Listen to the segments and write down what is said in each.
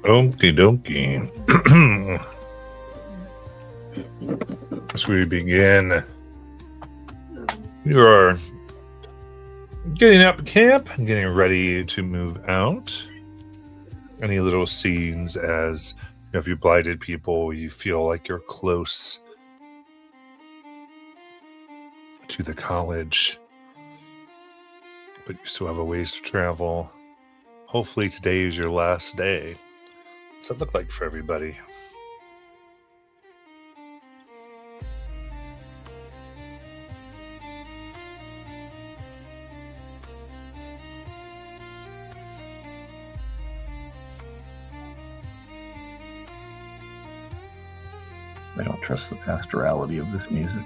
Okie dokie. As we begin, you are getting up camp and getting ready to move out. Any little scenes as if you blighted people, you feel like you're close to the college, but you still have a ways to travel. Hopefully today is your last day. What's that look like for everybody? I don't trust the pastorality of this music.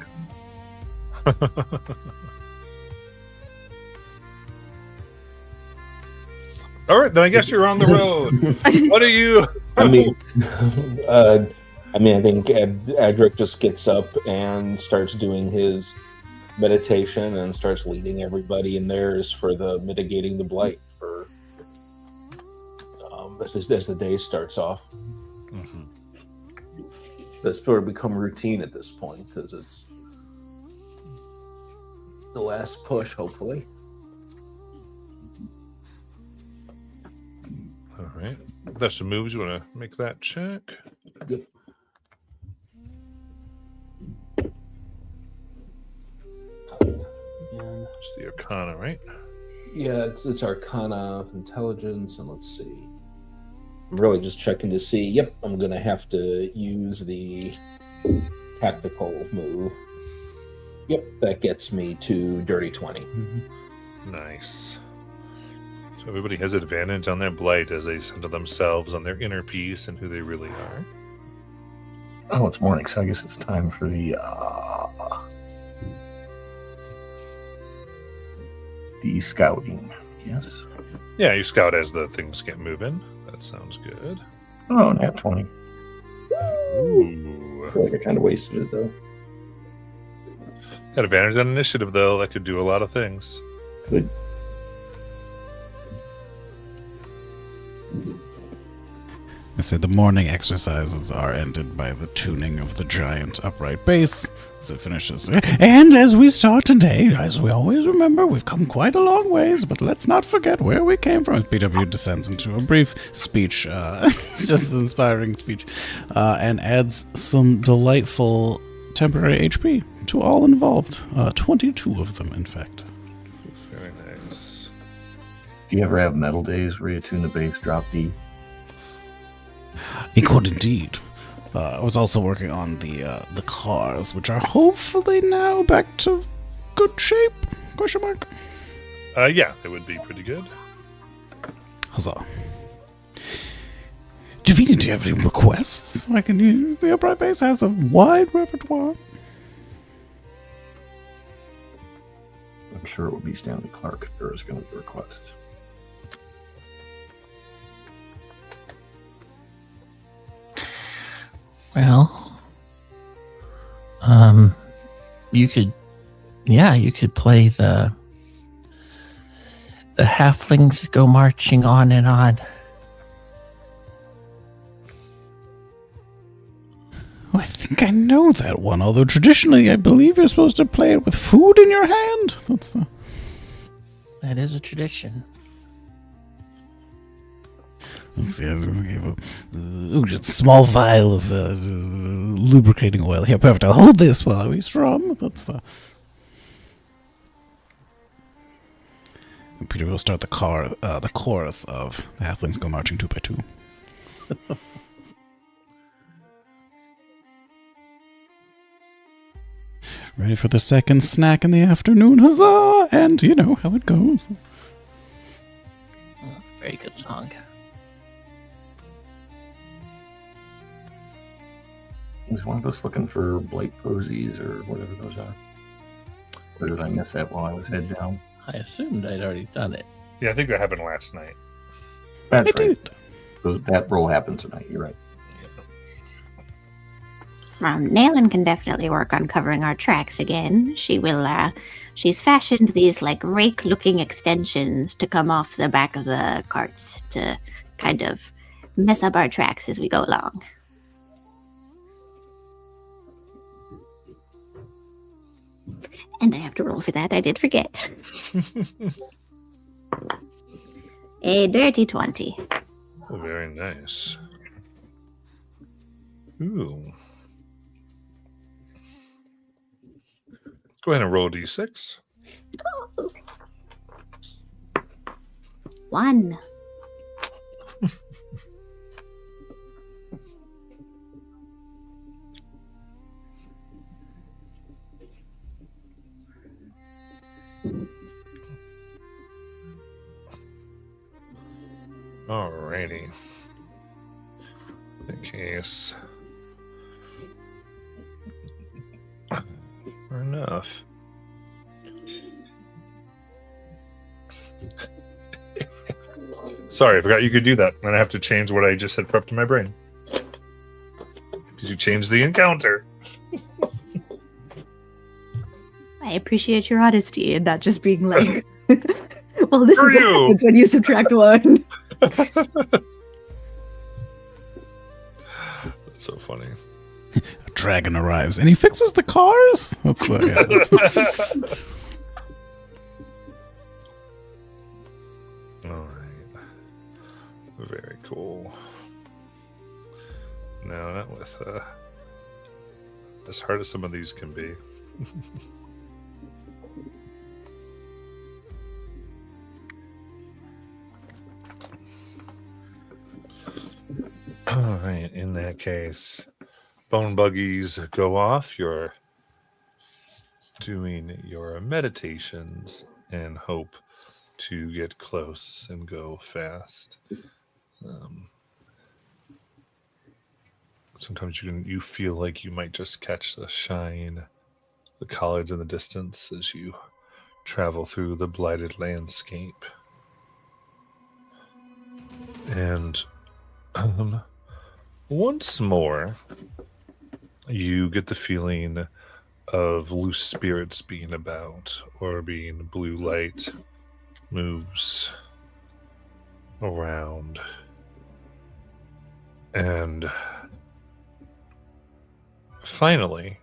All right, then I guess you're on the road. What are you? I think Adric just gets up and starts doing his meditation and starts leading everybody in theirs for the mitigating the blight for as the day starts off. Mm-hmm. That's sort of become routine at this point because it's the last push, hopefully. All right. If that's some moves, you want to make that check? Yep. It's the Arcana, right? Yeah, it's Arcana, Intelligence, and let's see. I'm really just checking to see. Yep, I'm going to have to use the tactical move. Yep, that gets me to Dirty 20. Mm-hmm. Nice. So everybody has advantage on their blight as they center themselves on their inner peace and who they really are. Oh, it's morning, so I guess it's time for the scouting. Yes. Yeah, you scout as the things get moving. That sounds good. Oh, nat 20. Ooh. I feel like I kind of wasted it, though. Got advantage on initiative, though. That could do a lot of things. Good. I say the morning exercises are ended by the tuning of the giant upright bass as it finishes. And as we start today, as we always remember, we've come quite a long ways, but let's not forget where we came from. BW descends into a brief speech, just an inspiring speech, and adds some delightful temporary HP to all involved. 22 of them, in fact. Very nice. Do you ever have metal days where you tune the bass, drop D? It could indeed. I was also working on the cars, which are hopefully now back to good shape? Question mark. Yeah, they would be pretty good. Huzzah. Davina, do you have any requests? I can use the upright bass has a wide repertoire. I'm sure it would be Stanley Clark if there was going to be a request. Well, you could play the halflings go marching on and on. Oh, I think I know that one, although traditionally I believe you're supposed to play it with food in your hand. That is a tradition. Let's see, just a small vial of lubricating oil. Here, perfect. I'll hold this while we strum. Peter will start the chorus of the Halflings Go Marching 2 by 2. Ready for the second snack in the afternoon, huzzah! And you know how it goes. Oh, very good song. Was one of us looking for blight posies or whatever those are? Or did I miss that while I was head down? I assumed I'd already done it. Yeah, I think that happened last night. That's right. So that roll happens tonight. You're right. Nailin can definitely work on covering our tracks again. She's fashioned these like rake-looking extensions to come off the back of the carts to kind of mess up our tracks as we go along. And I have to roll for that. I did forget. A dirty 20. Oh, very nice. Ooh. Go ahead and roll a d6. 1. Alrighty. In that case. Fair enough. Sorry, I forgot you could do that. And I have to change what I just said prepped in my brain. Because you changed the encounter. I appreciate your honesty and not just being like, well, this Screw is what you. happens when you subtract 1. That's so funny. A dragon arrives and he fixes the cars. That's the All right. Very cool. No, not with as hard as some of these can be. All right, in that case, bone buggies go off. You're doing your meditations and hope to get close and go fast. Sometimes you feel like you might just catch the shine, the college in the distance as you travel through the blighted landscape. And once more, you get the feeling of loose spirits being about, or being blue light moves around. And finally,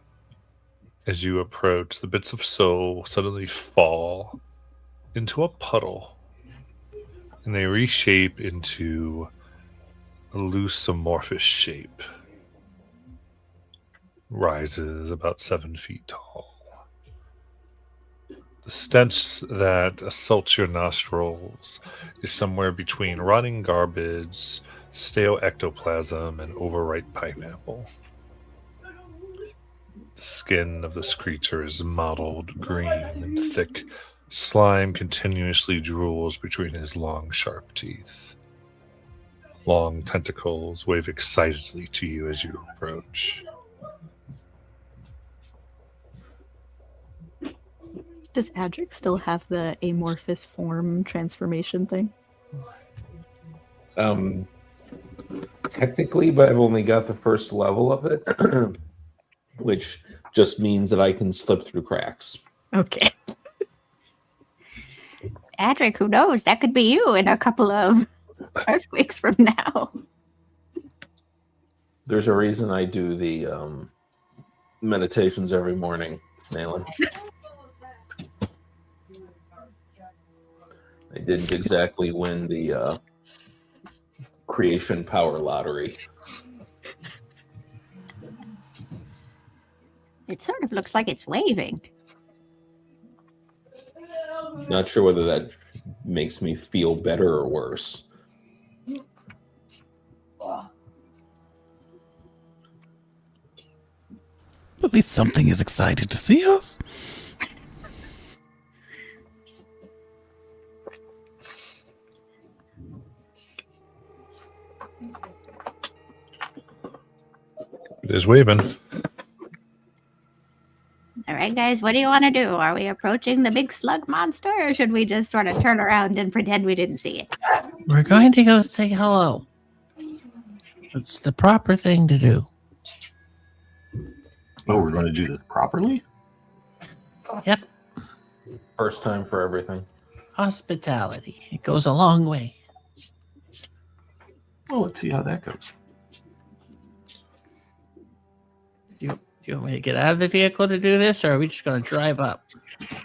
as you approach, the bits of soul suddenly fall into a puddle, and they reshape into a loose amorphous shape. Rises about 7 feet tall. The stench that assaults your nostrils is somewhere between rotting garbage, stale ectoplasm, and overripe pineapple. The skin of this creature is mottled green and thick. Slime continuously drools between his long, sharp teeth. Long tentacles wave excitedly to you as you approach. Does Adric still have the amorphous form transformation thing? Technically, but I've only got the first level of it, which just means that I can slip through cracks. Okay. Adric, who knows? That could be you in a couple of earthquakes from now. There's a reason I do the meditations every morning, Naylin. I didn't exactly win the creation power lottery. It sort of looks like it's waving. Not sure whether that makes me feel better or worse. At least something is excited to see us. It is waving. All right, guys, what do you want to do? Are we approaching the big slug monster, or should we just sort of turn around and pretend we didn't see it? We're going to go say hello. It's the proper thing to do. Oh, we're going to do this properly? Yep. First time for everything. Hospitality. It goes a long way. Well, let's see how that goes. Do you want me to get out of the vehicle to do this, or are we just going to drive up?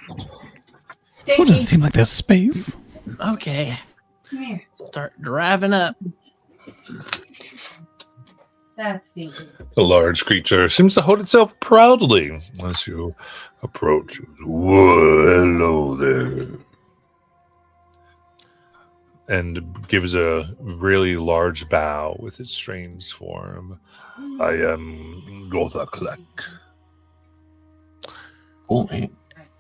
Oh, does it seem like there's space? Okay. Come here. Start driving up. That's Stinky. The large creature seems to hold itself proudly as you approach. Whoa, hello there. And gives a really large bow with its strange form. I am Gothaklek. Cool, mate.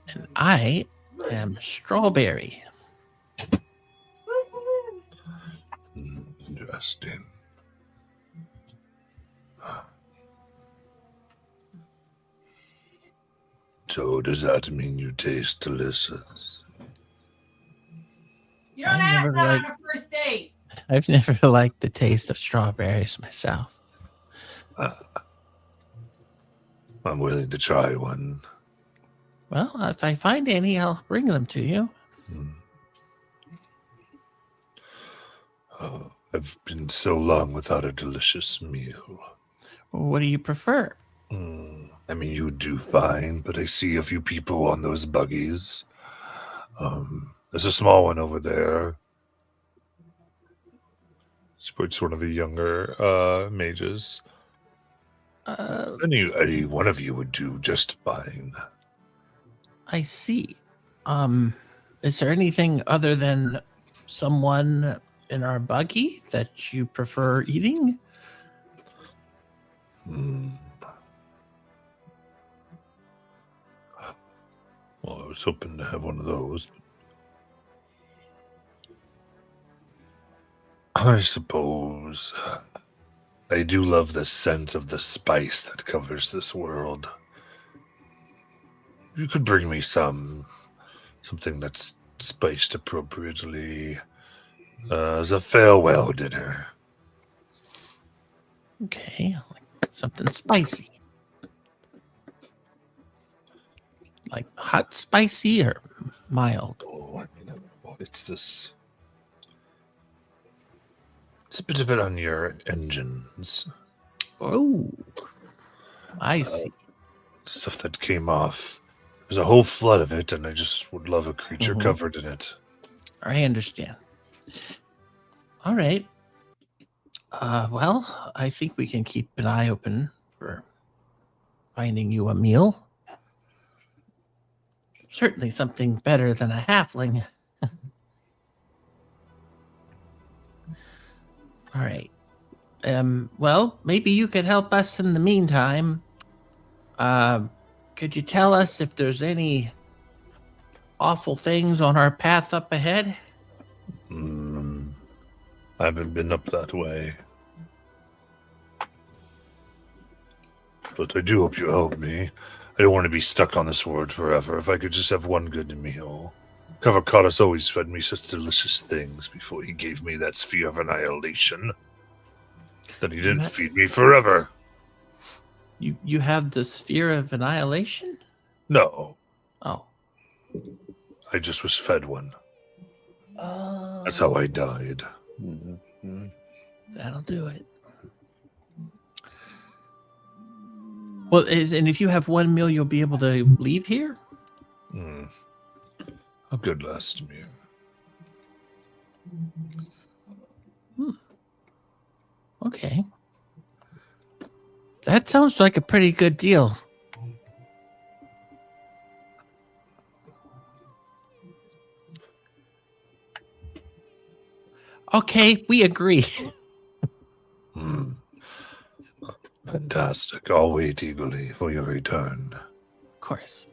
And I am Strawberry. Interesting. So does that mean you taste delicious? You don't I have never that liked- on a first date. I've never liked the taste of strawberries myself. I'm willing to try one. Well, if I find any, I'll bring them to you. Oh, I've been so long without a delicious meal. What do you prefer? I mean, you do fine, but I see a few people on those buggies. There's a small one over there. It's one of the younger mages. Any one of you would do just fine. I see. Is there anything other than someone in our buggy that you prefer eating? Well, I was hoping to have one of those. I suppose I do love the scent of the spice that covers this world. You could bring me something that's spiced appropriately as a farewell dinner. Okay, like something spicy. Like hot spicy or mild? Oh, I mean, it's this. It's a bit of it on your engines. Oh, I see. Stuff that came off. There's a whole flood of it, and I just would love a creature Mhm. covered in it. I understand. All right. Well, I think we can keep an eye open for finding you a meal. Certainly something better than a halfling. All right. Well, maybe you could help us in the meantime. Could you tell us if there's any awful things on our path up ahead? I haven't been up that way. But I do hope you help me. I don't want to be stuck on this world forever. If I could just have one good meal. Kavakadas always fed me such delicious things before he gave me that sphere of annihilation. Then he didn't feed me forever. You have the sphere of annihilation? No, Oh. I just was fed one. Oh. That's how I died. That'll do it. Well, and if you have one meal, you'll be able to leave here? A good last meal. Okay. That sounds like a pretty good deal. Okay, we agree. Fantastic. I'll wait eagerly for your return. Of course.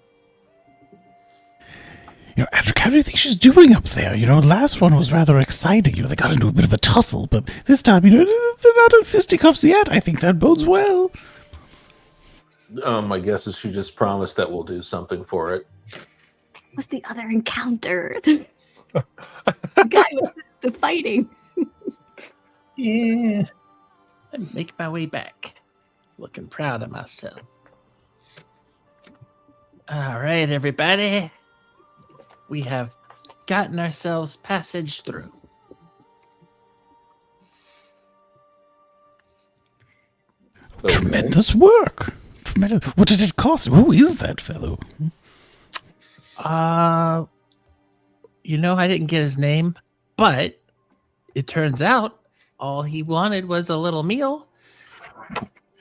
You know, Adric, how do you think she's doing up there? You know, last one was rather exciting. You know, they got into a bit of a tussle, but this time, you know, they're not in fisticuffs yet. I think that bodes well. My guess is she just promised that we'll do something for it. Was the other encounter? The guy with the fighting. Yeah. I'm making my way back. Looking proud of myself. All right, everybody. We have gotten ourselves passage through. Okay. Tremendous work. Tremendous. What did it cost? Who is that fellow? I didn't get his name, but it turns out all he wanted was a little meal.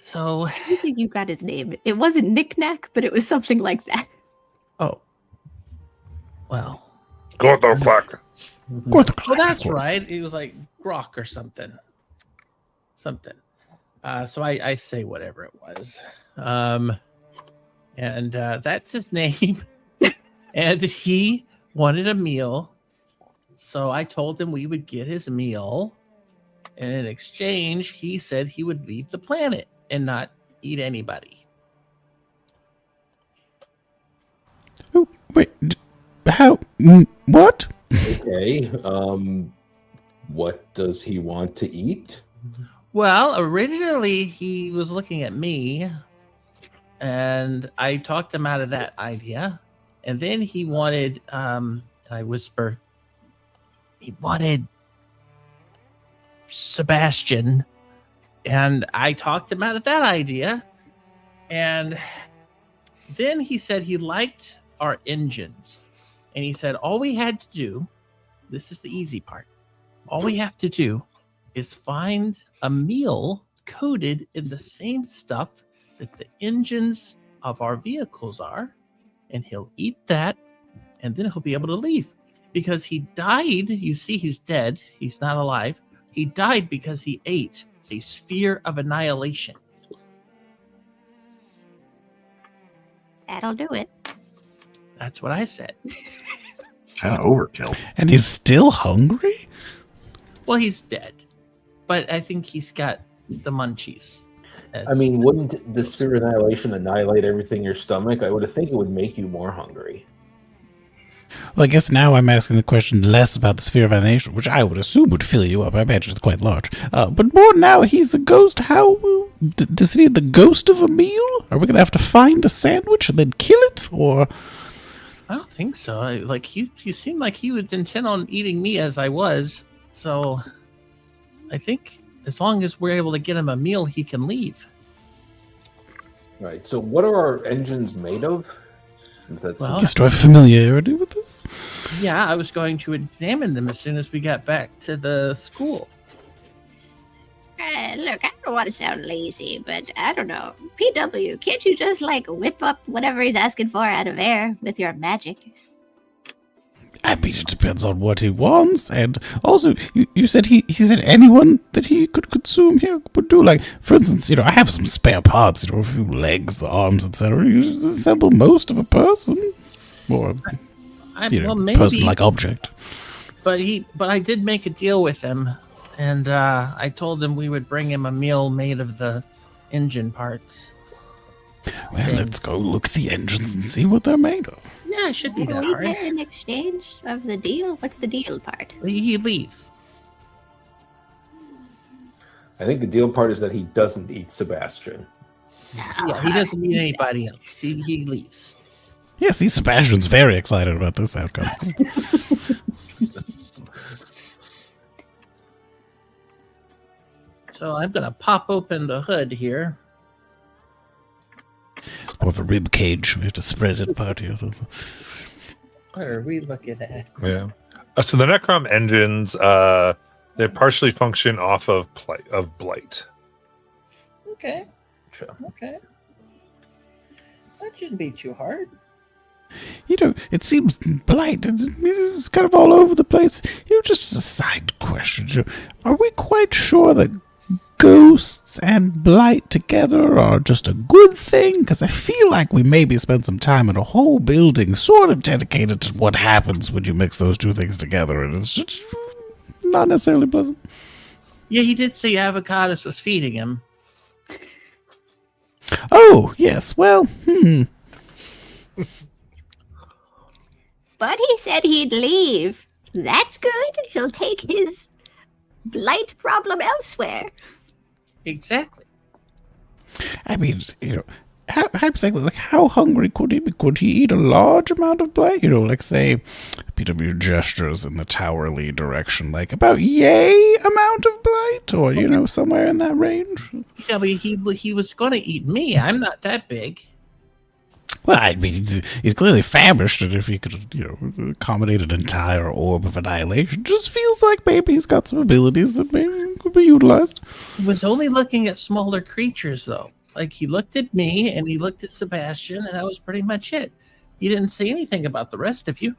So, I think you got his name. It wasn't Knick-Knack, but it was something like that. oh, well, Go the fuck. well, that's right. He was like Grok or something. So I say whatever it was. And that's his name. And he wanted a meal. So I told him we would get his meal. And in exchange, he said he would leave the planet and not eat anybody. Oh, wait. How? What? Okay. What does he want to eat? Well, originally he was looking at me, and I talked him out of that idea. And then he wanted, and I whisper, he wanted Sebastian, and I talked him out of that idea. And then he said he liked our engines, and he said all we had to do, this is the easy part, all we have to do is find a meal coated in the same stuff that the engines of our vehicles are, and he'll eat that, and then he'll be able to leave. Because he died, you see, he's dead, he's not alive. He died because he ate a sphere of annihilation. That'll do it. That's what I said. Kind of overkill. And he's still hungry? Well, he's dead, but I think he's got the munchies. I mean, wouldn't the sphere of annihilation annihilate everything in your stomach? I would think it would make you more hungry. Well, I guess now I'm asking the question less about the sphere of annihilation, which I would assume would fill you up. I imagine it's quite large. But more now, he's a ghost. How does he need the ghost of a meal? Are we going to have to find a sandwich and then kill it? Or I don't think so. Like he seemed like he would intend on eating me as I was. So I think as long as we're able to get him a meal, he can leave. Right. So, what are our engines made of? Since that's Well, yes, do I have familiarity with this? Yeah, I was going to examine them as soon as we got back to the school. Look, I don't want to sound lazy, but I don't know. PW, can't you just whip up whatever he's asking for out of air with your magic? I mean, it depends on what he wants, and also, you said he said anyone that he could consume here would do. Like, for instance, I have some spare parts, a few legs, arms, etc. You just assemble most of a person, or Maybe, person-like object. but I did make a deal with him, and I told him we would bring him a meal made of the engine parts. Well, let's go look at the engines and see what they're made of. Yeah, it should be What that do we hard. get in exchange of the deal? What's the deal part? He leaves. I think the deal part is that he doesn't eat Sebastian. Yeah, he doesn't need anybody else. He leaves. Yeah, see, Sebastian's very excited about this outcome. So I'm gonna pop open the hood here. More of a rib cage. We have to spread it apart here. What are we looking at? Yeah. So the Necrom engines, they partially function off of blight. Okay, Sure. okay. That shouldn't be too hard. It seems blight. It's kind of all over the place. Just a side question. Are we quite sure that ghosts and blight together are just a good thing? Because I feel like we maybe spent some time in a whole building sort of dedicated to what happens when you mix those two things together, and it's just not necessarily pleasant. Yeah, he did say Avocados was feeding him. Oh, yes, well, But he said he'd leave. That's good. He'll take his blight problem elsewhere. Exactly. I mean, hypothetically, like, how hungry could he be? Could he eat a large amount of blight? You know, like, say, PW gestures in the towerly direction, like, about yay amount of blight? Or, you know, somewhere in that range? Yeah, but he was going to eat me. I'm not that big. Well, I mean, he's clearly famished, and if he could, you know, accommodate an entire orb of annihilation, just feels like maybe he's got some abilities that maybe could be utilized. He was only looking at smaller creatures, though. Like, he looked at me, and he looked at Sebastian, and that was pretty much it. He didn't say anything about the rest of you.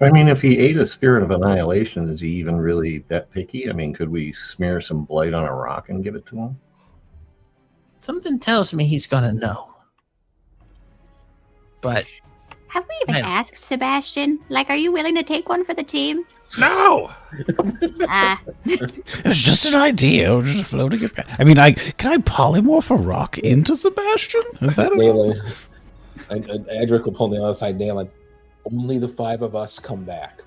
I mean, if he ate a spirit of annihilation, is he even really that picky? I mean, could we smear some blight on a rock and give it to him? Something tells me he's going to know. But Have we even Man. asked Sebastian? Like, are you willing to take one for the team? No! Ah, It was just an idea. I was just floating it back. I mean, can I polymorph a rock into Sebastian? Is that a... Nayland, Adric will pull on the other side. Nayland, only the 5 of us come back.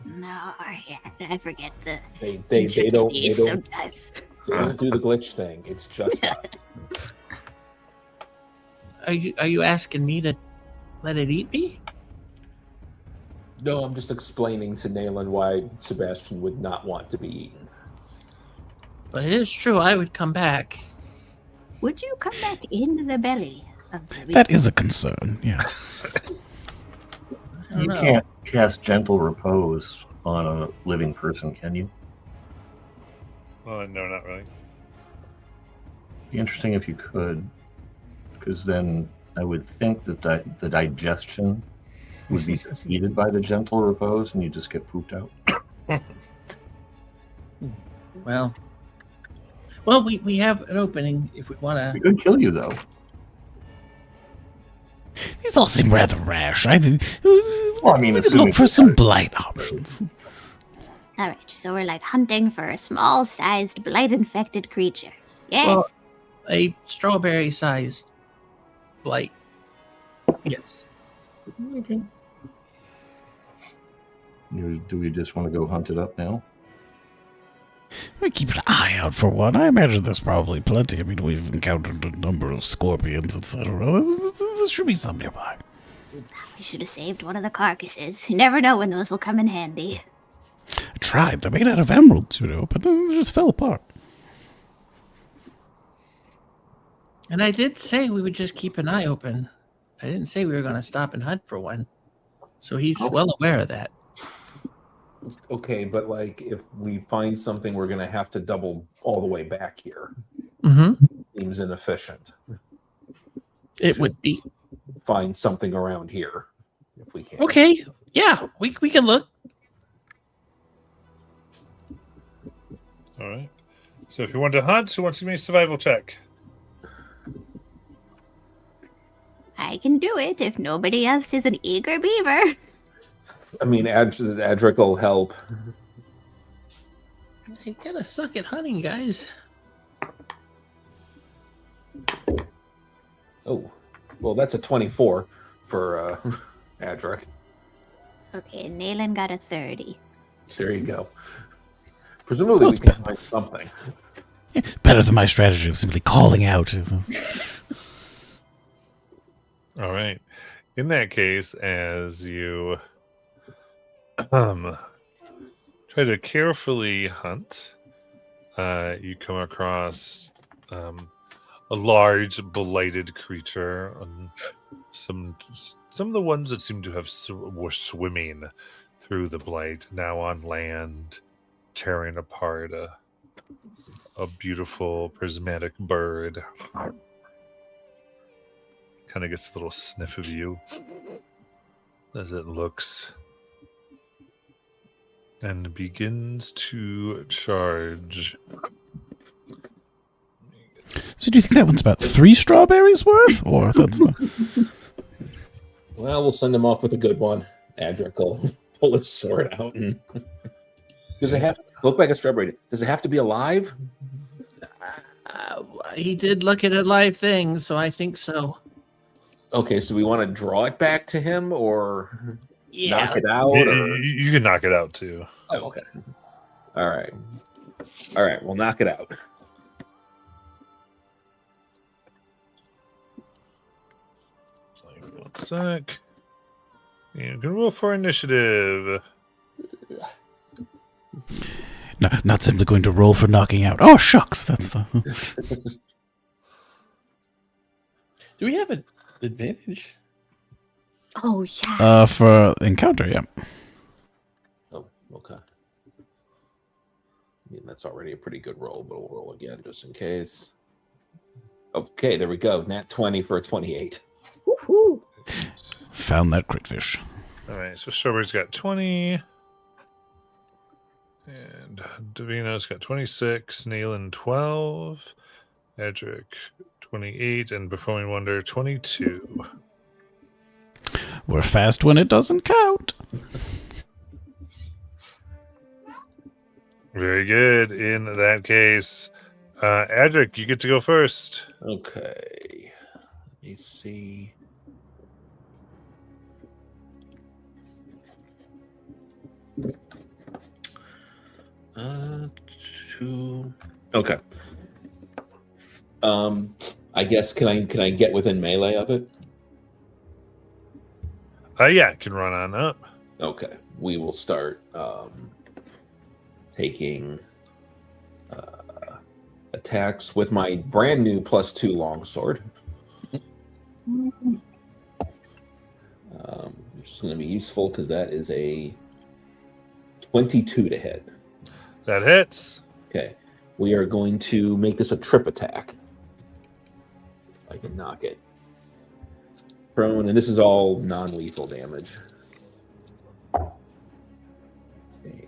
no, yeah, I forget the They don't intricacies sometimes. they don't do the glitch thing. It's just us. are you asking me to let it eat me? No, I'm just explaining to Nayland why Sebastian would not want to be eaten. But it is true. I would come back. Would you come back into the belly of the That is a concern, yes. I don't You know. can't cast gentle repose on a living person, can you? No, not really. Be interesting if you could, because then I would think that the digestion would be defeated by the gentle repose, and you just get pooped out. Well, we have an opening if we want It to. could kill you, though. These all seem rather rash. Well, I mean, we could assuming look for some blight options. All right, so we're like hunting for a small-sized blight-infected creature. Yes. Well, a strawberry-sized blight. Yes. Okay. Do we just want to go hunt it up now? We keep an eye out for one. I imagine there's probably plenty. I mean, we've encountered a number of scorpions, etc. There should be some nearby. We should have saved one of the carcasses. You never know when those will come in handy. I tried. They're made out of emeralds, you know, but they just fell apart. And I did say we would just keep an eye open. I didn't say we were going to stop and hunt for one. So he's well aware of that. Okay, but like if we find something, we're gonna have to double all the way back here. Mm-hmm. Seems inefficient. It would be. Find something around here if we can. Okay. Yeah, we can look. All right. So if you want to hunt, who wants to give me a survival check? I can do it if nobody else is an eager beaver. I mean, Adric will help. I gotta suck at hunting, guys. Oh, well, that's a 24 for Adric. Okay, Nayland got a 30. There you go. Presumably, we can find something. Better than my strategy of simply calling out. All right. In that case, as you try to carefully hunt, you come across a large blighted creature. Some of the ones that seem to have were swimming through the blight, now on land, tearing apart a beautiful prismatic bird. Kind of gets a little sniff of you as it looks and begins to charge. So do you think that one's about 3 strawberries worth? Or that's the... Well, we'll send him off with a good one. Adric will pull his sword out. And... Does it have to look like a strawberry? Does it have to be alive? He did look at a live thing, so I think so. Okay, so we want to draw it back to him or Yeah. knock it out? You, Or... you can knock it out too. Oh, okay. All right. All right, we'll knock it out. sec. You can roll for initiative. No, not simply going to roll for knocking out. Oh, shucks. That's the. Do we have an advantage? Oh yeah. For encounter, yeah. Oh, okay. I mean, that's already a pretty good roll, but we'll roll again just in case. Okay, there we go. Nat 20 for a 28. Woohoo. Found that crit fish. All right, so Sober's got 20. And Davina's got 26. Nayland 12. Edric 28. And Performing Wonder 22. We're fast when it doesn't count. Very good. In that case, Edric, you get to go first. Okay. Let me see. Two. Okay. I guess can I get within melee of it? Yeah, it can run on up. Okay. We will start taking attacks with my brand new +2 longsword. Which is going to be useful because that is a 22 to hit. That hits. Okay. We are going to make this a trip attack. If I can knock it prone, and this is all non-lethal damage. Okay,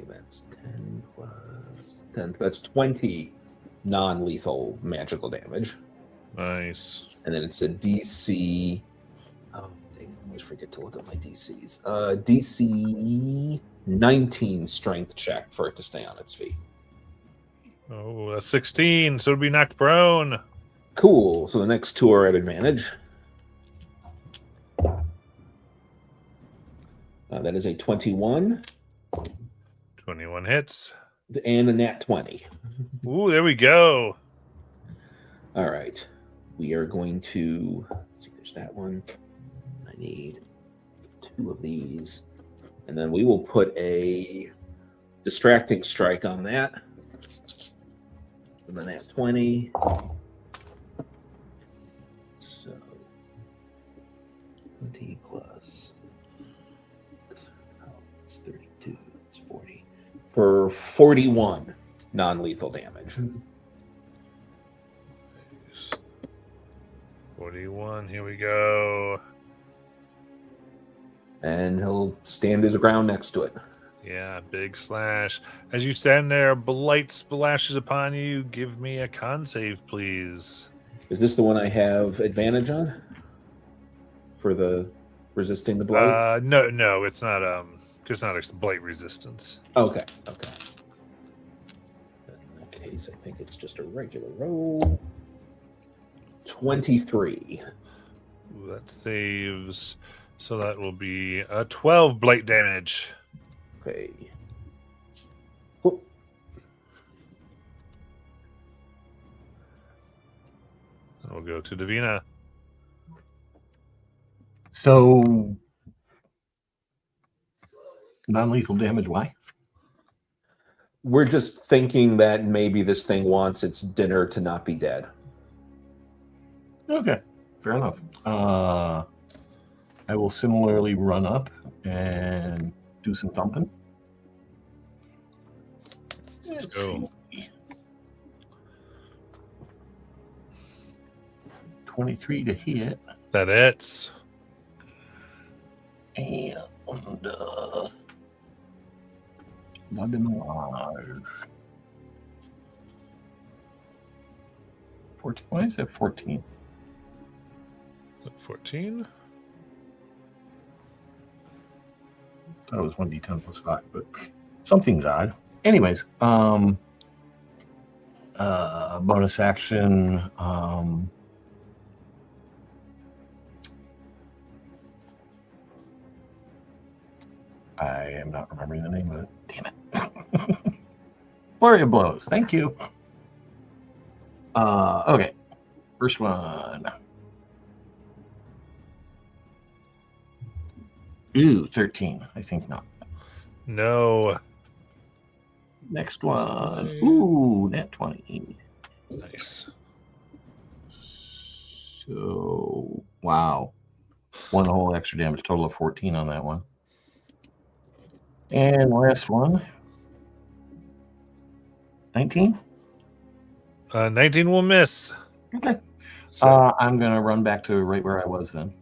that's 10 plus 10. That's 20 non-lethal magical damage. Nice. And then it's a DC. Oh, dang, I always forget to look up my DCs. DC 19 strength check for it to stay on its feet. Oh, that's 16, so it'll be knocked prone. Cool. So the next two are at advantage. That is a 21 21 hits. and a nat 20. Ooh, there we go. All right. We are going to let's see. There's that one. I need 2 of these, and then we will put a distracting strike on that. And then nat 20. So 20 plus. It's 32. It's 40 for 41 non-lethal damage. 41, here we go. And he'll stand his ground next to it. Yeah, big slash. As you stand there, blight splashes upon you. Give me a con save, please. Is this the one I have advantage on for the resisting the blight? No, it's not. It's not a blight resistance. Okay. In that case, I think it's just a regular roll. 23. Ooh, that saves. So that will be 12 blight damage. Okay. Whoop. And we'll go to Davina. So, non-lethal damage, why? We're just thinking that maybe this thing wants its dinner to not be dead. Okay, fair enough. I will similarly run up and do some thumping. Let's go. See. 23 to hit. That hits. And marginalized. 14. Why is that 14? 14. Thought it was 1d10 plus 5, but something's odd. Anyways, bonus action. I am not remembering the name of it. Damn it. Flurry of blows. Thank you. Okay. First one. Ooh, 13. I think not. No. Next one. Ooh, net 20. Nice. So, wow. One whole extra damage, total of 14 on that one. And last one. 19? 19 will miss. Okay. So, I'm going to run back to right where I was then.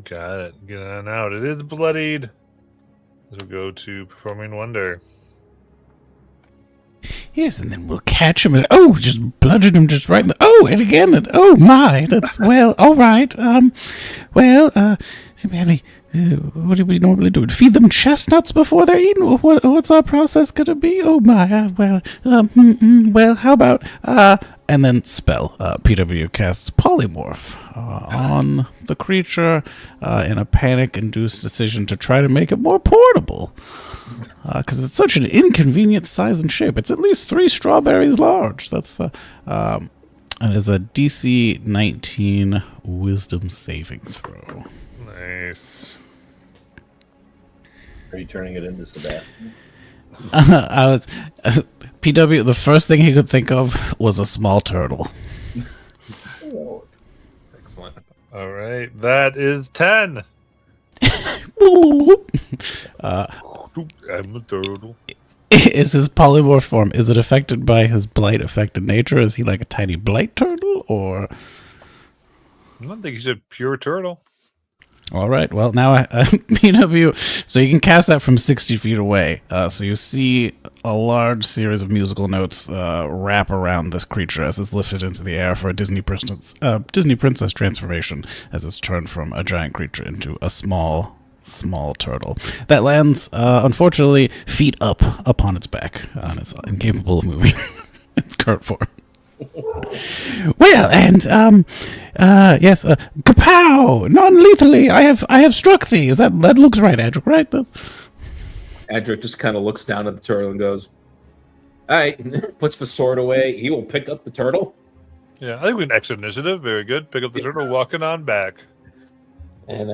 got it. Get on out. It is bloodied. We'll go to Performing Wonder. Yes, and then we'll catch him and just bludgeon him just right in the and again and that's well, all right. So we have any, what do we normally do? Feed them chestnuts before they're eaten? What's our process gonna be? Oh my, well, how about and then spell. PW casts polymorph on the creature in a panic-induced decision to try to make it more portable. Because it's such an inconvenient size and shape. It's at least 3 strawberries large. That's the... it is a DC 19 Wisdom saving throw. Nice. Are you turning it into Sebastian? PW, the first thing he could think of was a small turtle. Excellent. All right. That is 10. I'm a turtle. Is his polymorph form, is it affected by his blight-affected nature? Is he like a tiny blight turtle, or... I don't think he's a pure turtle. All right, well, now PW, so you can cast that from 60 feet away. So you see a large series of musical notes wrap around this creature as it's lifted into the air for a Disney princess transformation, as it's turned from a giant creature into a small turtle that lands, unfortunately, feet up upon its back, and it's incapable of moving its current form. Well, and yes, kapow! Non-lethally, I have struck thee. That looks right, Adric, right? Adric just kind of looks down at the turtle and goes, "All right." Puts the sword away. He will pick up the turtle. Yeah, I think we can exit initiative. Very good. Pick up the turtle, walking on back. And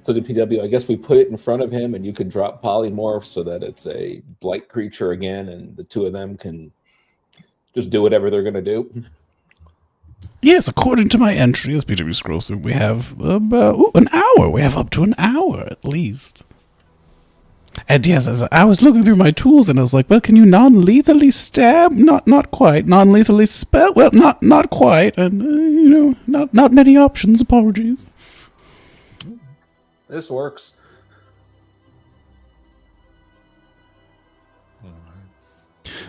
to the PW, I guess we put it in front of him, and you can drop polymorph so that it's a blight creature again, and the two of them can just do whatever they're going to do. Yes, according to my entry, as PW scrolls through, we have about an hour. We have up to an hour at least. And yes, as I was looking through my tools, and I was like, well, can you non-lethally stab? Not quite. Non-lethally spell? Well, not quite. And, not many options. Apologies. This works.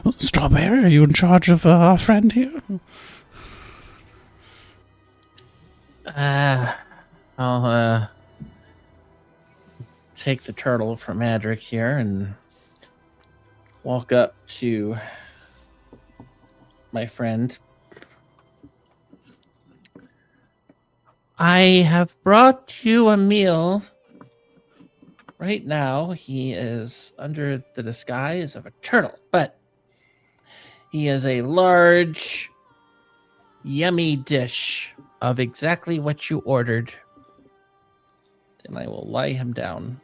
Well, Strawberry, are you in charge of our friend here? I'll take the turtle from Adric here and walk up to my friend. I have brought you a meal. Right now, he is under the disguise of a turtle, but he is a large, yummy dish of exactly what you ordered. Then I will lie him down.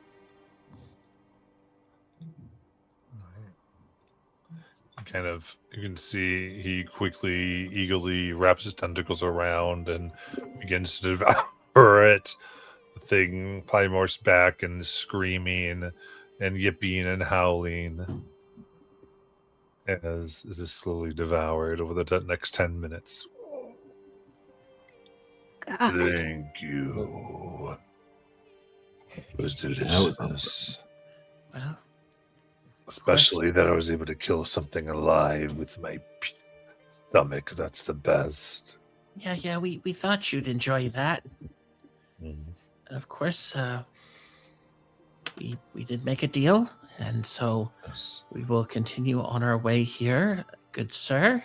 You can see he quickly, eagerly wraps his tentacles around and begins to devour it. The thing polymorphs back and screaming and yipping and howling as is slowly devoured over the next 10 minutes. God. Thank you. It was delicious. Well, Especially that I was able to kill something alive with my stomach. That's the best. yeah, we thought you'd enjoy that. Mhm. And of course, we did make a deal, and so Yes. we will continue on our way here, good sir.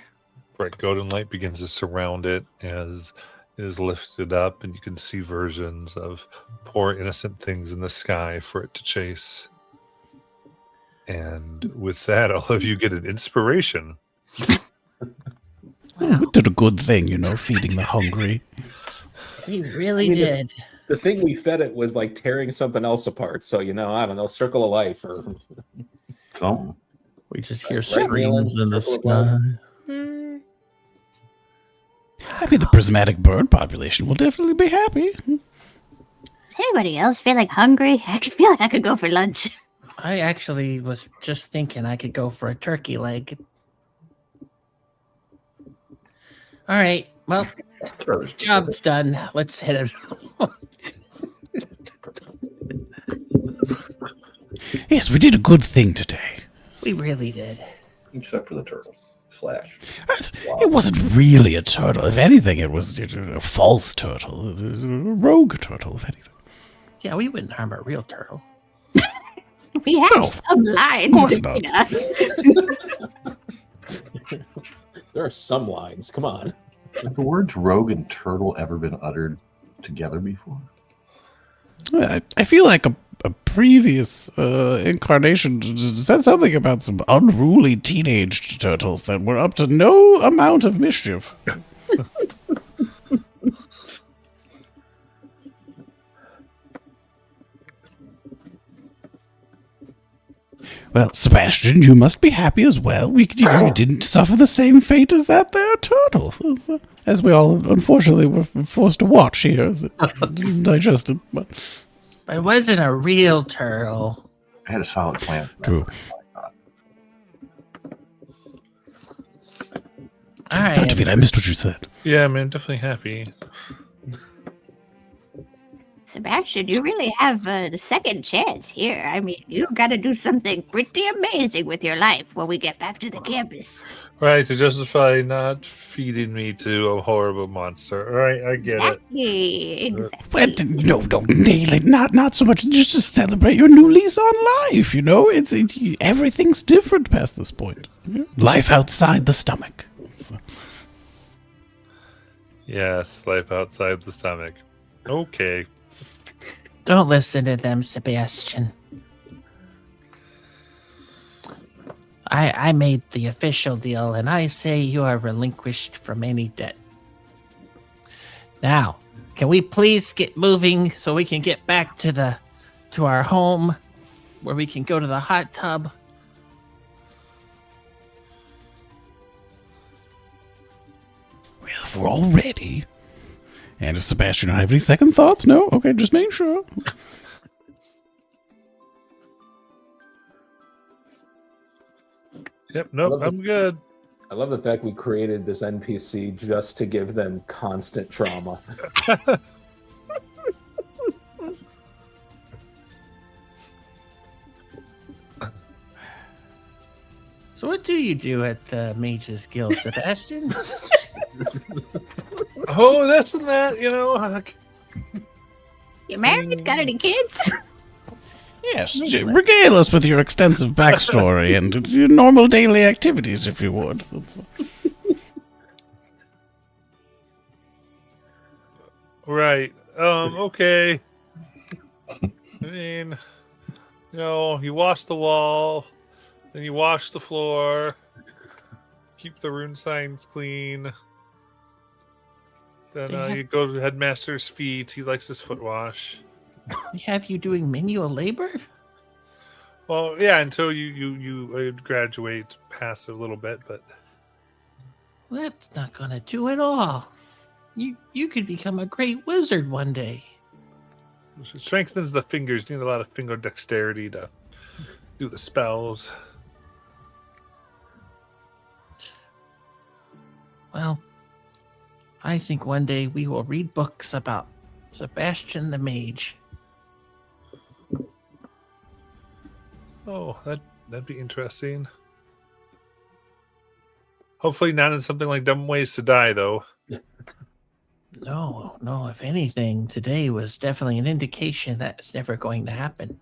Bright golden light begins to surround it as it is lifted up, and you can see versions of poor innocent things in the sky for it to chase. And with that, all of you get an inspiration. We did a good thing, feeding the hungry. We really I mean, did. The thing we fed it was like tearing something else apart. So, I don't know, circle of life or Something. We just hear Right, screams Leland? in the Circle of life? sky. I mean, the prismatic bird population will definitely be happy. Is anybody else feeling hungry? I feel like I could go for lunch. I actually was just thinking I could go for a turkey leg. All right. Well, job's done. Let's hit it. Yes, we did a good thing today. We really did. Except for the turtle. Slash. It wasn't really a turtle. If anything, it was a false turtle. A rogue turtle, if anything. Yeah, we wouldn't harm a real turtle. We have No, some lines. of course Davina. there are some lines. Come on. Have the words rogue and turtle ever been uttered together before? I feel like a previous incarnation said something about some unruly teenage turtles that were up to no amount of mischief. Well, Sebastian, you must be happy as well. You didn't suffer the same fate as that there turtle, as we all unfortunately were forced to watch here as it digested. But But it wasn't a real turtle. I had a solid plan. true. All right. Sorry, David, I missed what you said. Yeah, man, definitely happy. Sebastian, you really have a second chance here. I mean, you've got to do something pretty amazing with your life when we get back to the campus. Right, to justify not feeding me to a horrible monster. All right, I get it. Exactly. But no, don't nail it. Not so much. Just to celebrate your new lease on life. Everything's different past this point. Life outside the stomach. Yes, life outside the stomach. Okay. Don't listen to them, Sebastian. I made the official deal, and I say you are relinquished from any debt. Now, can we please get moving so we can get back to our home, where we can go to the hot tub? Well, if we're all ready. And if Sebastian don't have any second thoughts, no? Okay, just making sure. Yep, nope, Love I'm good. I love the fact we created this NPC just to give them constant trauma. So what do you do at the Mages Guild, Sebastian? Oh, this and that, You married? Got any kids? Yes, regale us with your extensive backstory and your normal daily activities, if you would. Right. Okay. I mean, you wash the wall, then you wash the floor, keep the rune signs clean. Then you go to the headmaster's feet. He likes his foot wash. They have you doing manual labor? Well, yeah, until you graduate past it a little bit, but Well, that's not gonna do it all. You could become a great wizard one day. it strengthens the fingers. You need a lot of finger dexterity to do the spells. Well, I think one day we will read books about Sebastian the Mage. Oh, that'd be interesting. Hopefully not in something like Dumb Ways to Die, though. No, if anything, today was definitely an indication that it's never going to happen.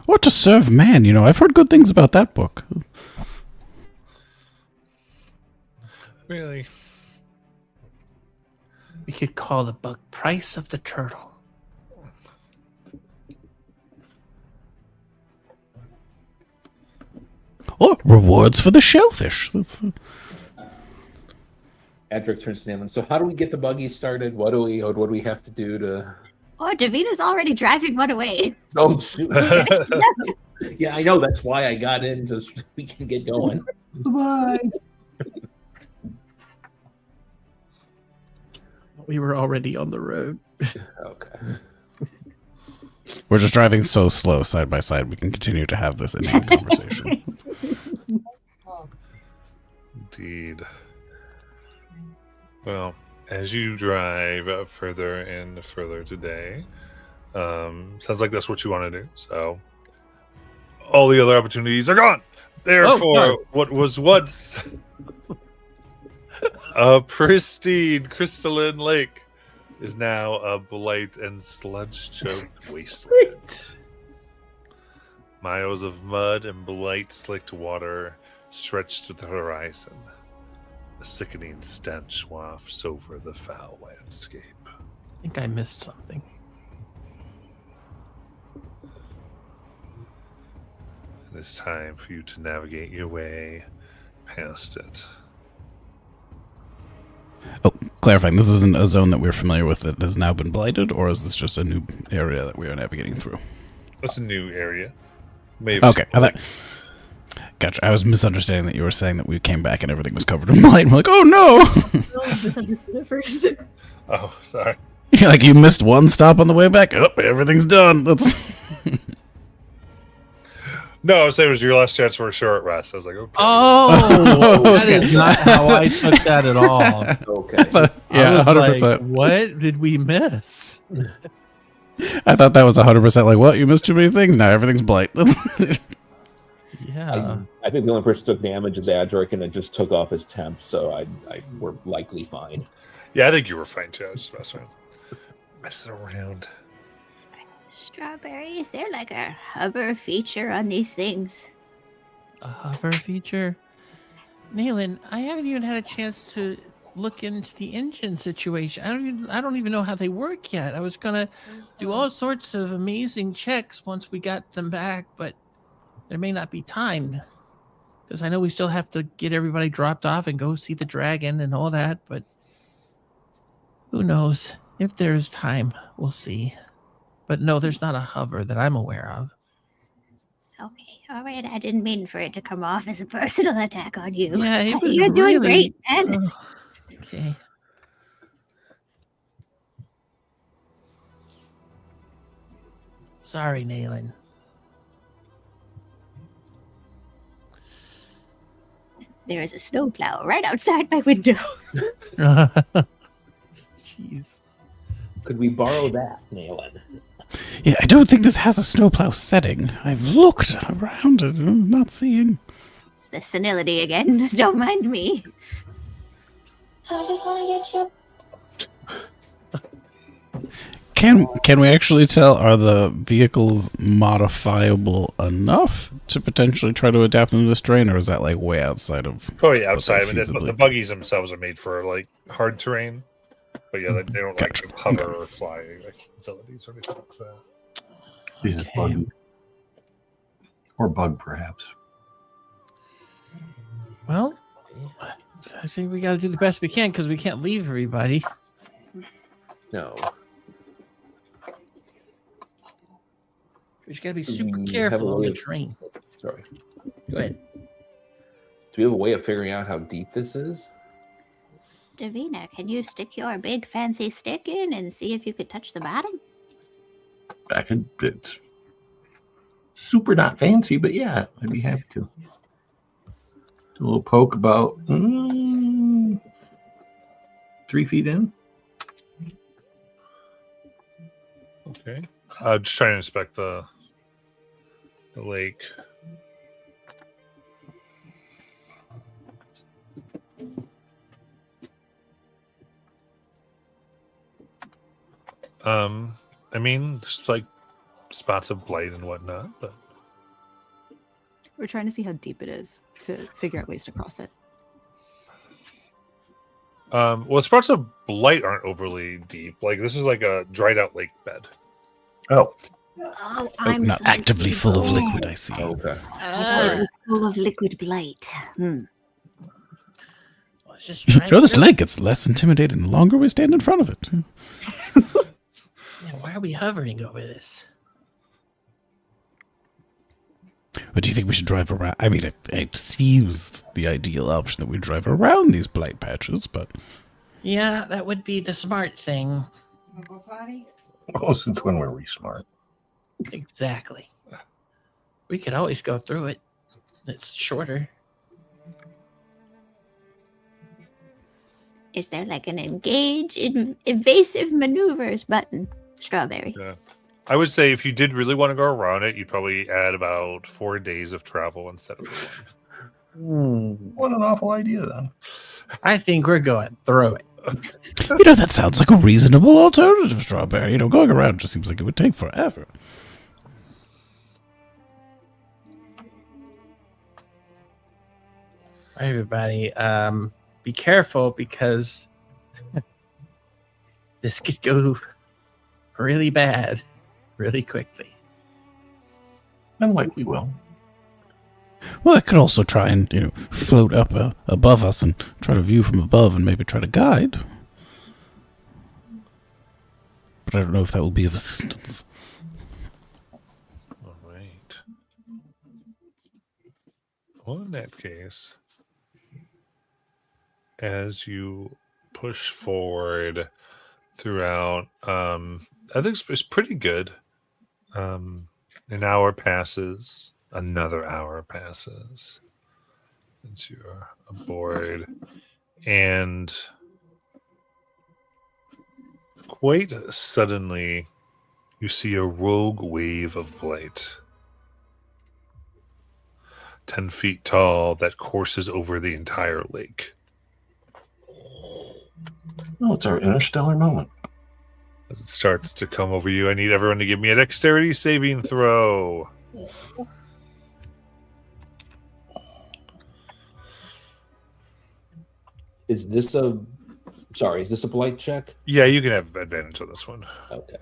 Or to serve man, I've heard good things about that book. Really? We could call the book Price of the Turtle. Or rewards for the shellfish. Adric turns to Naylin. So how do we get the buggy started? What do we have to do to? Oh, Davina's already driving one away. Oh shoot! Yeah, I know. That's why I got in so we can get going. Bye. We were already on the road. Okay. We're just driving so slow side by side. We can continue to have this inane conversation. Indeed. Well, as you drive further and further today, sounds like that's what you want to do. So, all the other opportunities are gone. Therefore, no. what was once a pristine crystalline lake is now a blight and sludge-choked wasteland. Miles of mud and blight-slicked water stretched to the horizon. A sickening stench wafts over the foul landscape. I think I missed something. It is time for you to navigate your way past it. Oh, clarifying, this isn't a zone that we're familiar with that has now been blighted, or is this just a new area that we are navigating through? That's a new area. Maybe. Okay, gotcha. I was misunderstanding that you were saying that we came back and everything was covered in blight. And we're like, oh no! I misunderstood at first. Oh, sorry. You're like, you missed one stop on the way back. Oh, everything's done. That's No, I was saying it was your last chance for a short rest. I was like, okay. Oh, that Okay. is not how I took that at all. Okay. yeah, I was 100%. like, what did we miss? I thought that was 100% like, well, you missed too many things. Now everything's blight. Yeah. I think the only person who took damage is Adric, and it just took off his temp, so we're likely fine. Yeah, I think you were fine too. I was just messing around. Strawberry, is there like a hover feature on these things? A hover feature? Naylin, I haven't even had a chance to look into the engine situation. I don't even know how they work yet. I was gonna do all sorts of amazing checks once we got them back, but there may not be time. Because I know we still have to get everybody dropped off and go see the dragon and all that, but who knows? If there's time, we'll see. But no, there's not a hover that I'm aware of. Okay, all right. I didn't mean for it to come off as a personal attack on you. Yeah, it was You're doing really- great, man. Ugh. Okay. Sorry, Naylin. There is a snowplow right outside my window. Jeez. Could we borrow that, Naylin? Yeah, I don't think this has a snowplow setting. I've looked around and I'm not seeing. It's the senility again. Don't mind me. I just want to get you. Can we actually tell, are the vehicles modifiable enough to potentially try to adapt into this terrain, or is that like way outside of Probably outside. I what mean, they the feasibly- buggies themselves are made for like hard terrain, but yeah, they don't Gotcha. like hover or fly like abilities or anything like that. These is bug. Or bug, perhaps. Well, I think we got to do the best we can because we can't leave everybody. No. We just got to be Do super we careful have a on way the of- train. Sorry. Go ahead. Do we have a way of figuring out how deep this is? Davina, can you stick your big fancy stick in and see if you could touch the bottom? It's super not fancy, but yeah, I'd be happy to. Do a little poke about 3 feet in. Okay. Just trying to inspect the lake. I mean, just like spots of blight and whatnot, but We're trying to see how deep it is to figure out ways to cross it. well, spots of blight aren't overly deep. Like this is like a dried out lake bed. Oh, Oh, Oh, not actively full of liquid, I see. Okay. I thought it was full of liquid blight. Hmm. Let's just drive. This through lake gets less intimidating the longer we stand in front of it. it. Yeah, why are we hovering over this? But do you think we should drive around? I mean, it seems the ideal option that we drive around these blight patches, but Yeah, that would be the smart thing. Oh, since when were we smart? Exactly. We could always go through it. It's shorter. Is there like an engage in evasive maneuvers button? Strawberry. Yeah. I would say if you did really want to go around it, you'd probably add about 4 days of travel instead of one. What an awful idea, then. I think we're going through it. that sounds like a reasonable alternative, Strawberry. Going around just seems like it would take forever. All right, everybody, be careful because this could go really bad really quickly. And like we will. Well, I could also try and, float up above us and try to view from above and maybe try to guide. But I don't know if that will be of assistance. All right. Well, in that case, as you push forward throughout, I think it's pretty good. An hour passes, another hour passes since you are aboard, and quite suddenly you see a rogue wave of blight, 10 feet tall, that courses over the entire lake. Oh, it's our interstellar moment. As it starts to come over you, I need everyone to give me a dexterity saving throw. Is this a blight check? Yeah, you can have advantage on this one. Okay.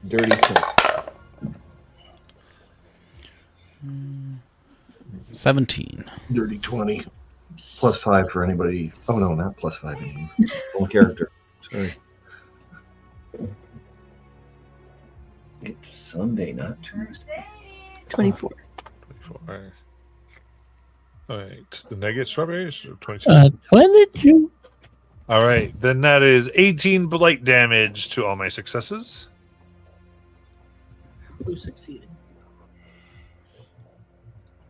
Dirty 20. 17. Dirty 20. +5 for anybody. Oh, no, not +5 anymore. Own character. Sorry. It's Sunday, not Tuesday. 24. 24. All right. The negative strawberries? 22. 22. All right. Then that is 18 blight damage to all my successes. Who succeeded?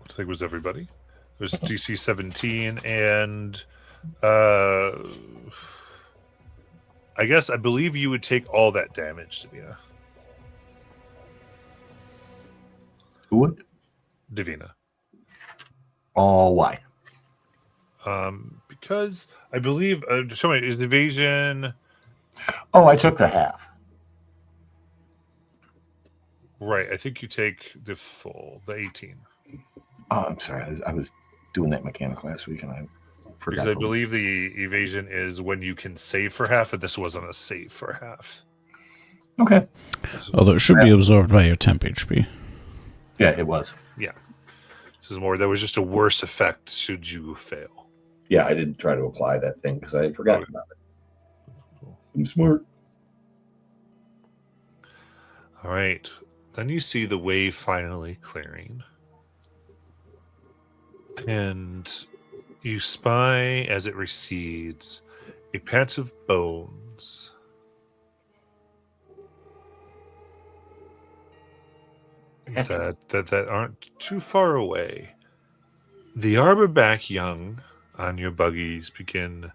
I think it was everybody. It was DC 17 and I believe you would take all that damage, Davina. Who would? Davina. Oh, why? Because I believe show me, is evasion Oh, I took the half. right. I think you take the 18. Oh, I'm sorry. I was doing that mechanic last week and I forgot. Because I believe the evasion is when you can save for half, and this wasn't a save for half. Okay. Although it should be absorbed by your temp HP. Yeah, it was. This is more. There was just a worse effect should you fail. Yeah, I didn't try to apply that thing because I had forgotten about it. I'm smart. All right. Then you see the wave finally clearing. And you spy as it recedes a patch of bones. That aren't too far away. The Arborback young on your buggies begin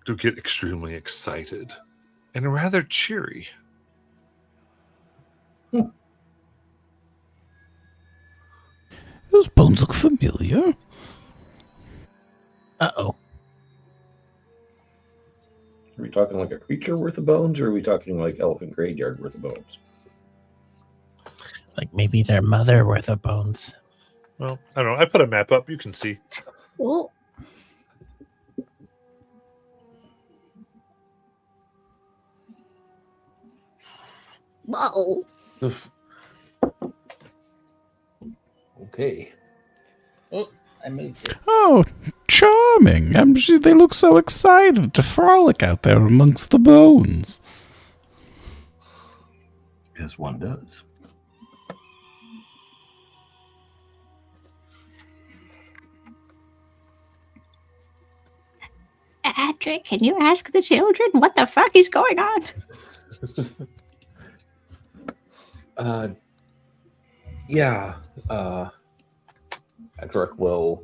to get extremely excited and rather cheery. Those bones look familiar. Uh-oh. Are we talking like a creature worth of bones or are we talking like elephant graveyard worth of bones? Like maybe their mother worth of bones. Well, I don't know. I put a map up. You can see. Oh, Whoa. Okay. Oh, I moved it. Oh, charming. I'm sure they look so excited to frolic out there amongst the bones. As one does. Adric, can you ask the children what the fuck is going on? Yeah. Adric will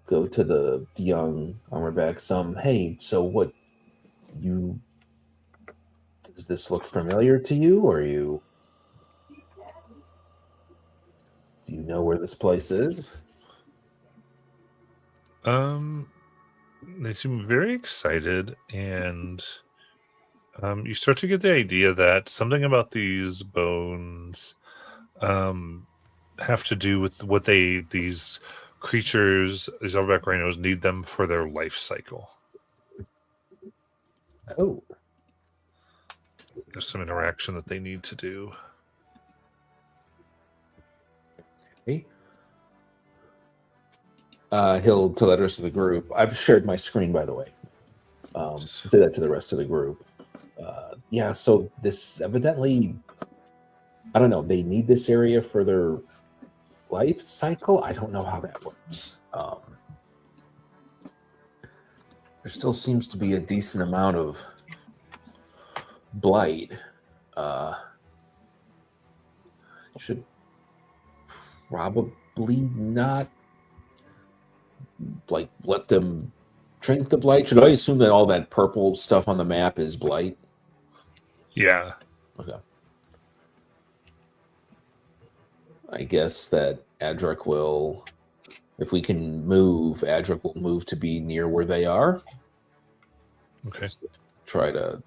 go to the young armorback. Hey, so what you does this look familiar to you, or do you know where this place is? They seem very excited, and you start to get the idea that something about these bones have to do with what these creatures, these Overback rhinos, need them for their life cycle. Oh, There's some interaction that they need to do. okay. He'll tell the rest of the group. I've shared my screen, by the way. Say that to the rest of the group. Yeah, so this evidently, I don't know, they need this area for their life cycle. I don't know how that works. There still seems to be a decent amount of blight. Should probably not let them drink the blight. Should I assume that all that purple stuff on the map is blight? Yeah. Okay. I guess that Adric will, if we can move, Adric will move to be near where they are. Okay. Try to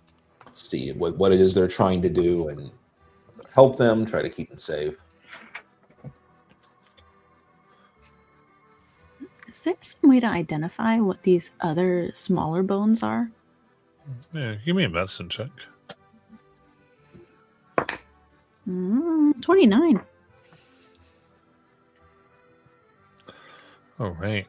see what it is they're trying to do and help them, try to keep them safe. Is there some way to identify what these other smaller bones are? Yeah, give me a medicine check. 29. All right.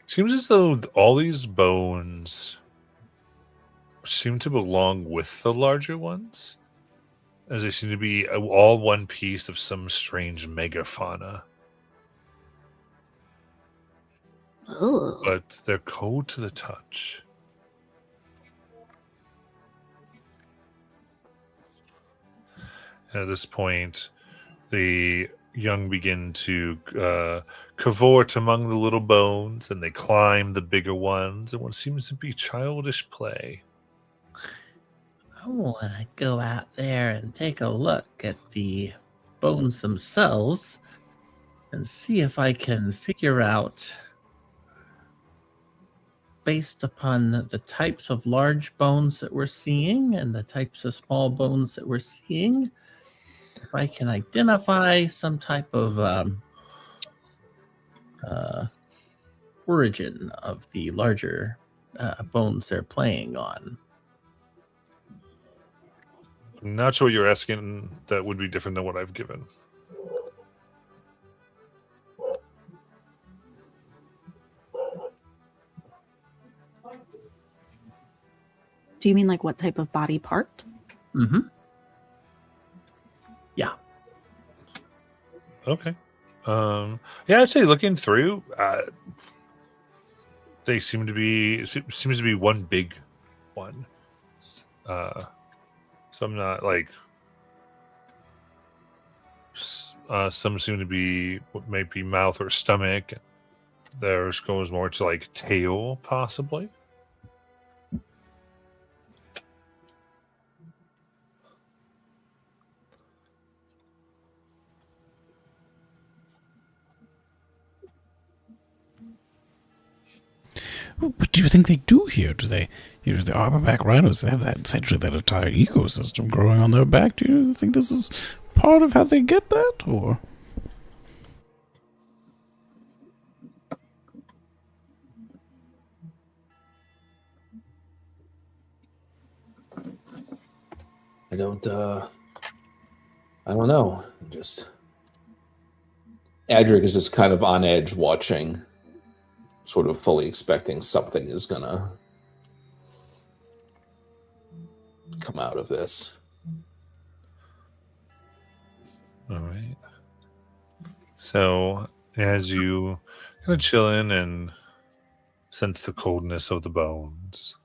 Seems as though all these bones seem to belong with the larger ones, as they seem to be all one piece of some strange megafauna. Oh. But they're cold to the touch. And at this point, the young begin to cavort among the little bones, and they climb the bigger ones in what seems to be childish play. I want to go out there and take a look at the bones themselves and see if I can figure out, based upon the types of large bones that we're seeing and the types of small bones that we're seeing, if I can identify some type of origin of the larger bones they're playing on. I'm not sure what you're asking that would be different than what I've given. Do you mean like what type of body part? Mm-hmm. Yeah. Okay. Yeah, I'd say looking through, they seems to be one big one. Some not like. Some seem to be what might be mouth or stomach. Theirs goes more to like tail, possibly. What do you think they do here? Do they, the armorback rhinos, they have that essentially that entire ecosystem growing on their back? Do you think this is part of how they get that, or? I don't know. Adric is just kind of on edge watching, sort of fully expecting something is gonna come out of this. All right. So as you kind of chill in and sense the coldness of the bones,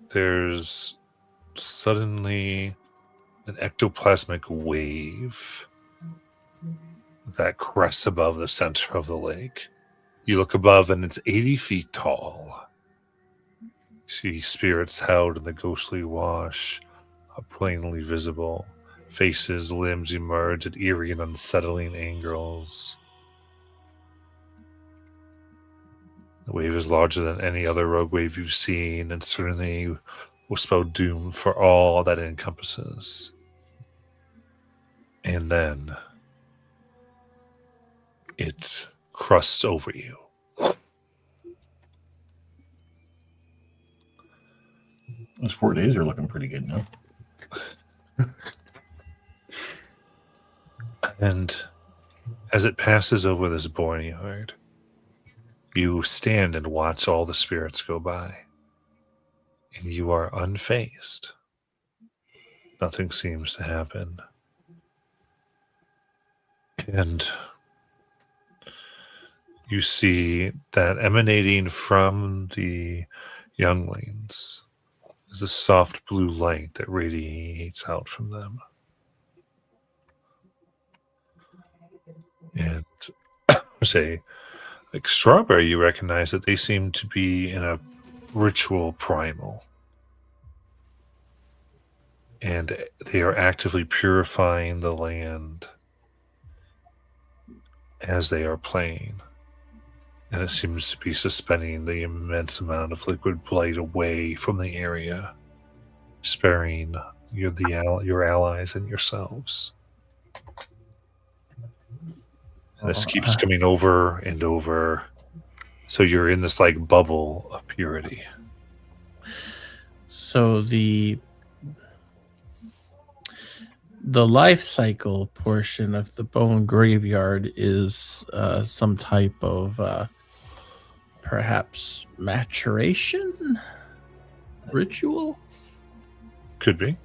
there's suddenly an ectoplasmic wave that crests above the center of the lake. You look above and it's 80 feet tall. You see spirits held in the ghostly wash are plainly visible. Faces, limbs emerge at eerie and unsettling angles. The wave is larger than any other rogue wave you've seen, and certainly will spell doom for all that it encompasses. And then it crusts over you. Those 4 days are looking pretty good now. And as it passes over this barnyard, you stand and watch all the spirits go by. And you are unfazed. Nothing seems to happen. And you see that emanating from the younglings is a soft blue light that radiates out from them. And say, like Strawberry, you recognize that they seem to be in a ritual primal. And they are actively purifying the land as they are playing. And it seems to be suspending the immense amount of liquid blight away from the area, sparing your allies and yourselves. And this keeps coming over and over. So you're in this like bubble of purity. So the life cycle portion of the bone graveyard is some type of perhaps maturation ritual. Could be.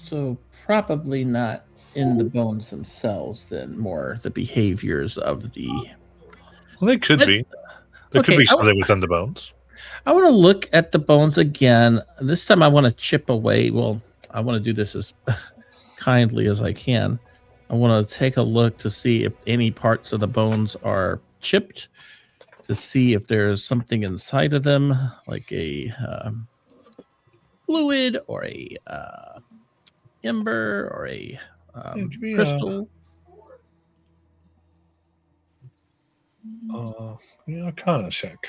So probably not in the bones themselves, then more the behaviors of the. Well, they could be. There could Okay, be something within the bones. I want to look at the bones again. This time I want to chip away. Well, I want to do this as kindly as I can. I want to take a look to see if any parts of the bones are chipped, to see if there's something inside of them, like a fluid or a ember or a crystal. Arcana check.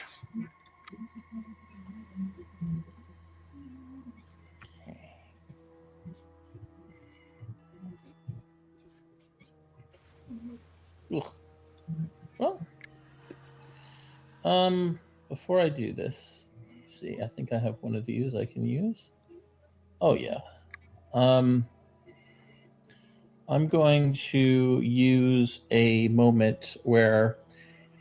Well, before I do this, let's see. I think I have one of these I can use. Oh yeah. I'm going to use a moment where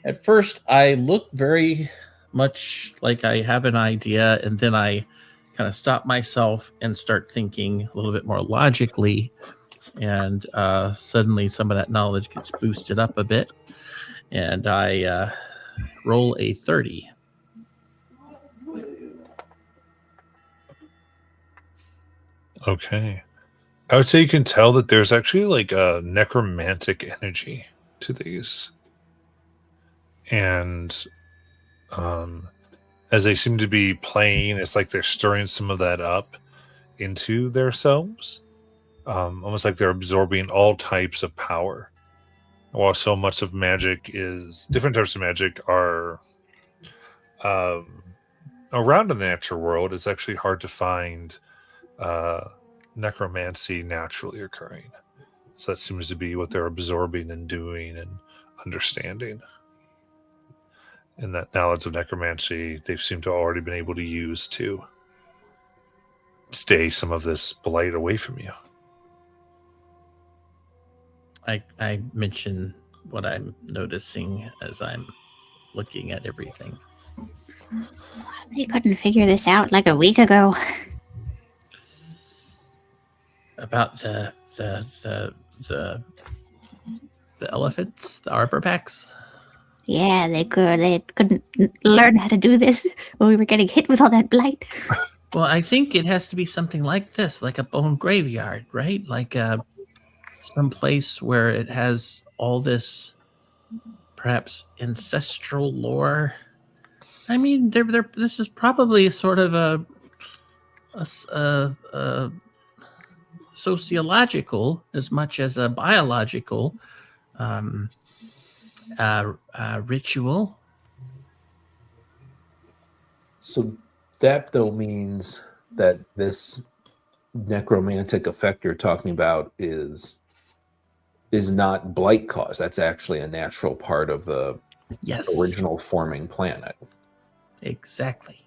at first I look very much like I have an idea, and then I kind of stop myself and start thinking a little bit more logically, and suddenly some of that knowledge gets boosted up a bit, and I roll a 30. Okay. I would say you can tell that there's actually like a necromantic energy to these. And as they seem to be playing, it's like they're stirring some of that up into themselves. Almost like they're absorbing all types of power. While so much of magic is, different types of magic are around in the natural world, it's actually hard to find necromancy naturally occurring. So that seems to be what they're absorbing and doing and understanding. And that knowledge of necromancy they've seemed to already been able to use too. stay some of this blight away from you. I mention what I'm noticing as I'm looking at everything. They couldn't figure this out like a week ago. About the elephants, the arbor packs. Yeah, they couldn't learn how to do this when we were getting hit with all that blight. Well, I think it has to be something like this, like a bone graveyard, right? Like some place where it has all this, perhaps ancestral lore. I mean, this is probably sort of a sociological as much as a biological ritual. So that though means that this necromantic effect you're talking about is not blight caused. That's actually a natural part of the Yes, original forming planet. exactly.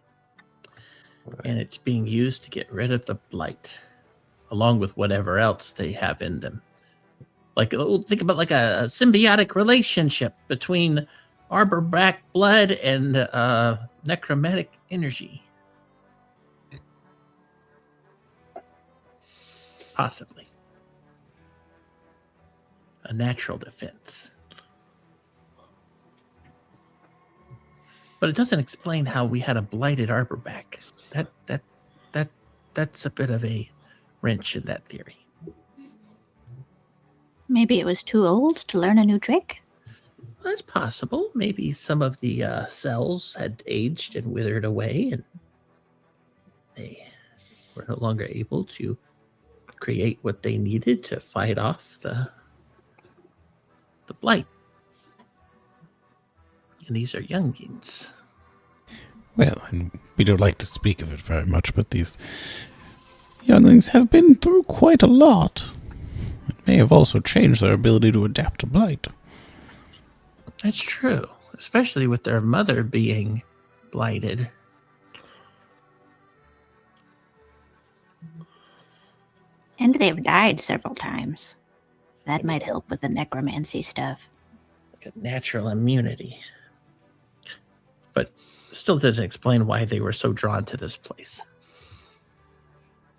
And it's being used to get rid of the blight, along with whatever else they have in them. Like, think about like a symbiotic relationship between Arborback blood and necromantic energy. Possibly. A natural defense. But it doesn't explain how we had a blighted Arborback. That's a bit of a wrench in that theory. Maybe it was too old to learn a new trick. That's possible. Maybe some of the cells had aged and withered away, and they were no longer able to create what they needed to fight off the blight. And these are youngins. Well, and we don't like to speak of it very much, but these younglings have been through quite a lot. It may have also changed their ability to adapt to blight. That's true, especially with their mother being blighted. And they've died several times. That might help with the necromancy stuff. Like a natural immunity. But still doesn't explain why they were so drawn to this place.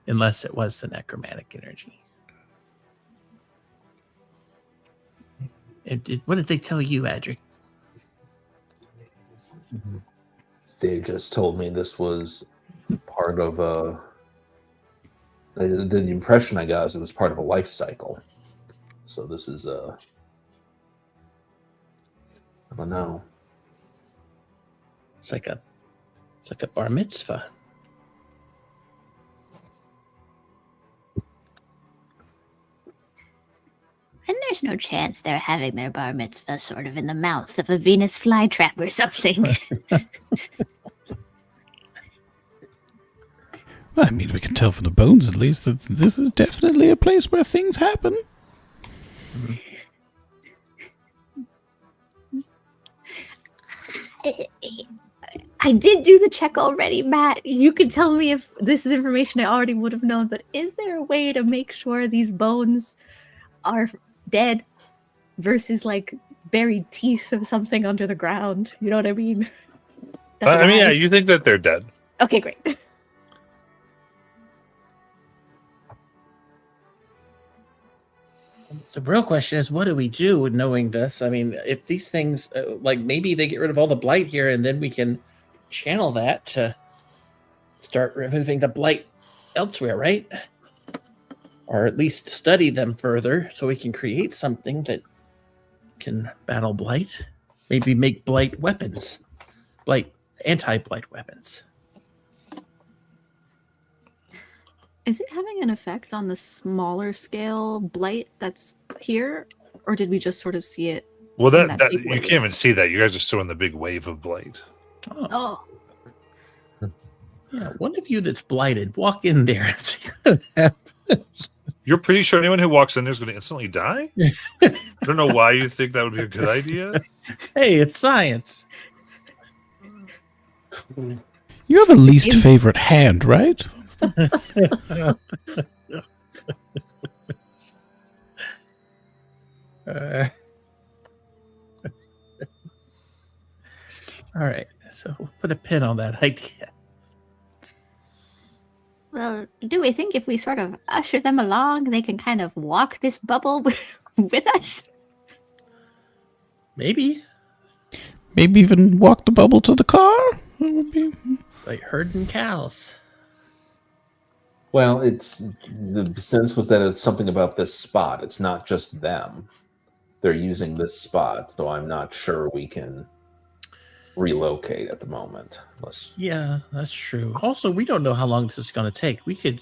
Unless it was the necromantic energy. What did they tell you, Adric? They just told me this was part of the impression I got is it was part of a life cycle. So this is I don't know. It's like a bar mitzvah. And there's no chance they're having their bar mitzvah sort of in the mouth of a Venus flytrap or something. Well, I mean, we can tell from the bones at least that this is definitely a place where things happen. I did do the check already, Matt. You can tell me if this is information I already would have known, but is there a way to make sure these bones are dead versus like buried teeth of something under the ground? You know what I mean? I mean, yeah, alive. you think that they're dead. Okay, great. The real question is, what do we do with knowing this? I mean, if these things, like maybe they get rid of all the blight here, and then we can channel that to start removing the blight elsewhere, right? Or at least study them further so we can create something that can battle blight. Maybe make blight weapons, anti-blight weapons. Is it having an effect on the smaller scale blight that's here? Or did we just sort of see it? Well, in that big you wave? can't even see that. You guys are still in the big wave of blight. Oh, Oh, yeah. One of you that's blighted, walk in there and see what happens. You're pretty sure anyone who walks in there is going to instantly die? I don't know why you think that would be a good idea. Hey, it's science. You have a least favorite hand, right? All right, so we'll put a pin on that idea. Well, do we think if we sort of usher them along, they can kind of walk this bubble with us? Maybe Maybe even walk the bubble to the car? That would be... like herding cows. Well, it's the sense was that it's something about this spot. It's not just them. They're using this spot, so I'm not sure we can relocate at the moment. Unless Yeah, that's true. Also, we don't know how long this is going to take. We could,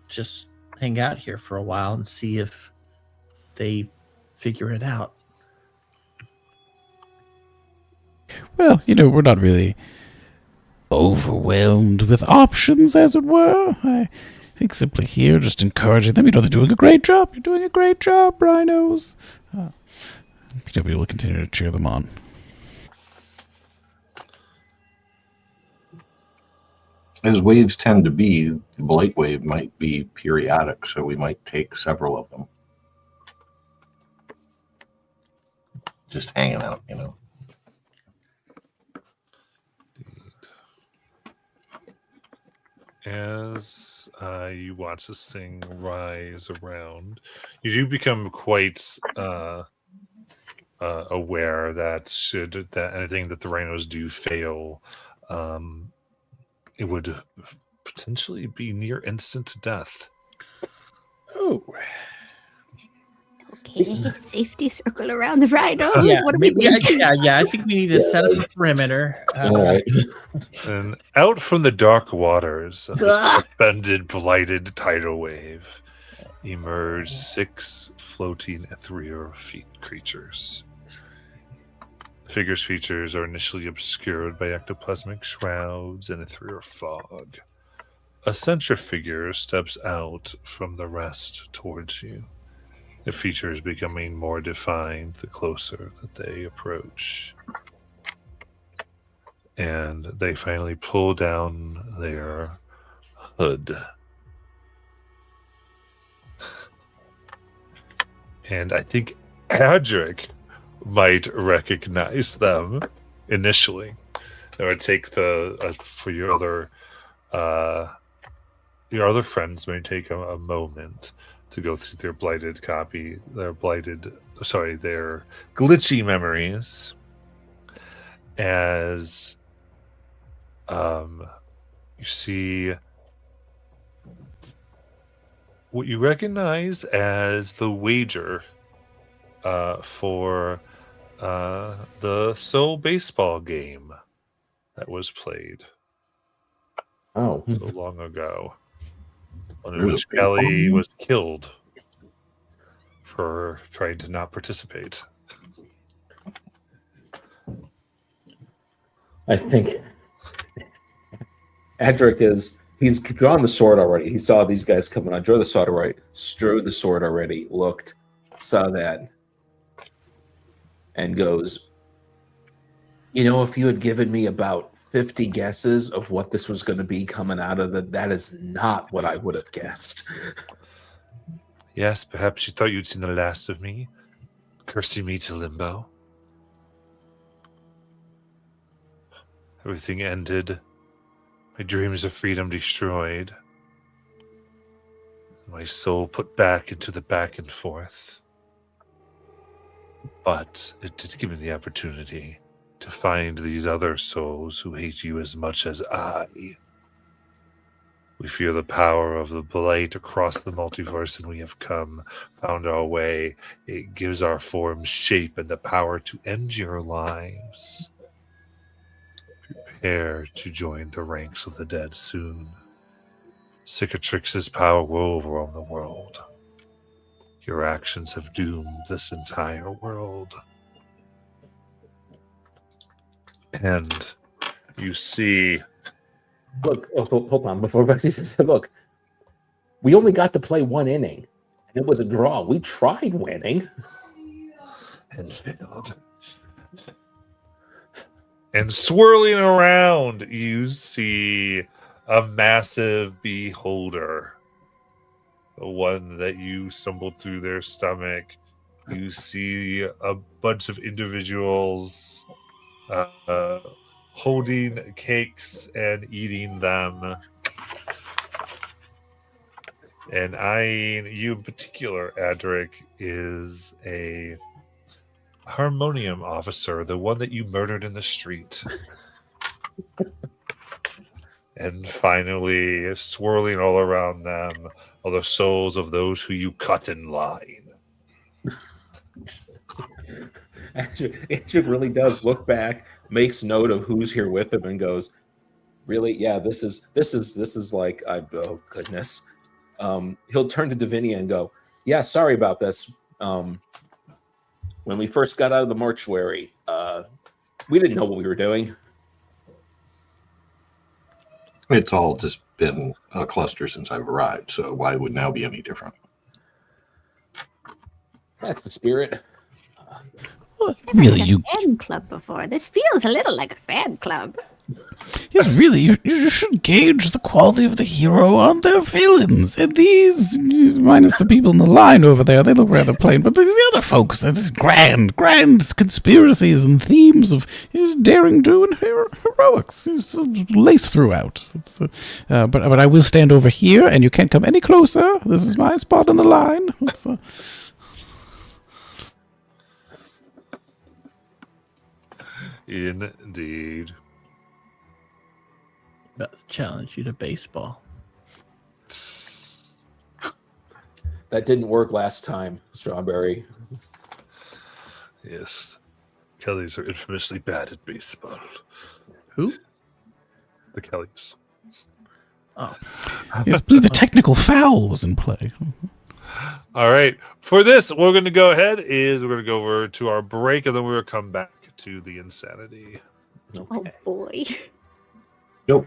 just hang out here for a while and see if they figure it out. Well, we're not really overwhelmed with options, as it were. I think simply here, just encouraging them. They're doing a great job. You're doing a great job, rhinos. PW will continue to cheer them on. As waves tend to be, the blight wave might be periodic, so we might take several of them. Just hanging out, As you watch this thing rise around, you do become quite aware that should that anything that the rhinos do fail, it would potentially be near instant death. Oh, Okay, safety circle around the rhinos. yeah, What do we think? yeah. I think we need to set up a perimeter. all right. And out from the dark waters of the Ugh. suspended, blighted tidal wave emerge 6 floating ethereal creatures. The figure's features are initially obscured by ectoplasmic shrouds and ethereal fog. A center figure steps out from the rest towards you. The features becoming more defined the closer that they approach. And they finally pull down their hood. And I think Adric might recognize them initially. I would take the for your other friends may take a moment to go through their their glitchy memories as you see what you recognize as the wager for the Soul baseball game that was played Oh, so long ago, in which Kelly was killed for trying to not participate. I think Adric he's drawn the sword already. He saw these guys coming on. Drew the sword already. Looked, saw that, and goes, if you had given me about 50 guesses of what this was going to be coming out of that is not what I would have guessed. Yes, perhaps you thought you'd seen the last of me, cursing me to limbo. Everything ended, my dreams of freedom destroyed, my soul put back into the back and forth. But it did give me the opportunity to find these other souls who hate you as much as I. We feel the power of the blight across the multiverse, and we have found our way. It gives our forms shape and the power to end your lives. Prepare to join the ranks of the dead soon. Cicatrix's power will overwhelm the world. Your actions have doomed this entire world. And you see... Look, hold on. Before Betsy says, look, we only got to play one inning, and it was a draw. We tried winning. And failed. And swirling around, you see a massive beholder, the one that you stumbled through their stomach. You see a bunch of individuals holding cakes and eating them. And eyeing you in particular, Adric, is a harmonium officer, the one that you murdered in the street. And finally, swirling all around them are the souls of those who you cut in line. Andrew really does look back, makes note of who's here with him, and goes, "Really? Yeah, this is like, oh goodness." He'll turn to Davinia and go, "Yeah, sorry about this. When we first got out of the mortuary, we didn't know what we were doing." It's all just been a cluster since I've arrived, so why would now be any different? That's the spirit. Really, I've you had a fan club before. This feels a little like a fan club. yes, really, you should gauge the quality of the hero on their villains. And these, minus the people in the line over there, they look rather plain. But the other folks, it's grand conspiracies and themes of daring do and heroics laced throughout. But I will stand over here, and you can't come any closer. This is my spot on the line. Indeed. About to challenge you to baseball. That didn't work last time, Strawberry. Yes. Kellys are infamously bad at baseball. Who? The Kellys. Oh, Yes, I believe a technical foul was in play. All right. For this, we're going to go ahead we're going to go over to our break, and then we're going to come back to the insanity. Oh Okay. boy. Nope.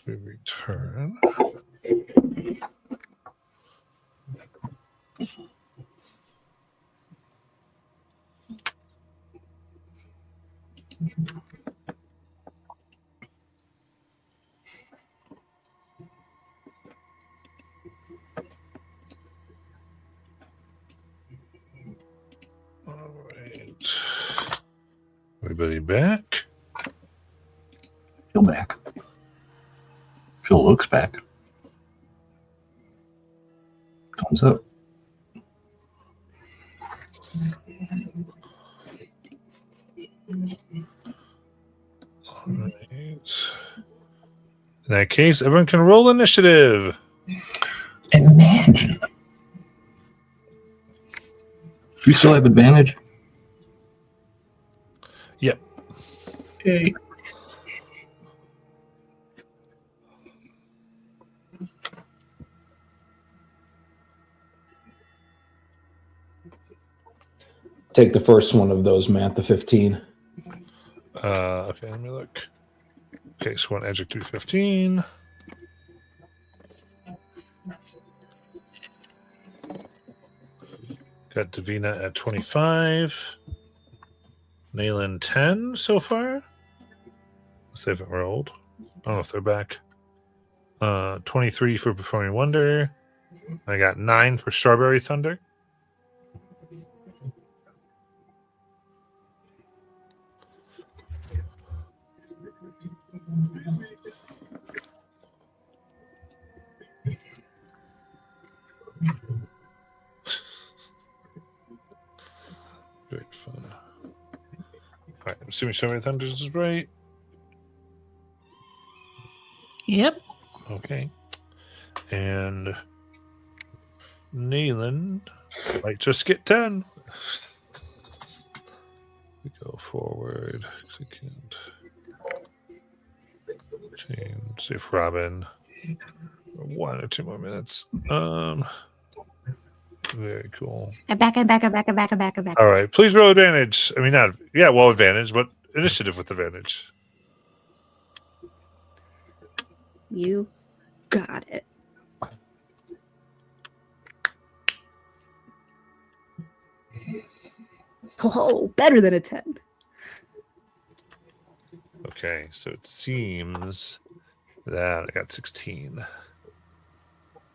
we return. All right. Everybody back? Phil back. Phil looks back. Thumbs up. All right. In that case, everyone can roll initiative. Imagine. Do you still have advantage? Yep. Okay. Take the first one of those, Matt, the 15. Okay, let me look. Okay, so one adjective 15. Got Davina at 25. Nayland 10 so far. Unless they haven't rolled. I don't know if they're back. 23 for Performing Wonder. I got 9 for Strawberry Thunder. Great fun. Alright, I'm assuming Strawberry Thunder is right. Yep. Okay. And Nayland might just get 10. We go forward. Execute. Change. See if Robin. 1 or 2 more minutes. Very cool. I'm back. All right. Please roll advantage. I mean, not advantage, but initiative with advantage. You got it. Oh, better than a 10. Okay, so it seems that I got 16.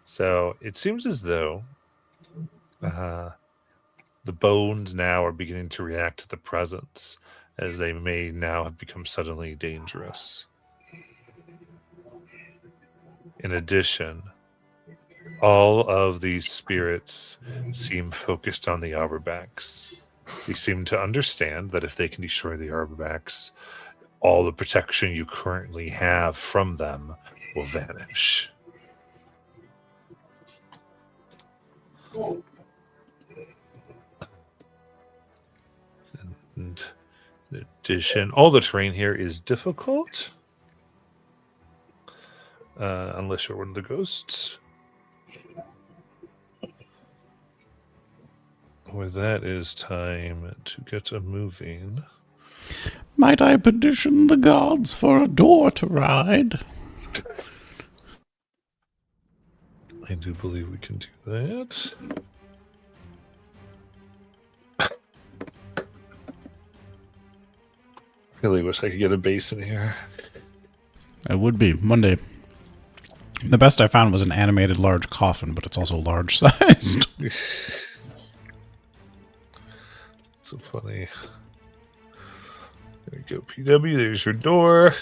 So it seems as though the bones now are beginning to react to the presence, as they may now have become suddenly dangerous. In addition, all of these spirits seem focused on the Arborbacks. They seem to understand that if they can destroy the Arborbacks, all the protection you currently have from them will vanish. And in addition, all the terrain here is difficult. Unless you're one of the ghosts. With that, is time to get a moving. Might I petition the gods for a door to ride? I do believe we can do that. Really wish I could get a base in here. It would be Monday. The best I found was an animated large coffin, but it's also large sized. So funny. There we go, PW. There's your door.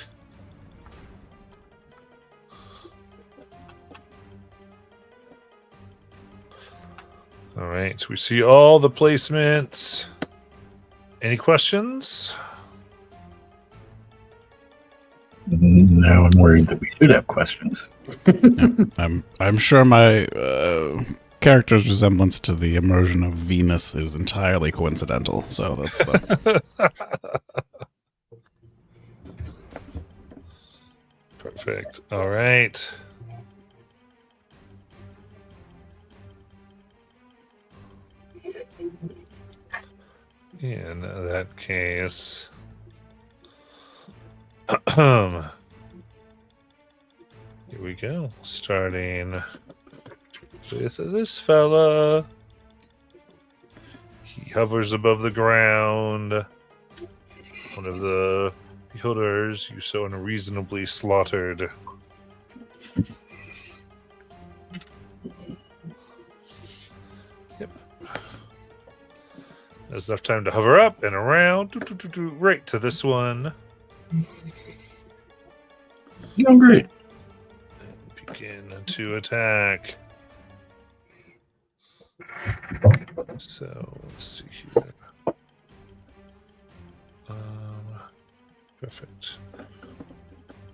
All right, so we see all the placements. Any questions? Now I'm worried that we should have questions. I'm sure my character's resemblance to the immersion of Venus is entirely coincidental. So that's the... Perfect. All right. In that case, Here we go. Starting with this fella. He hovers above the ground. One of the beholders you so unreasonably slaughtered. Yep. There's enough time to hover up and around. Right to this one. Doing great. Begin to attack. So let's see here. Perfect.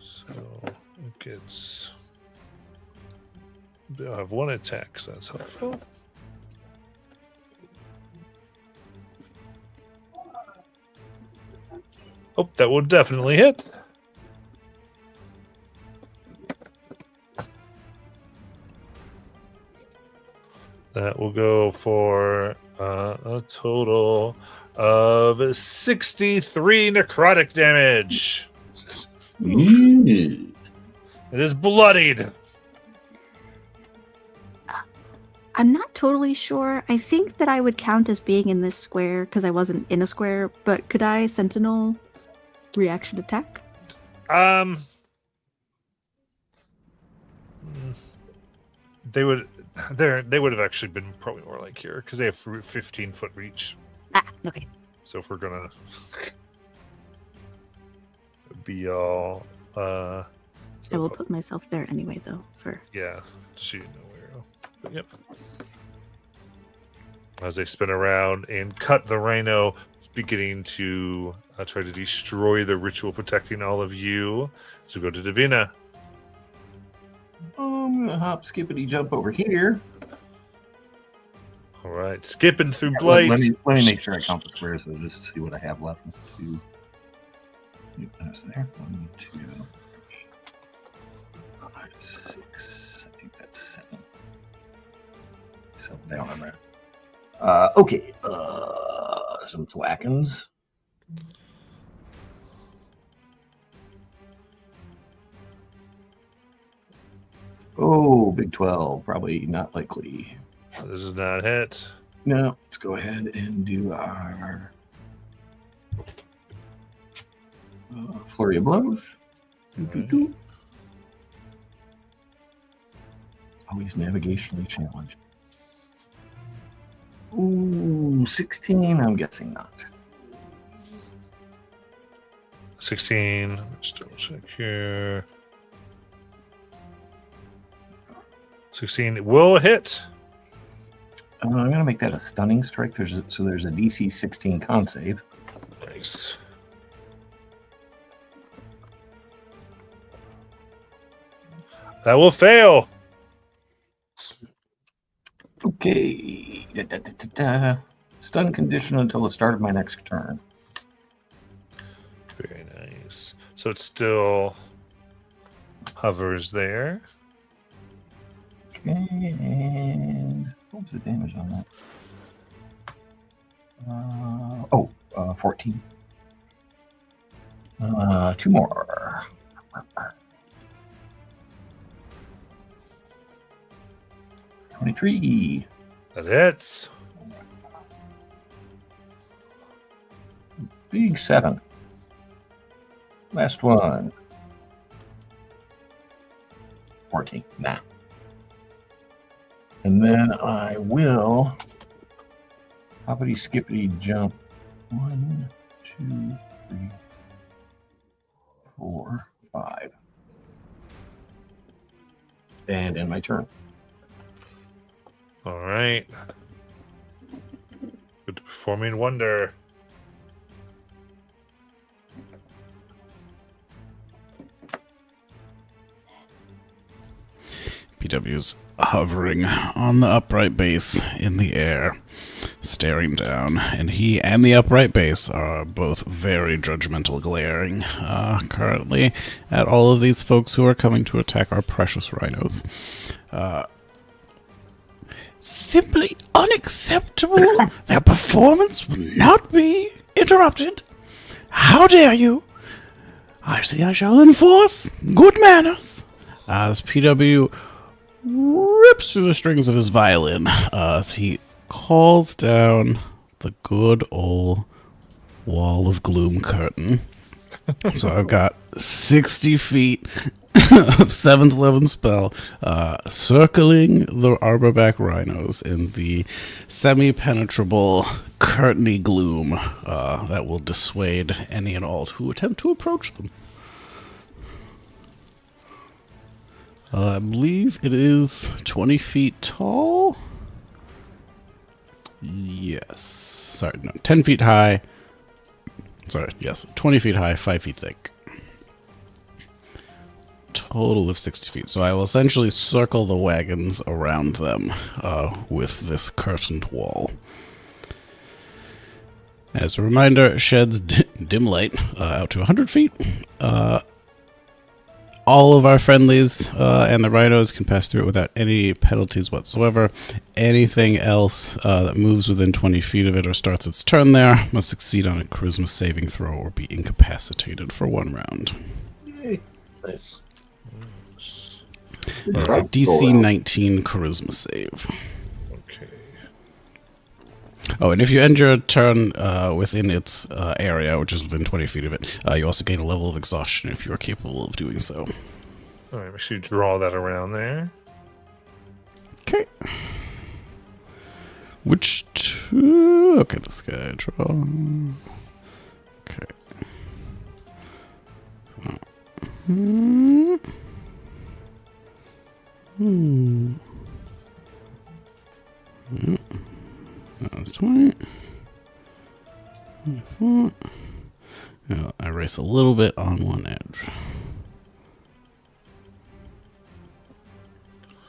So it gets. I'll have one attack, so that's helpful. Oh, that will definitely hit. That will go for a total of 63 necrotic damage. Yeah. It is bloodied. I'm not totally sure. I think that I would count as being in this square because I wasn't in a square, but could I sentinel reaction attack? They would have actually been probably more like here because they have 15-foot reach. Ah, okay. So if we're gonna be all I will put myself there anyway, though. yeah, so you know where to go. But yep. As they spin around and cut the rhino, beginning to try to destroy the ritual protecting all of you. So go to Davina. I'm gonna hop, skippity, jump over here. All right, skipping through Let blight. me make sure I count the squares, so just to see what I have left. 2. That's there. 1, 2, 5, 6. I think that's 7. 7 down on that. Okay. Some thwackins. Oh, Big 12. Probably not likely. This is not hit. No, let's go ahead and do our flurry of blows. Doo-doo-doo. Always navigationally challenged. Ooh, 16. I'm guessing not. 16. Let's double check here. 16 will hit. I'm gonna make that a stunning strike. There's a DC 16 con save. Nice. That will fail. Okay. Stun condition until the start of my next turn. Very nice. So it still hovers there. Okay, and what was the damage on that? 14. 2 more. 23. That hits. Big 7. Last one. 14. Nah. And then I will hoppity skippity jump 1, 2, 3, 4, 5. And end my turn. All right. Good performing wonder. PW's hovering on the upright base in the air, staring down, and he and the upright base are both very judgmental, glaring currently at all of these folks who are coming to attack our precious rhinos. Simply unacceptable. Their performance will not be interrupted. How dare you? I see I shall enforce good manners. As PW rips through the strings of his violin as he calls down the good old wall of gloom curtain. So I've got 60 feet of 7th level spell circling the arborback rhinos in the semi-penetrable curtainy gloom that will dissuade any and all who attempt to approach them. I believe it is 20 feet tall. Yes. Sorry, no, 10 feet high. Sorry, yes, 20 feet high, 5 feet thick. Total of 60 feet. So I will essentially circle the wagons around them with this curtained wall. As a reminder, it sheds dim light out to 100 feet. All of our friendlies and the rhinos can pass through it without any penalties whatsoever. Anything else that moves within 20 feet of it or starts its turn there must succeed on a charisma saving throw or be incapacitated for 1 round. Nice. It's a DC 19 charisma save. Okay. Oh, and if you end your turn within its area, which is within 20 feet of it, you also gain a level of exhaustion if you are capable of doing so. All right, make sure you draw that around there. Okay. Which two? Okay, this guy draw. Okay. So. That's 20. 24. Now, I race a little bit on one edge.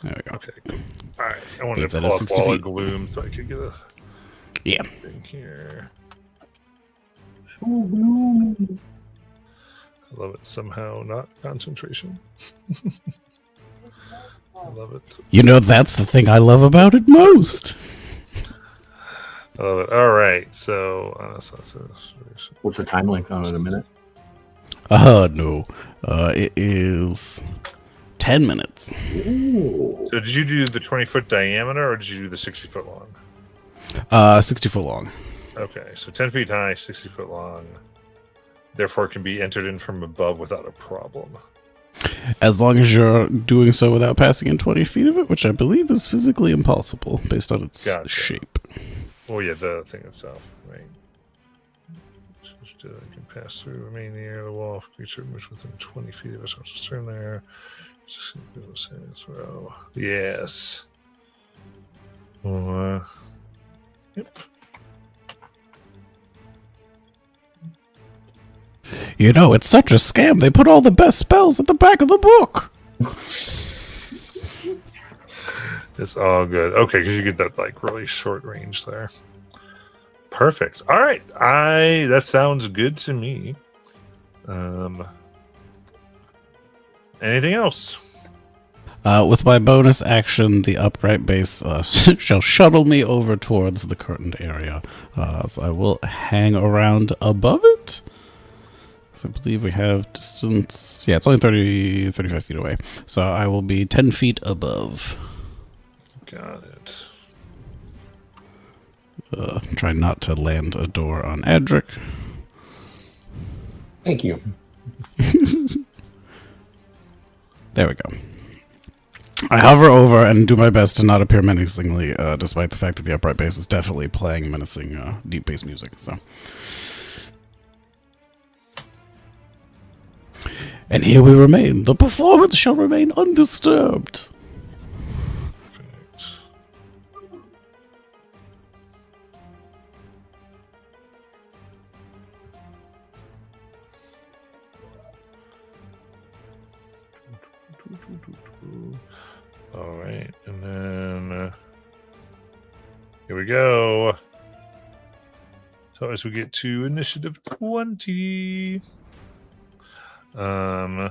There we go. Okay. All right. I wanted Wait, to that pull is up 60 Wall of feet. Gloom so I could get a Yeah. thing here. So gloomy. I love it. Somehow not concentration. I love it. You know, that's the thing I love about it most. I love it. All right. So, What's the time length on it? A minute? No. It is 10 minutes. Ooh. so did you do the 20-foot diameter or did you do the 60-foot long? 60 foot long. Okay. So 10 feet high, 60 foot long. Therefore, can be entered in from above without a problem. As long as you're doing so without passing in 20 feet of it, which I believe is physically impossible based on its Gotcha. shape. Oh, yeah, the thing itself, right? Can pass through, remain in the air of the wall. If creature moves within 20 feet of us, I'll just turn there. Just throw. Yes. Yep. You know, it's such a scam. They put all the best spells at the back of the book. It's all good. Okay, because you get that like really short range there. Perfect. All right. That sounds good to me. Anything else? With my bonus action, the upright base shall shuttle me over towards the curtained area. So I will hang around above it. So I believe we have distance. Yeah, it's only 35 feet away. So I will be 10 feet above. Got it. Try not to land a door on Edric. Thank you. There we go. I hover over and do my best to not appear menacingly, despite the fact that the upright bass is definitely playing menacing deep bass music. So, and here we remain. The performance shall remain undisturbed. Perfect. All right, and then here we go. So as we get to initiative 20, all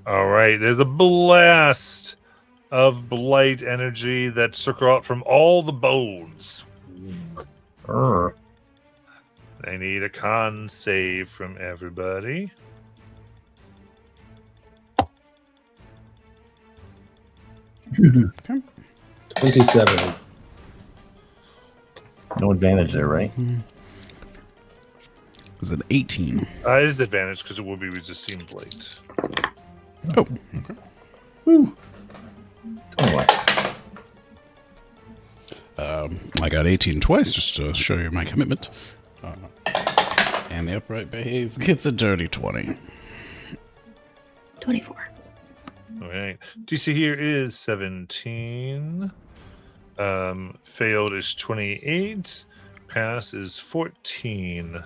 right, there's a blast of blight energy that circle out from all the bones. They need a con save from everybody. Okay. 27. No advantage there, right? Is it 18? It is advantage because it will be resisting blight. Oh, Woo. Oh, what? I got 18 twice just to show you my commitment. And the upright base gets a dirty 20. 24. All right. DC here is 17. Failed is 28. Pass is 14.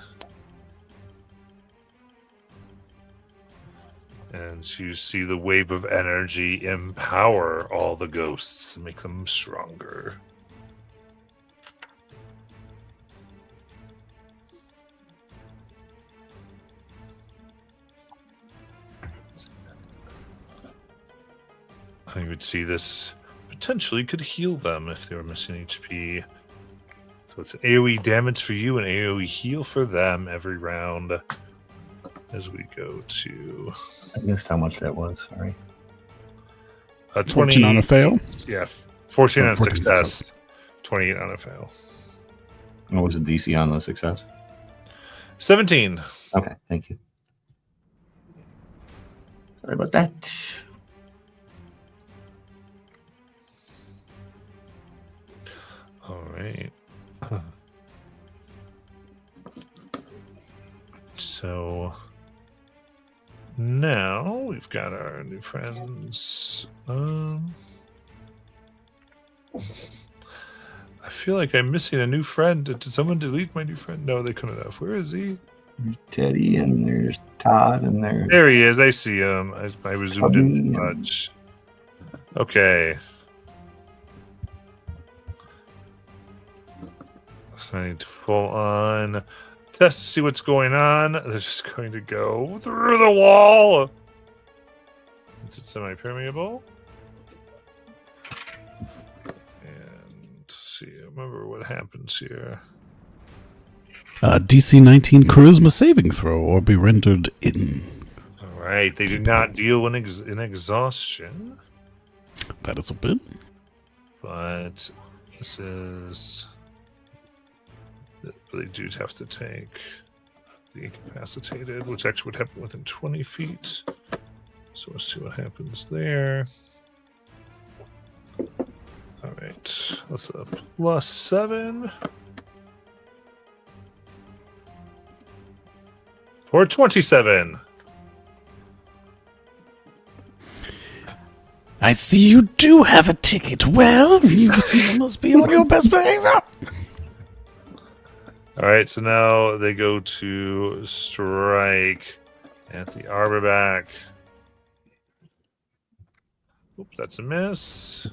And you see the wave of energy empower all the ghosts, make them stronger. You would see this potentially could heal them if they were missing HP. So it's an AoE damage for you and AoE heal for them every round as we go to I missed how much that was. Sorry. 14 on a fail. Yeah, 14 on 14 success, success. 28 on a fail. What was the DC on the success? 17. Okay, thank you. Sorry about that. All right. So now we've got our new friends. I feel like I'm missing a new friend. Did someone delete my new friend? No, they couldn't have. Where is he? There's Teddy and there's Todd and there's There he is. I see him. I was zoomed in too Hubby. much. Okay. So I need to full on test to see what's going on. They're just going to go through the wall. Is it semi-permeable? And see, remember what happens here. DC 19 charisma saving throw or be rendered in. All right, they do not deal in exhaustion, That is a bit. but this is. They do have to take the incapacitated, which actually would happen within 20 feet. So let's see what happens there. All right, that's a +7. For 27. I see you do have a ticket. Well, you still must be on your best behavior. All right, so now they go to strike at the Arborback. Oops, that's a miss.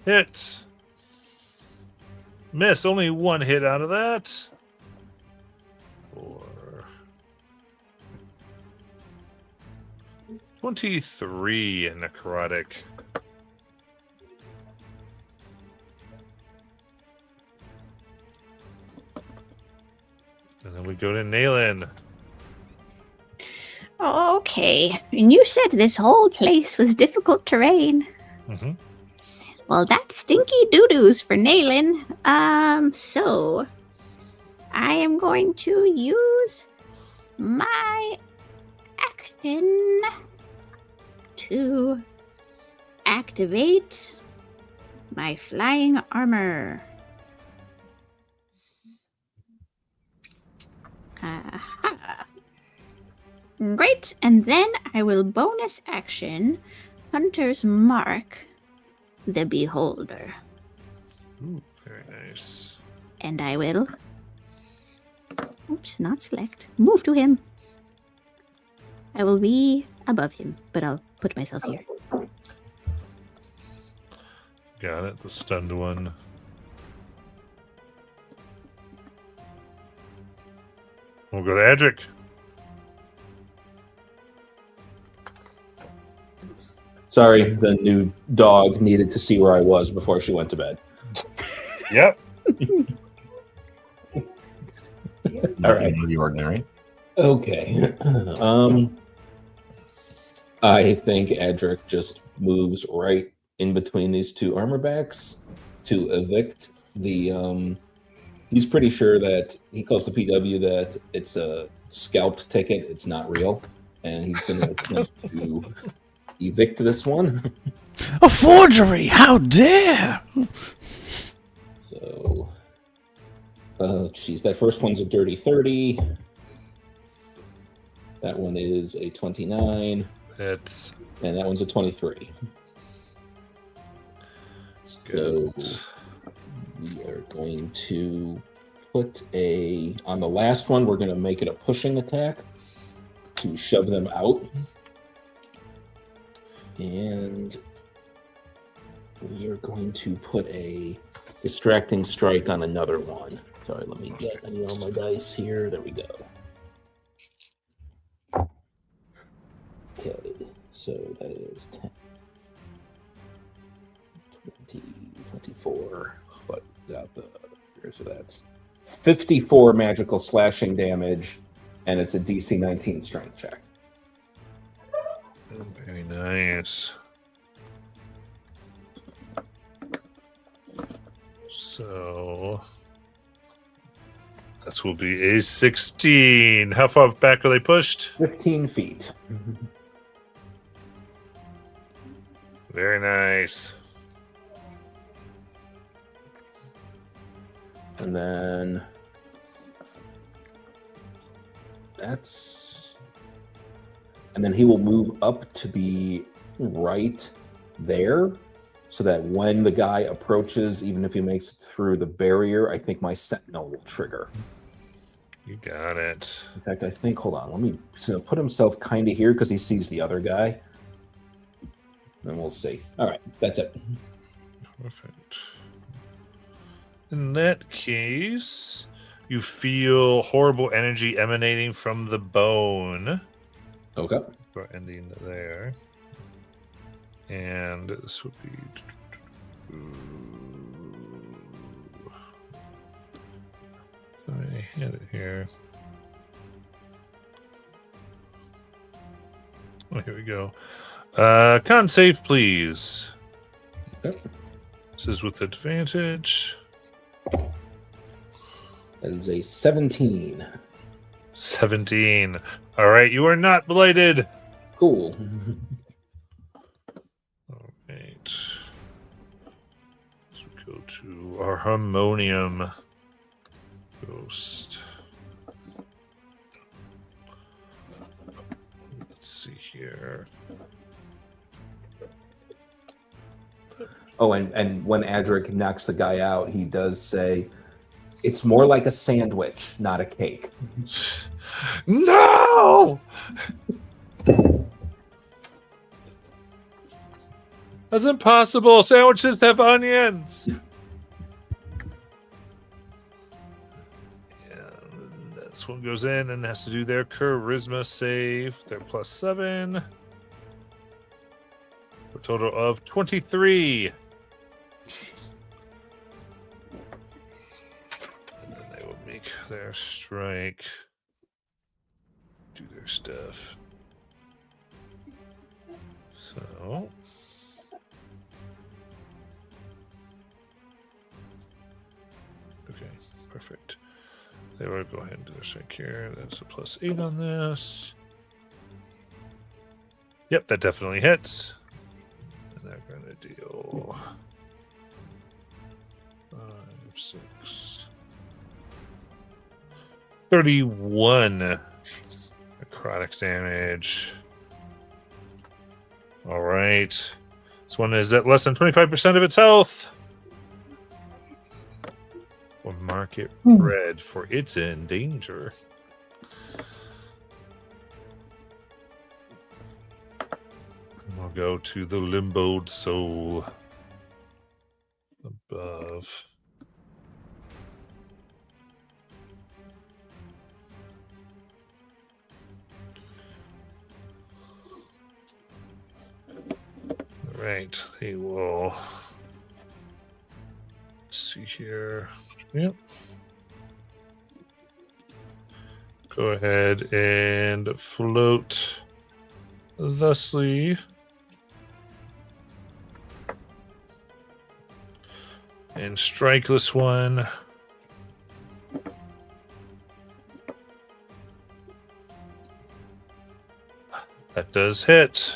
Hit. Miss. Only one hit out of that. 4. 23 necrotic. And then we go to Nayland. Okay. And you said this whole place was difficult terrain. Mm-hmm. Well, that's stinky doo-doos for Nayland. So I am going to use my action to activate my flying armor. Aha. Great, and then I will bonus action Hunter's Mark the Beholder. Ooh, very nice. And I will. Oops, not select. Move to him. I will be above him, but I'll put myself here. Got it. The stunned one. We'll go to Adric. Sorry, the new dog needed to see where I was before she went to bed. Yep. Nothing right. out of the ordinary. Okay. I think Adric just moves right in between these two armorbacks to evict the. He's pretty sure that he calls the PW that it's a scalped ticket. It's not real, and he's going to attempt to evict this one. A forgery! How dare! So, geez, that first one's a dirty 30. That one is a 29. It's And that one's a 23. So good. we are going to put on the last one, we're going to make it a pushing attack to shove them out. And we are going to put a distracting strike on another one. Sorry, let me get any of my dice here. There we go. Okay, so that is 10, 20, 24. But got the here, so that's 54 magical slashing damage, and it's a DC 19 strength check. Very nice. So this will be a 16. How far back are they pushed? 15 feet. Very nice. And then he will move up to be right there, so that when the guy approaches, even if he makes it through the barrier, I think my sentinel will trigger. You got it. In fact, I think, hold on, so put himself kind of here because he sees the other guy. And we'll see. All right, that's it. Perfect. In that case, you feel horrible energy emanating from the bone. Okay. We're ending there. And this would be... I had it here. Oh, here we go. Con save, please. Okay. This is with advantage. That is a 17. 17. All right, you are not blighted. Cool. All right. So we go to our harmonium ghost. Let's see here. Oh, and when Adric knocks the guy out, he does say, "It's more like a sandwich, not a cake." No! That's impossible. Sandwiches have onions. And this one goes in and has to do their charisma save. They're +7. For a total of 23. And then they will make their strike. Do their stuff. So. Okay, perfect. They will go ahead and do their strike here. That's a +8 on this. Yep, that definitely hits. And they're going to deal 5, 6, 31 necrotic damage. All right. This one is at less than 25% of its health. We'll mark it red for it's in danger. We'll go to the limboed soul above. All right, he will. Let's see here. Yep. Go ahead and float thusly. And strike this one. That does hit.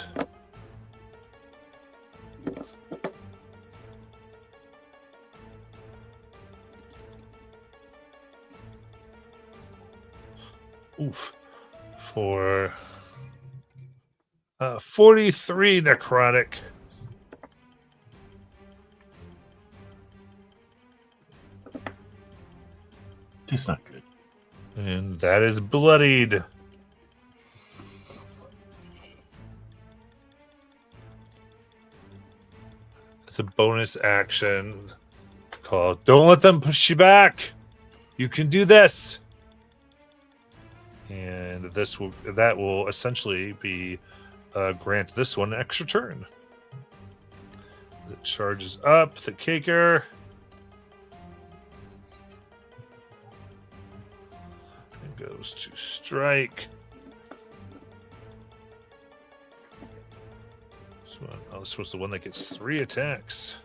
Oof. For 43 necrotic. It's not good. And that is bloodied. It's a bonus action called Don't Let Them Push You Back. You can do this. And that will essentially be grant this one an extra turn. It charges up the caker. And goes to strike. This was the one that gets 3 attacks.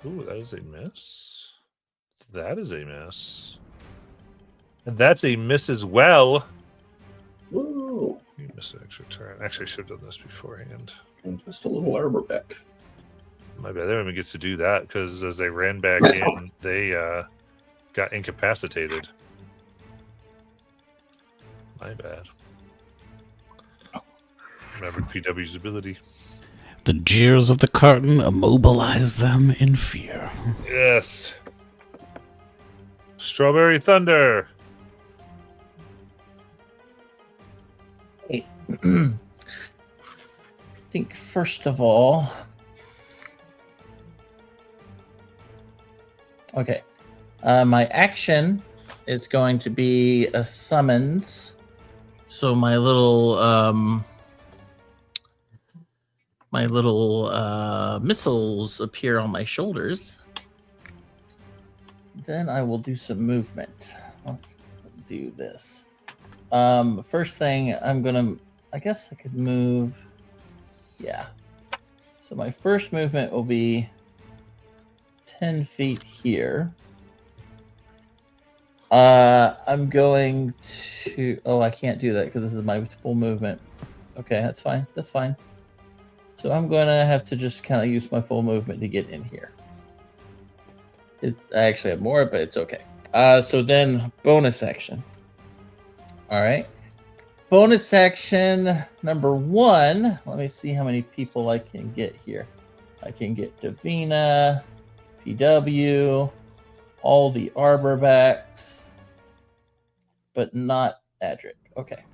Ooh, that is a miss. That is a miss. And that's a miss as well. Whoa! You missed an extra turn. Actually, I should have done this beforehand. And just a little arbor back. My bad. They don't even get to do that because as they ran back in, they got incapacitated. My bad. Remember PW's ability. The jeers of the curtain immobilize them in fear. Yes. Strawberry Thunder. I think first of all, okay, my action is going to be a summons. So my little missiles appear on my shoulders. Then I will do some movement. Let's do this. First thing I guess I could move. Yeah. So my first movement will be 10 feet here. I'm going to, I can't do that because this is my full movement. Okay, that's fine. That's fine. So I'm going to have to just kind of use my full movement to get in here. I actually have more, but it's okay. So then bonus action. All right. Bonus action number 1. Let me see how many people I can get here. I can get Davina, PW, all the Arborbacks, but not Adric. Okay.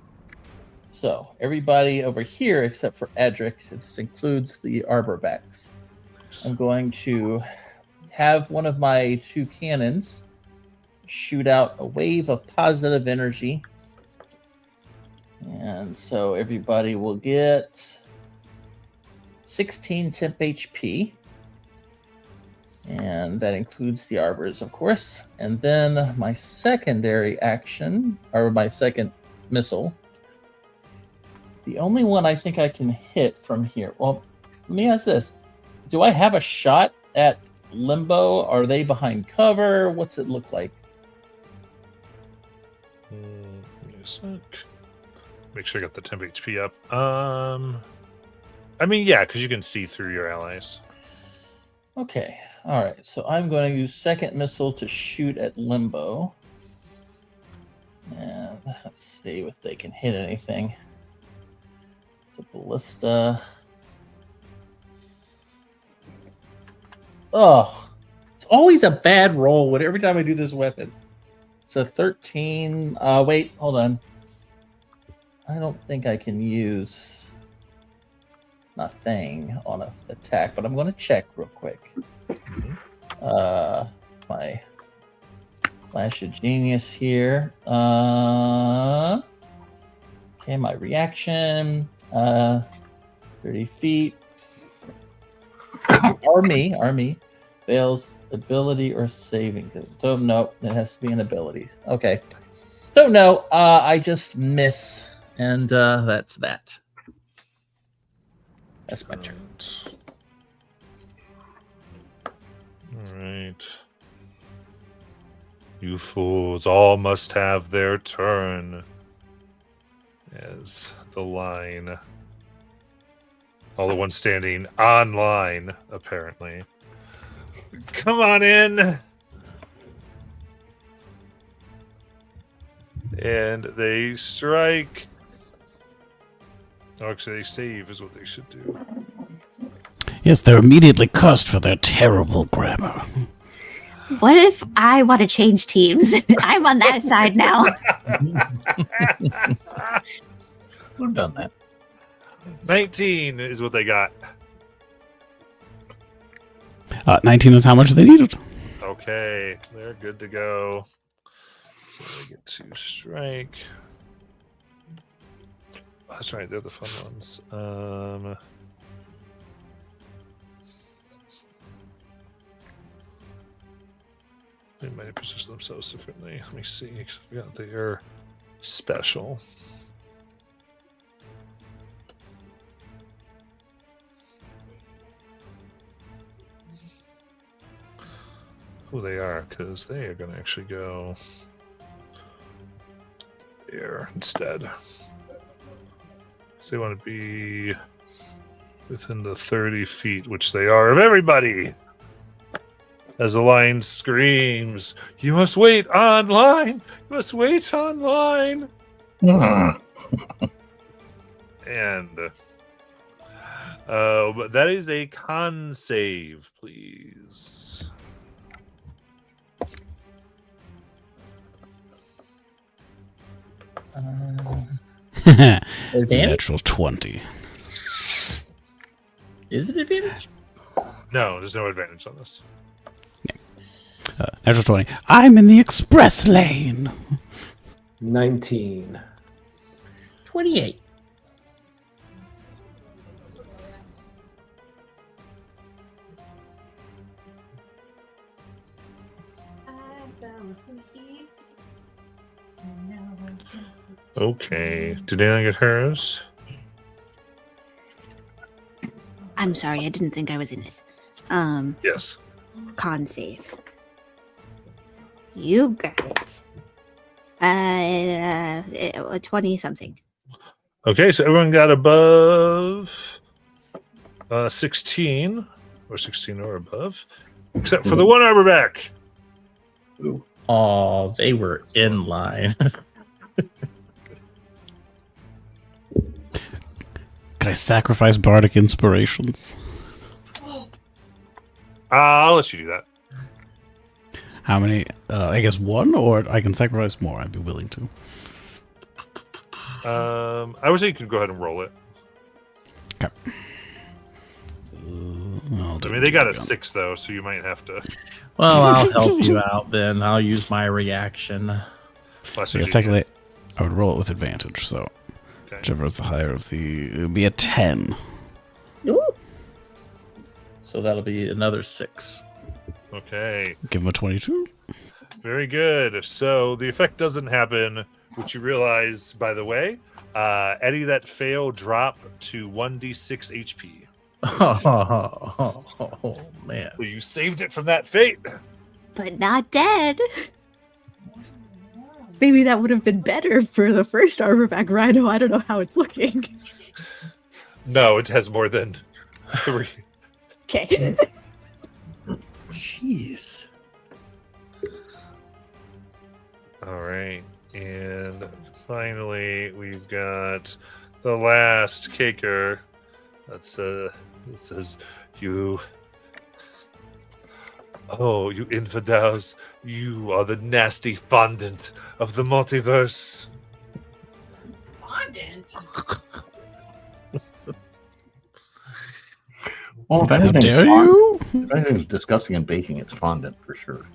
So everybody over here except for Adric, this includes the Arborbacks. I'm going to have one of my 2 cannons shoot out a wave of positive energy. And so everybody will get 16 temp HP. And that includes the arbors, of course. And then my secondary action, or my second missile, the only one I think I can hit from here. Well, let me ask this. Do I have a shot at Limbo? Are they behind cover? What's it look like? Give me a sec. Make sure I got the temp HP up. I mean, yeah, because you can see through your allies. Okay. All right. So I'm going to use second missile to shoot at Limbo. And let's see if they can hit anything. It's a ballista. Oh, it's always a bad roll when every time I do this weapon. It's a 13. Wait, hold on. I don't think I can use nothing on an attack, but I'm going to check real quick. My Flash of Genius here. Okay, my reaction. 30 feet. Army. Fails ability or saving. Oh, no, it has to be an ability. Okay. No. I just miss, and that's that. That's my turn. All right. You fools all must have their turn. As the line. All the ones standing online, apparently. Come on in. And they strike. Oh, actually, they save is what they should do. Yes, they're immediately cursed for their terrible grammar. What if I want to change teams? I'm on that side now. We've done that. 19 is what they got. 19 is how much they needed. Okay, they're good to go. So they get to strike. That's right, they're the fun ones. They might have positioned themselves differently. Let me see. 'Cause I forgot they are special. Who they are, because they are going to actually go there instead. So they want to be within the 30 feet, which they are, of everybody. As the line screams, "You must wait online! You must wait online!" And but that is a con save, please. Advantage? Natural 20. Is it advantage? No, there's no advantage on this. Natural 20. I'm in the express lane. 19. 28. Okay. Did anyone get hers? I'm sorry, I didn't think I was in it. Yes. Con save. You got it. 20 something. Okay, so everyone got above 16, or 16 or above, except for the one Arborback. Oh, they were in line. Can I sacrifice bardic inspirations? I'll let you do that. How many? I guess one, or I can sacrifice more. I'd be willing to. I would say you can go ahead and roll it. Okay. I mean, they got a 6 though, so you might have to. Well, I'll help you out then. I'll use my reaction. Plus I guess technically, I would roll it with advantage. So, Okay. whichever is the higher of the, it would be a 10. Ooh. So that'll be another 6. Okay. Give him a 22. Very good. So the effect doesn't happen, which you realize, by the way. Any that fail drop to 1d6 HP. Oh, man. So you saved it from that fate. But not dead. Maybe that would have been better for the first Arborback Rhino. I don't know how it's looking. No, it has more than 3. Okay. Jeez. All right. And finally, we've got the last caker. That's it says, "You you infidels, you are the nasty fondant of the multiverse." Fondant? Well, if How anything's dare fond- you? if anything's disgusting and baking, it's fondant for sure.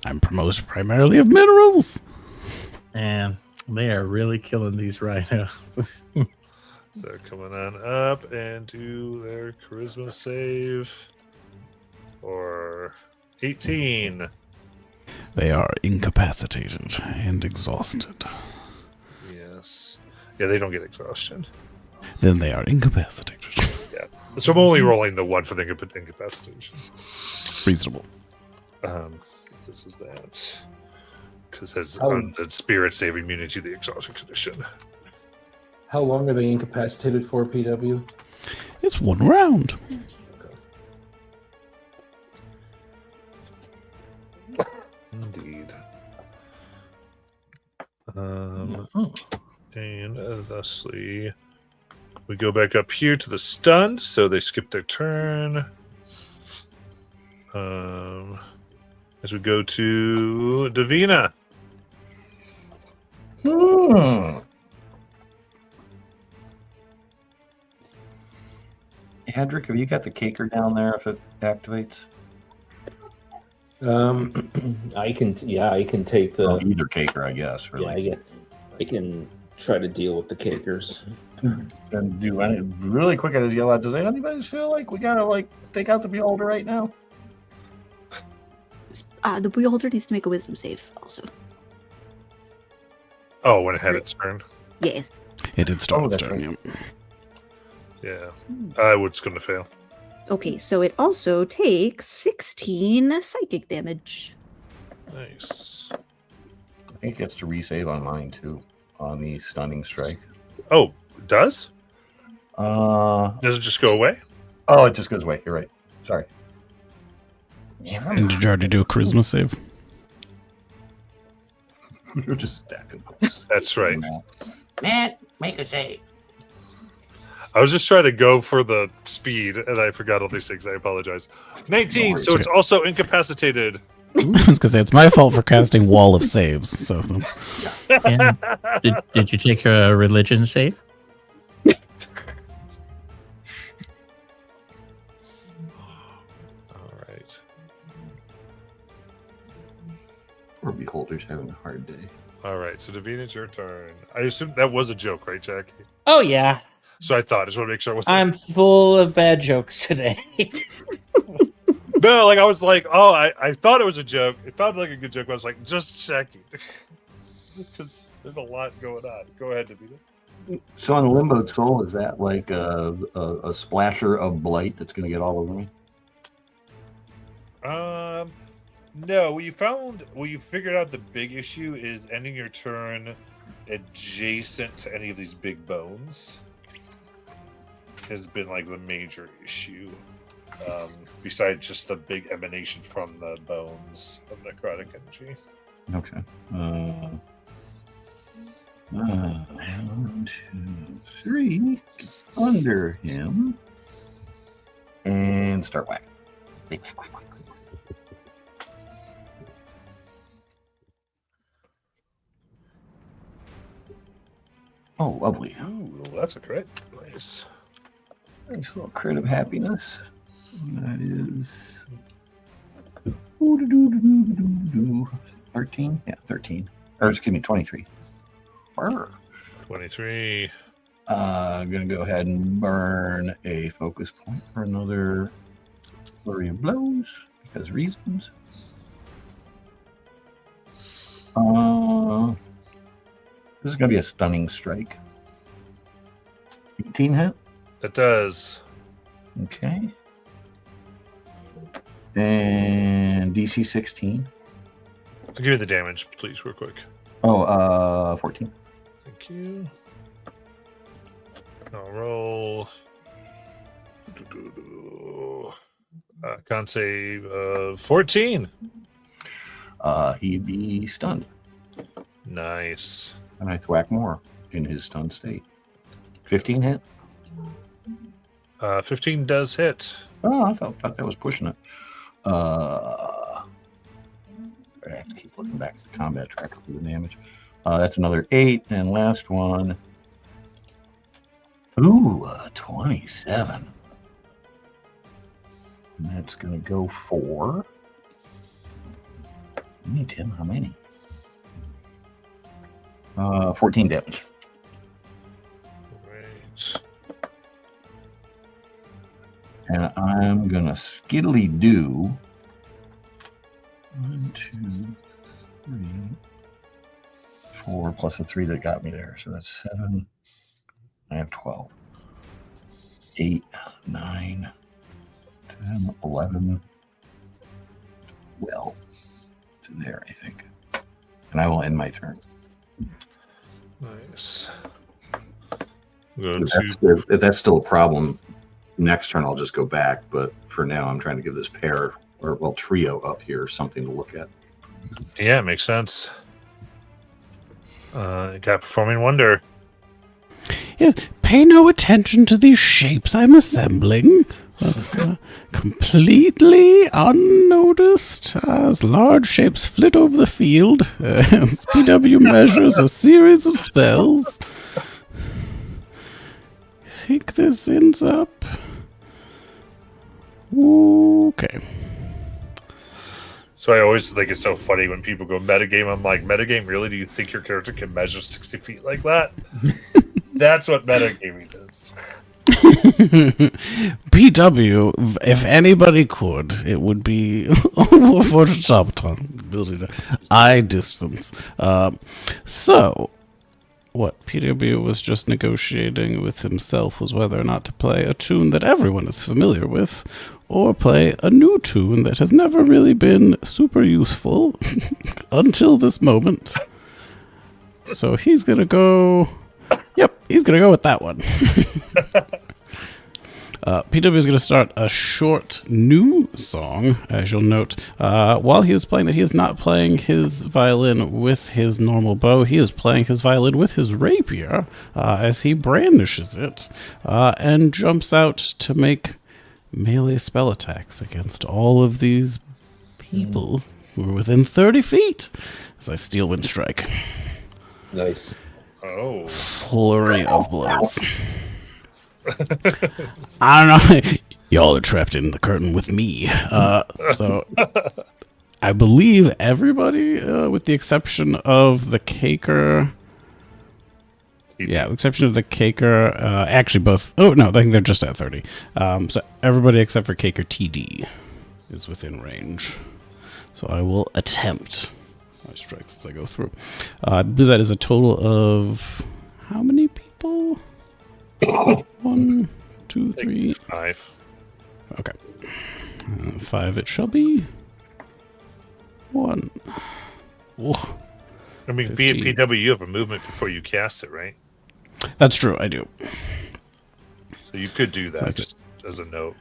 I'm promoted primarily of minerals. Man, they are really killing these rhinos. So coming on up and do their charisma save for 18. They are incapacitated and exhausted. Yes. Yeah, they don't get exhaustion. Then they are incapacitated. So I'm only rolling the one for the incapacitation. Reasonable. This is that. Because has Oh. undead spirits, they have immunity to the exhaustion condition. How long are they incapacitated for, PW? It's one round. Indeed. Mhm. And thusly, we go back up here to the stunned, so they skip their turn. As we go to Davina. Hedrick, have you got the caker down there if it activates? I can take the. Or either caker, I guess. Yeah, Really. I can try to deal with the cakers. And do any really quick. I just yell out. Does anybody feel like we gotta take out the beholder right now? The beholder needs to make a wisdom save also. Oh, when it had its turn. Yes. It did start Oh, its that's turn. right. Yeah. I was going to fail. Okay, so it also takes 16 psychic damage. Nice. I think it gets to resave on mine too, on the stunning strike. Oh, it does? Oh, Does it just go away? it just goes away. You're right. Sorry. Yeah, And did you already do a charisma save? you're just stacking those. That's right. Matt, make a save. I was just trying to go for the speed, and I forgot all these things. I apologize. 19, so it's also incapacitated. I was gonna say it's my fault for casting Wall of Saves. So that's... And did you take a religion save? All right. Poor beholder's having a hard day. All right, so Davina, it's your turn. I assume that was a joke, right, Jackie? Oh yeah, So I thought. I just want to make sure I wasn't. I'm full of bad jokes today. No, I was like, oh, I thought it was a joke. It sounded like a good joke, but I was like, just checking. Because there's a lot going on. Go ahead, Davina. So on Limboed Soul, is that like a splasher of blight that's going to get all over me? No, what you figured out the big issue is ending your turn adjacent to any of these big bones has been like the major issue. Besides just the big emanation from the bones of necrotic energy. Okay. 1, 2, 3. Under him. And start whacking. Whack, whack, whack, whack. Oh, lovely. Ooh, that's a crit. Nice. Nice little crit of happiness. That is 13? Yeah, 13. Or excuse me, 23. Brr. 23. I'm gonna go ahead and burn a focus point for another flurry of blows because reasons. This is gonna be a stunning strike. 18 hit. It does. Okay. And DC 16. I'll give you the damage, please, real quick. 14. Thank you. I'll roll. Con save of 14. He'd be stunned. Nice. And I thwack more in his stunned state. 15 hit. 15 does hit. Oh, I thought that was pushing it. I have to keep looking back at the combat tracker for the damage. That's another 8, and last one. Ooh, 27. And that's going to go for. Tim, how many? 14 damage. Great. And I'm going to skiddly do 1, 2, 4 plus the 3 that got me there. So that's 7. I have 12. 8, 9, 10, 11. Well, to there, I think. And I will end my turn. Nice. Go If that's still a problem, next turn I'll just go back. But for now, I'm trying to give this pair, or well, trio up here something to look at. Yeah, makes sense. Got Performing Wonder. Yes, pay no attention to these shapes I'm assembling. That's completely unnoticed as large shapes flit over the field. As PW measures a series of spells. I think this ends up... Okay. So I always think it's so funny when people go metagame. I'm like, metagame, really? Do you think your character can measure 60 feet like that? That's what metagaming is. PW, if anybody could, it would be for the top time, ability to eye distance. So, what PW was just negotiating with himself was whether or not to play a tune that everyone is familiar with, or play a new tune that has never really been super useful until this moment. So he's gonna go... Yep, he's gonna go with that one. PW is going to start a short new song, as you'll note. While he is playing that, he is not playing his violin with his normal bow. He is playing his violin with his rapier as he brandishes it and jumps out to make melee spell attacks against all of these people who are within 30 feet as I steal Wind Strike. Nice. Oh. Flurry of blows. I don't know. Y'all are trapped in the curtain with me. So I believe everybody, with the exception of the Caker. Yeah, with the exception of the Caker. Actually, both. Oh, no, I think they're just at 30. So everybody except for Caker TD is within range. So I will attempt my strikes as I go through. I believe that is a total of how many people? 1, 2, 3. 5. Okay. 5 it shall be. 1. Oh, I mean, 15. PW, you have a movement before you cast it, right? That's true, I do. So you could do that, Okay. just as a note.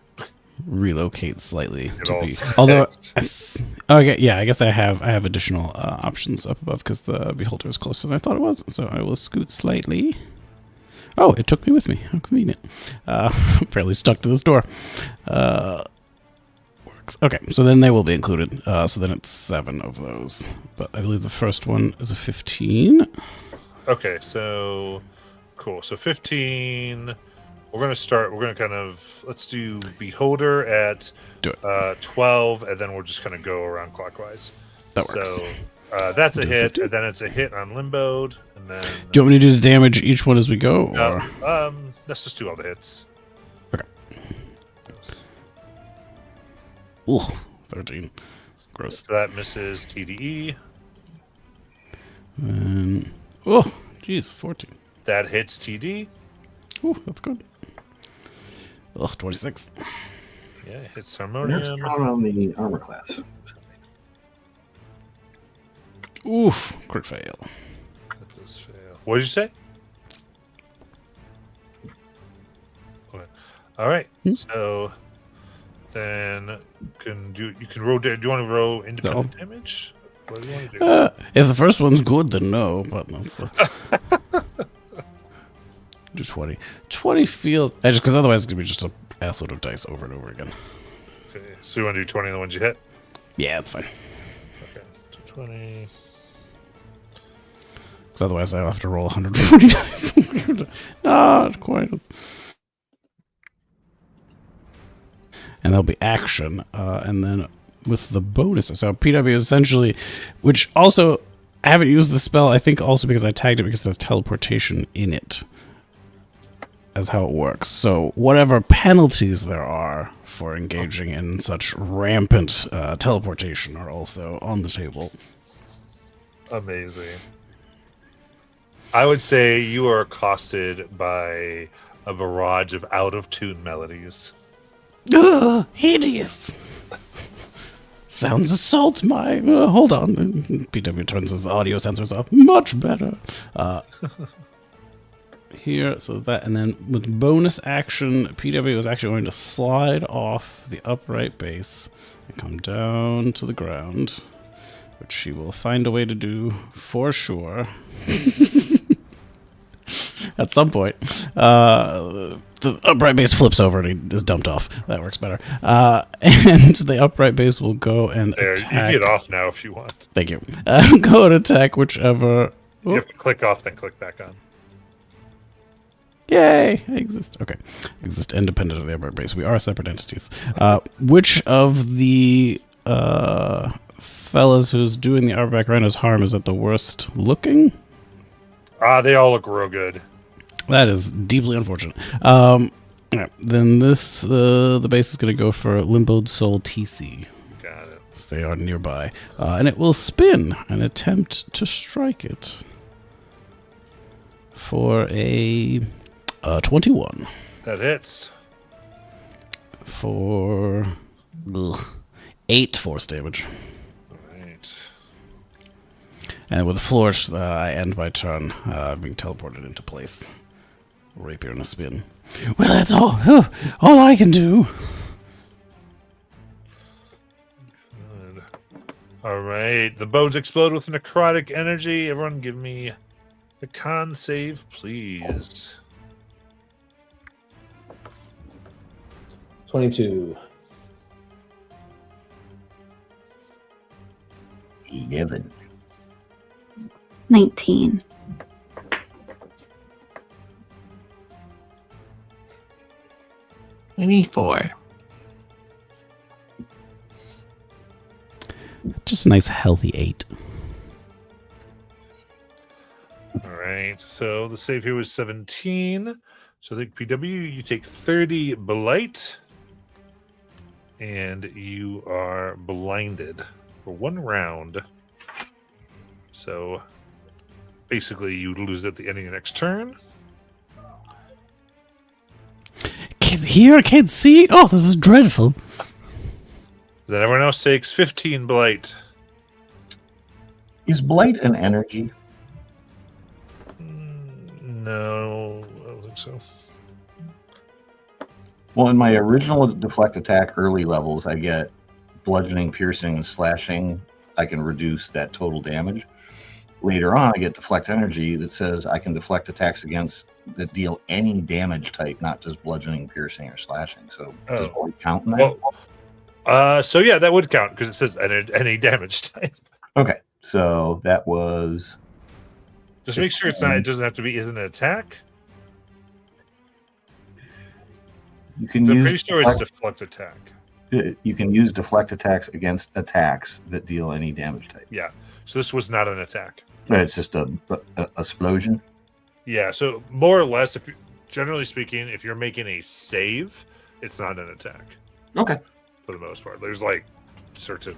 Relocate slightly It to all be. Although, text. okay, yeah, I guess I have additional options up above because the beholder is closer than I thought it was. So I will scoot slightly. Oh, it took me with me. How convenient. Apparently stuck to this door. Works. Okay, so then they will be included. So then it's 7 of those. But I believe the first one is a 15. Okay, so cool. So 15. We're going to kind of, let's do Beholder at Do it. 12, and then we'll just kind of go around clockwise. That works. So that's a Do hit, 15. and then it's a hit on Limboed, and then... Do you want me to do the damage each one as we go? Or? Let's just do all the hits. Okay. Ooh, 13. Gross. So that misses TDE. And, oh, geez, 14. That hits TD. Ooh, that's good. Oh, 26. Yeah, it hits That's Harmonium. strong on the armor class. Oof, crit fail. That does fail. What did you say? Okay. All right. So then you can roll. Do you want to roll independent damage? What do you want to do? If the first one's good, then no, but that's the... Do 20. 20 feel... Just because otherwise it's going to be just a assload of dice over and over again. Okay. So you want to do 20 on the ones you hit? Yeah, that's fine. Okay. So 20. Because otherwise I'll have to roll 140 dice. Not quite. And there'll be action. And then with the bonuses. So PW is essentially... Which also... I haven't used the spell, I think also because I tagged it because it has teleportation in it. As how it works. So whatever penalties there are for engaging in such rampant teleportation are also on the table. Amazing. I would say you are accosted by a barrage of out-of-tune melodies. Ugh, hideous. Sounds assault my. Hold on. PW turns his audio sensors off. Much better. Here, so that, and then with bonus action, PW is actually going to slide off the upright base and come down to the ground, which she will find a way to do for sure. At some point, the upright base flips over and he is dumped off. That works better. And the upright base will go and There, attack. you get off now if you want. Thank you. Go and attack whichever. You have to click off, then click back on. Yay! I exist. Okay. Exist independent of the upright base. We are separate entities. Which of the fellas who's doing the Arbac Rhino's harm is at the worst looking? They all look real good. That is deeply unfortunate. Yeah, then this the base is going to go for Limboed Soul TC. Got it. So they are nearby. And it will spin and attempt to strike it for a 21. That hits. For 8 force damage. Right. And with a flourish, I end my turn, being teleported into place. Rapier in a spin. Well, that's all I can do. Good. All right. The bones explode with necrotic energy. Everyone give me a con save, please. 22. 11. 19. 24. Just a nice healthy 8. All right. So the save here was 17. So the PW, you take 30 blight. And you are blinded for 1 round. So basically you lose it at the end of your next turn. Can't hear, can't see. Oh, this is dreadful. Then everyone else takes 15 blight. Is blight an energy? No, I don't think so. Well, in my original deflect attack early levels, I get bludgeoning, piercing, and slashing. I can reduce that total damage. Later on, I get deflect energy that says I can deflect attacks against that deal any damage type, not just bludgeoning, piercing, or slashing. So does blight count in that? Well, so yeah, that would count because it says any damage type. Okay, so that was Just make sure it's not. It doesn't have to be. Isn't an attack? you can I'm use pretty sure it's deflect attack. you can use deflect attacks against attacks that deal any damage type. Yeah. So this was not an attack. It's just a explosion. Yeah. So more or less, if you, generally speaking, if you're making a save, it's not an attack Okay. for the most part. There's like certain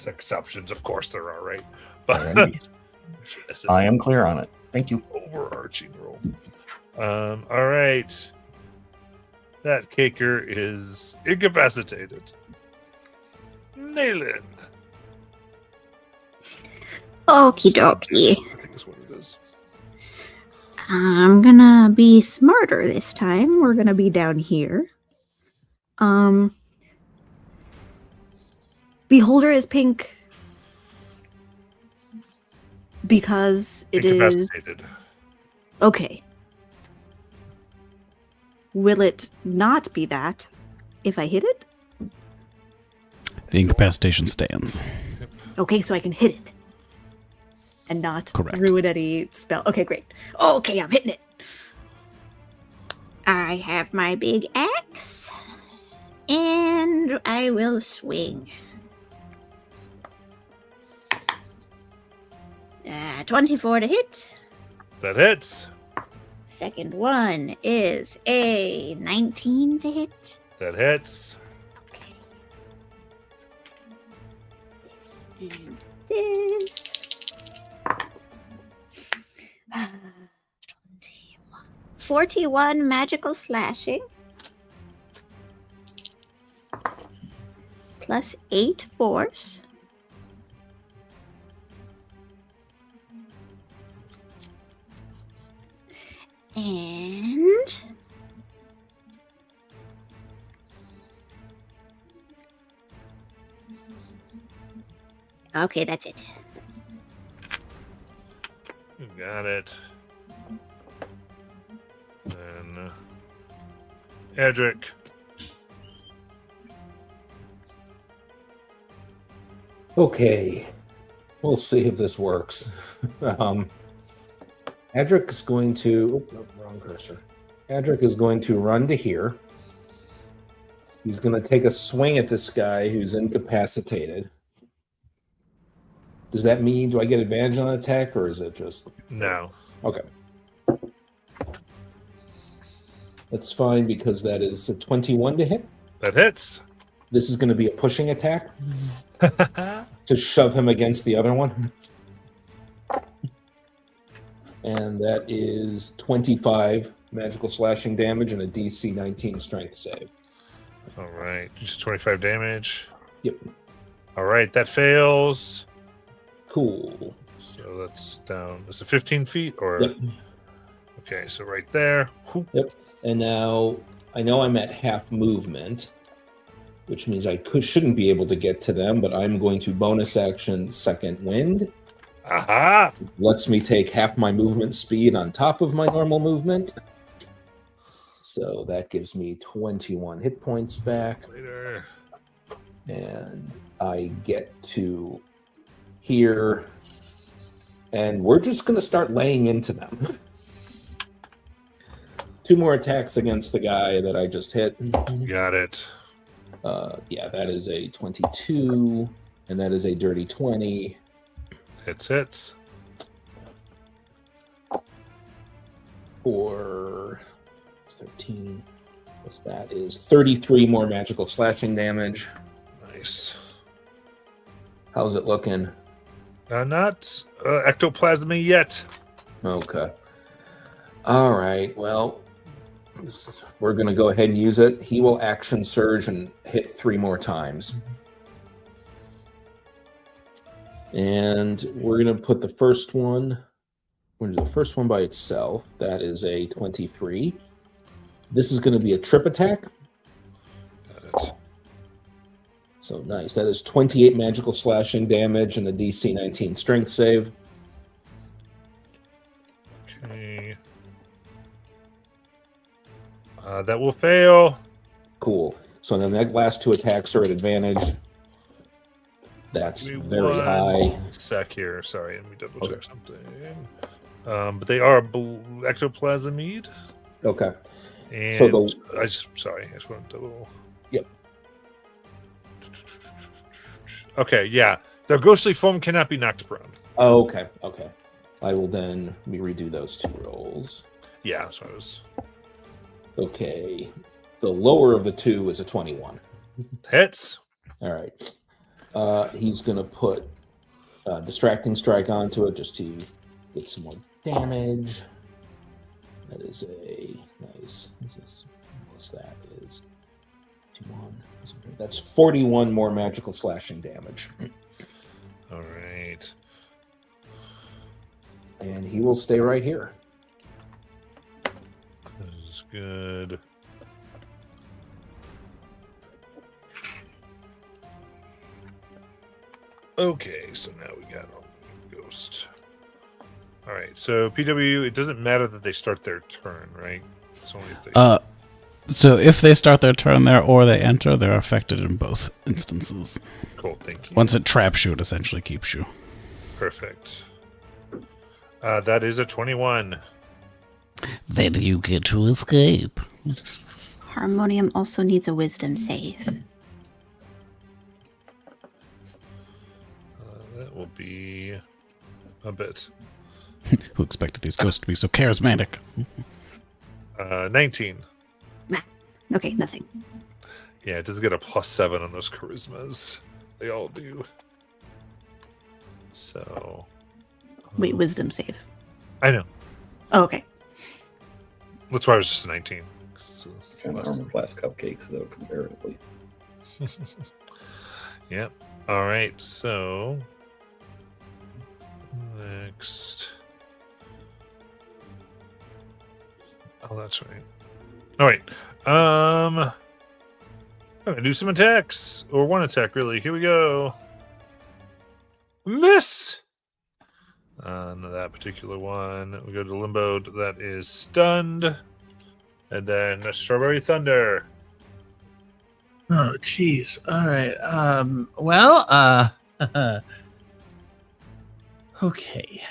exceptions, of course there are, right? But Alrighty. I am clear on it. Thank you. overarching rule. All right. That caker is incapacitated. Nailin. Okie dokie. I think is what it is. I'm gonna be smarter this time. We're gonna be down here. Beholder is pink because it is Incapacitated. okay. Will it not be that if I hit it? The incapacitation stands. Okay, so I can hit it and not Correct. ruin any spell. Okay, great. Okay, I'm hitting it. I have my big axe. And I will swing. 24 to hit. That hits. Second one is a 19 to hit. That hits. Okay. This and this. 41 magical slashing. Plus 8 force. And okay, that's it. You got it. Then Edric. Okay, we'll see if this works. Edric is going to. Oh, no, wrong cursor. Edric is going to run to here. He's going to take a swing at this guy who's incapacitated. Does that mean, do I get advantage on attack, or is it just... No. Okay. That's fine, because that is a 21 to hit. That hits. This is going to be a pushing attack to shove him against the other one. And that is 25 magical slashing damage and a DC 19 strength save. All right. Just 25 damage. Yep. All right. That fails. Cool. So that's down. Is it 15 feet or? Yep. Okay. So right there. Whoop. Yep. And now I know I'm at half movement, which means I shouldn't be able to get to them, but I'm going to bonus action second wind. Aha! Lets me take half my movement speed on top of my normal movement. So that gives me 21 hit points back. Later. And I get to here. And we're just going to start laying into them. 2 more attacks against the guy that I just hit. Got it. Yeah, that is a 22. And that is a dirty 20. Hits. For 13. What's that? Is 33 more magical slashing damage. Nice. How's it looking? Not ectoplasm yet. Okay. All right. Well, we're going to go ahead and use it. He will action surge and hit 3 more times. And we're going to put the first one. We're going to do the first one by itself. That is a 23. This is going to be a trip attack. Got it. So nice. That is 28 magical slashing damage and a DC 19 strength save. Okay. That will fail. Cool. So then the last 2 attacks are at advantage. That's Give me very one high. sec here. Sorry, let me double check Okay. something. But they are ectoplasmid. Okay. And So I just want to double. Yep. Okay, yeah. The ghostly form cannot be knocked prone. Oh, okay. Okay. I will then redo those 2 rolls. Yeah, so I was Okay. The lower of the 2 is a 21. hits. All right. He's going to put Distracting Strike onto it just to get some more damage. That is a nice. What's that? Is 21. That's 41 more magical slashing damage. All right. And he will stay right here. This is good. Okay, so now we got a ghost. All right, so PW, it doesn't matter that they start their turn, right? It's only if they... So if they start their turn there or they enter, they're affected in both instances. Cool, thank you. Once it traps you, it essentially keeps you. Perfect. That is a 21. Then you get to escape. Harmonium also needs a wisdom save. That will be a bit. Who expected these ghosts to be so charismatic? 19. Okay, nothing. Yeah, it does get a +7 on those charismas. They all do. So... Wait, wisdom save. I know. Oh, okay. That's why it was just a 19. So, Kind of armor class cupcakes, though, comparatively. Yep. All right. So next. Oh, that's right. All right. I'm gonna do some attacks, or one attack, really. Here we go. Miss. On that particular one, we go to Limbo. That is stunned, and then a Strawberry Thunder. Oh, jeez. All right. Well, okay.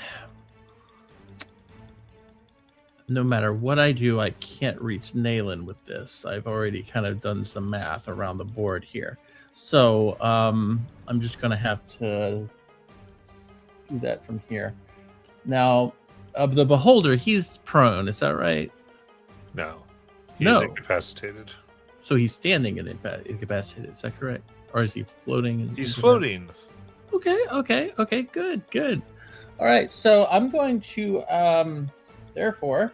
No matter what I do, I can't reach Nayland with this. I've already kind of done some math around the board here. So, I'm just going to have to do that from here. Now, the Beholder, he's prone. Is that right? No. He's No. incapacitated. So he's standing and incapacitated. Is that correct? Or is he floating? and He's incapacitated? floating. Okay. Good. All right. So I'm going to, therefore,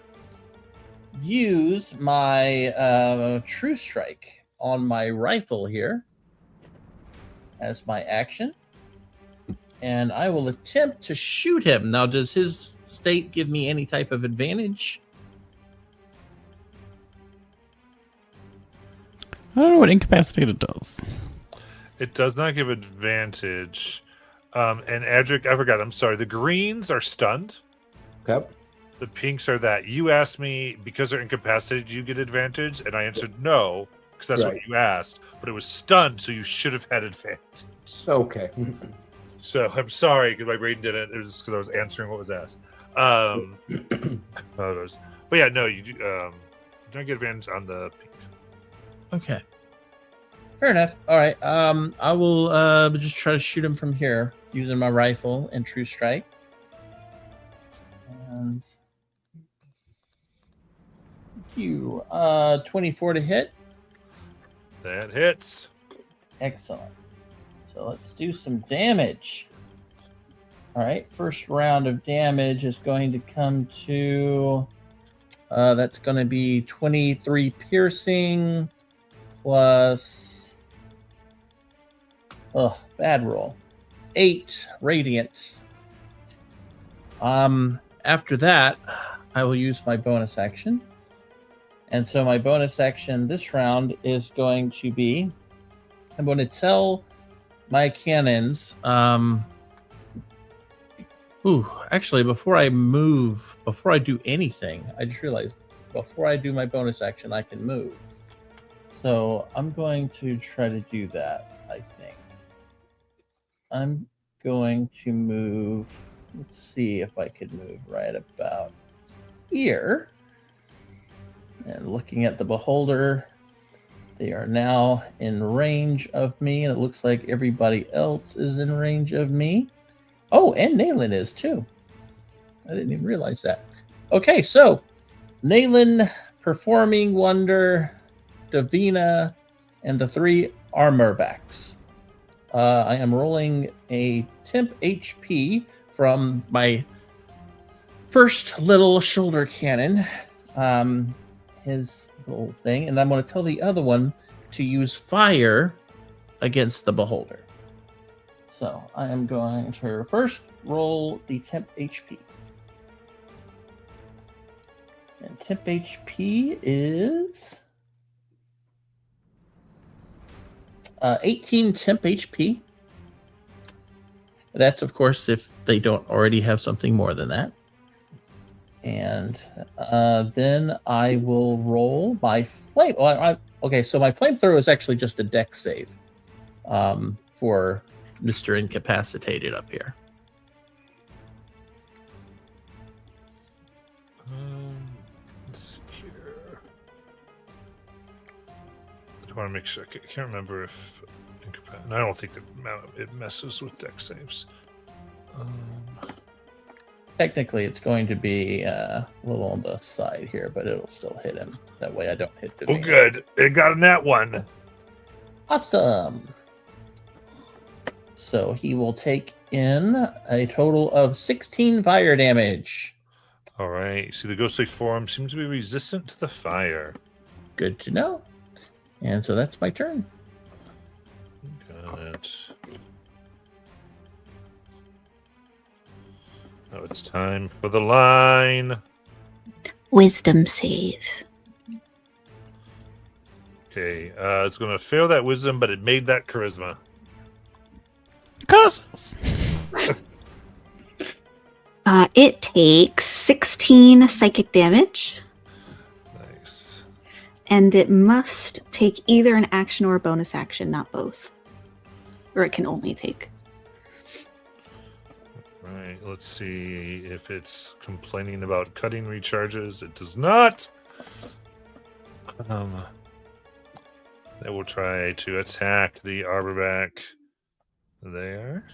use my True Strike on my rifle here as my action. And I will attempt to shoot him. Now, does his state give me any type of advantage? I don't know what incapacitated does. It does not give advantage. And Adric, I forgot. I'm sorry. The greens are stunned. Okay. The pinks are that. You asked me because they're incapacitated, you get advantage, and I answered no because that's Right. what you asked. But it was stunned, so you should have had advantage. Okay. So I'm sorry because my brain didn't. It was because I was answering what was asked. But yeah, no, you do. You don't get advantage on the pink. Okay. Fair enough. All right. I will just try to shoot him from here using my rifle and True Strike. And you 24 to hit. That hits. Excellent. So let's do some damage. All right. First round of damage is going to come to that's going to be 23 piercing plus bad roll. 8 radiant. After that, I will use my bonus action. And so my bonus action this round is going to be I'm going to tell my cannons actually before I do anything, I just realized before I do my bonus action I can move. So I'm going to try to do that, I think. I'm going to move. Let's see if I could move right about here. And looking at the Beholder, they are now in range of me, and it looks like everybody else is in range of me. Oh, and Nayland is too. I didn't even realize that. Okay, so Nayland, Performing Wonder, Davina, and the 3 armor backs. I am rolling a temp HP from my first little shoulder cannon, his little thing, and I'm going to tell the other one to use fire against the Beholder. So I am going to first roll the temp HP. And temp HP is 18 temp HP. That's, of course, if they don't already have something more than that. And then I will roll my flame. Okay, so my flamethrower is actually just a dex save for Mr. Incapacitated up here. Let's see here. I want to make sure. I can't remember if I don't think that it messes with dex saves. Technically, it's going to be a little on the side here, but it'll still hit him. That way I don't hit the Oh, good. It got a nat 1. Awesome. So he will take in a total of 16 fire damage. All right. See, the ghostly form seems to be resistant to the fire. Good to know. And so that's my turn. Got it. Now it's time for the line. Wisdom save. Okay, it's going to fail that wisdom, but it made that charisma. Curses! It takes 16 psychic damage, Nice. and it must take either an action or a bonus action, not both. Or it can only take. Right, let's see if it's complaining about cutting recharges. It does not. They will try to attack the Arborback there.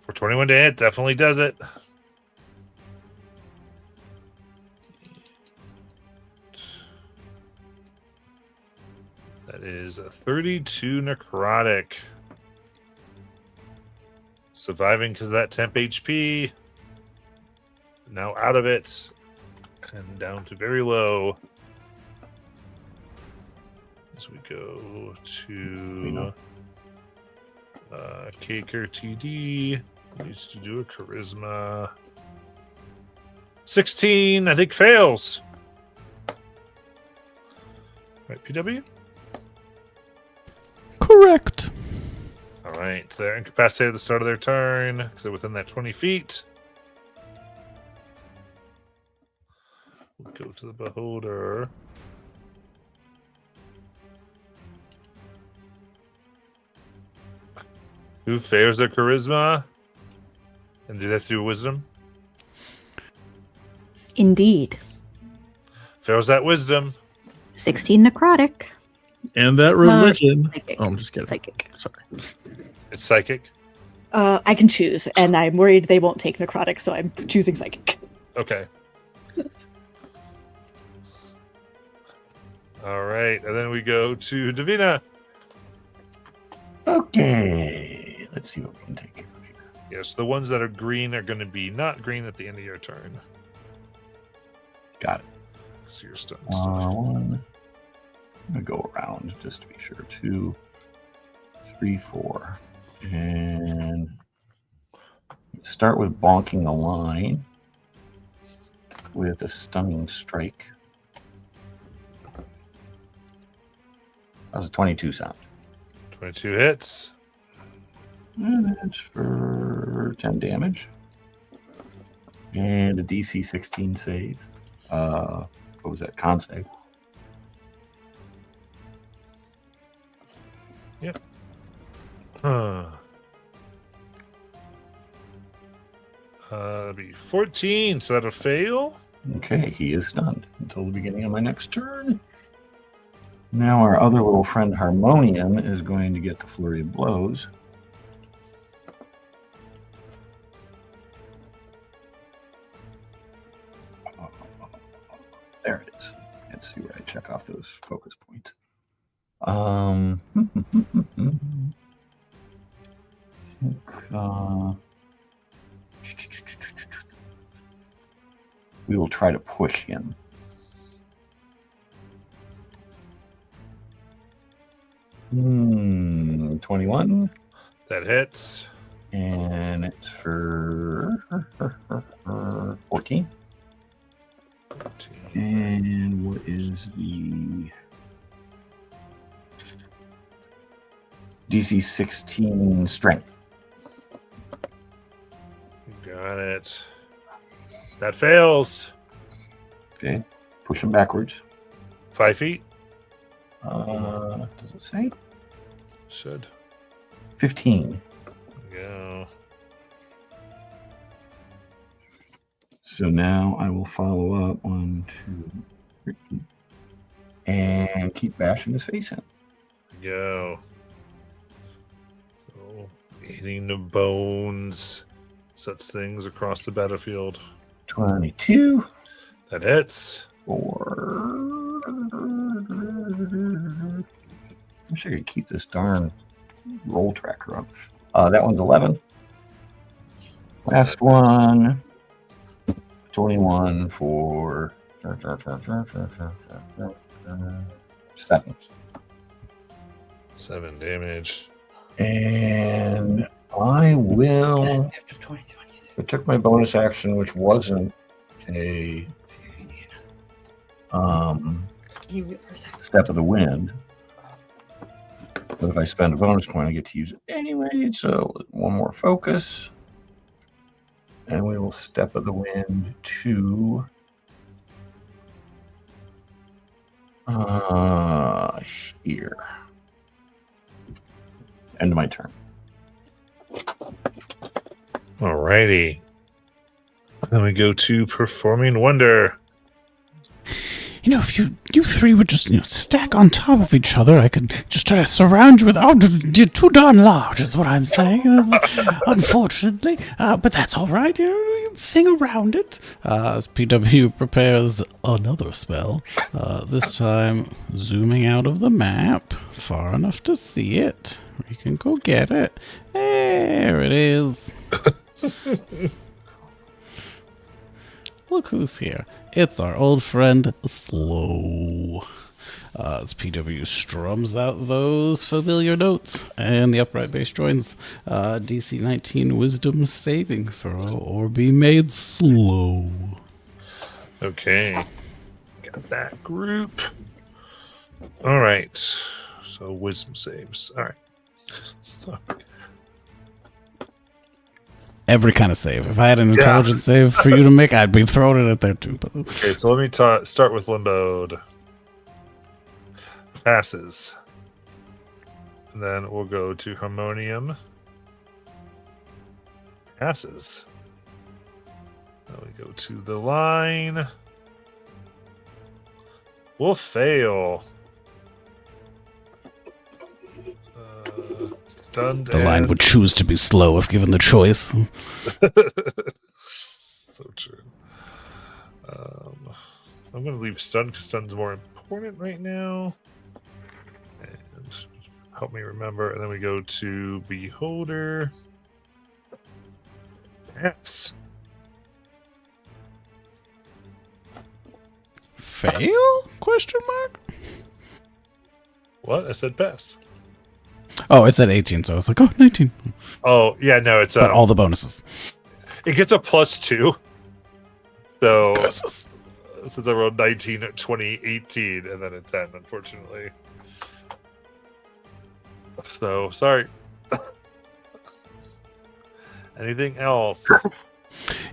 For 21 to hit, definitely does it. That is a 32 necrotic. Surviving because of that temp HP. Now out of it. And down to very low. As we go to Caker TD. Needs to do a charisma. 16, I think, fails. Right, PW? Correct. All right, so they're incapacitated at the start of their turn because they're within that 20 feet. We'll go to the Beholder. Who fails their charisma? And do that through wisdom? Indeed. Fails that wisdom. 16 necrotic. And that religion. Psychic. Oh, I'm just kidding. Psychic. Sorry. It's psychic. I can choose, and I'm worried they won't take necrotic, so I'm choosing psychic. Okay. All right, and then we go to Davina. Okay, let's see what we can take care of here. Yes, the ones that are green are going to be not green at the end of your turn. Got it. So you're stunned. One. I'm gonna go around just to be sure. 2, 3, 4, and start with bonking a line with a stunning strike. That was a 22 sound. 22 hits. And that's for 10 damage. And a DC 16 save. What was that? Con save. Yep. That'd be 14, so that'll fail. Okay, he is stunned until the beginning of my next turn. Now our other little friend Harmonium is going to get the flurry of blows. There it is. Let's see where I check off those focus points. I think we will try to push him. Hmm, 21. That hits. And it's for 14. And what is the DC 16 strength? Got it. That fails. Okay, push him backwards. 5 feet. Does it say? Should. 15. Go. So now I will follow up 1, 2, 3, and keep bashing his face in. Go. So hitting the bones sets things across the battlefield. 22. That hits. I wish I could keep this darn roll tracker on. That one's 11. Last one 21 for 7. 7 damage. And I will. I took my bonus action, which wasn't a step of the wind. But if I spend a bonus point, I get to use it anyway. So one more focus. And we will step of the wind to here. End of my turn. Alrighty. Then we go to Performing Wonder. You know, if you three would just, stack on top of each other, I could just try to surround you with... Oh, you're too darn large, is what I'm saying, unfortunately. But that's all right. You can sing around it. As PW prepares another spell, this time zooming out of the map, far enough to see it. You can go get it. There it is. Look who's here. It's our old friend, Slow. As PW strums out those familiar notes, and the upright bass joins DC 19 Wisdom saving throw, or be made slow. Okay. Got that group. All right. So wisdom saves. All right. So, Every kind of save. If I had an intelligence save for you to make, I'd be throwing it at there too. But... okay, so let me start with Limboed. Passes. And then we'll go to Harmonium. Passes. Then we go to the line. We'll fail. Stunned. The line would choose to be slow if given the choice. So true. I'm going to leave stun because stun's more important right now. And help me remember. And then we go to Beholder. Yes. Fail? Question mark? What? I said pass. Oh, it's at 18, so I was like, oh, 19. Oh, yeah, no, it's But all the bonuses. it gets a +2. So Curses. since I rolled 19 at 20, 18, and then a 10, unfortunately. So sorry. Anything else?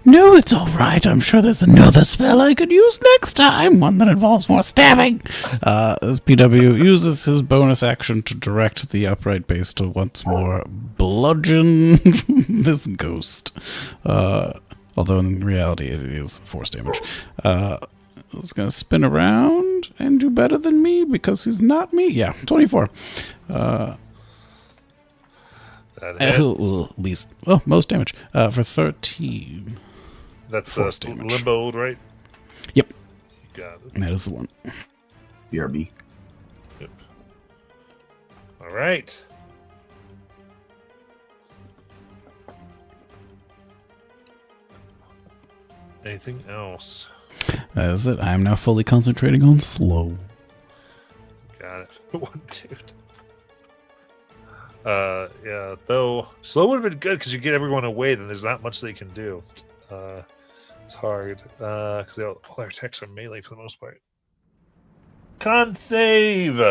No, it's all right. I'm sure there's another spell I could use next time. One that involves more stabbing. As PW uses his bonus action to direct the upright base to once more bludgeon this ghost. Although in reality it is force damage. It's going to spin around and do better than me because he's not me. Yeah, 24. Least, most damage for 13. That's force the damage. Limbo, right? Yep, You got it. that is the one. BRB. Yep. All right. Anything else? That is it. I am now fully concentrating on slow. Got it. One dude. Yeah, though slow would have been good because you get everyone away, then there's not much they can do. It's hard because all their attacks are melee for the most part. Con save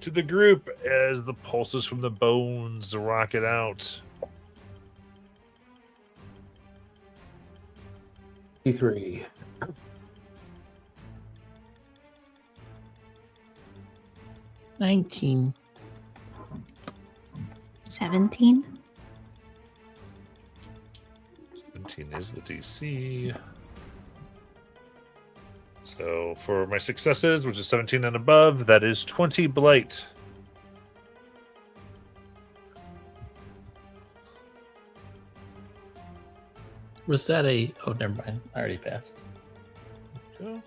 to the group as the pulses from the bones rocket out. E3. $19. 17. 17 is the DC. So for my successes, which is 17 and above, that is 20 blight. Was that a... Oh, never mind. I already passed. Okay.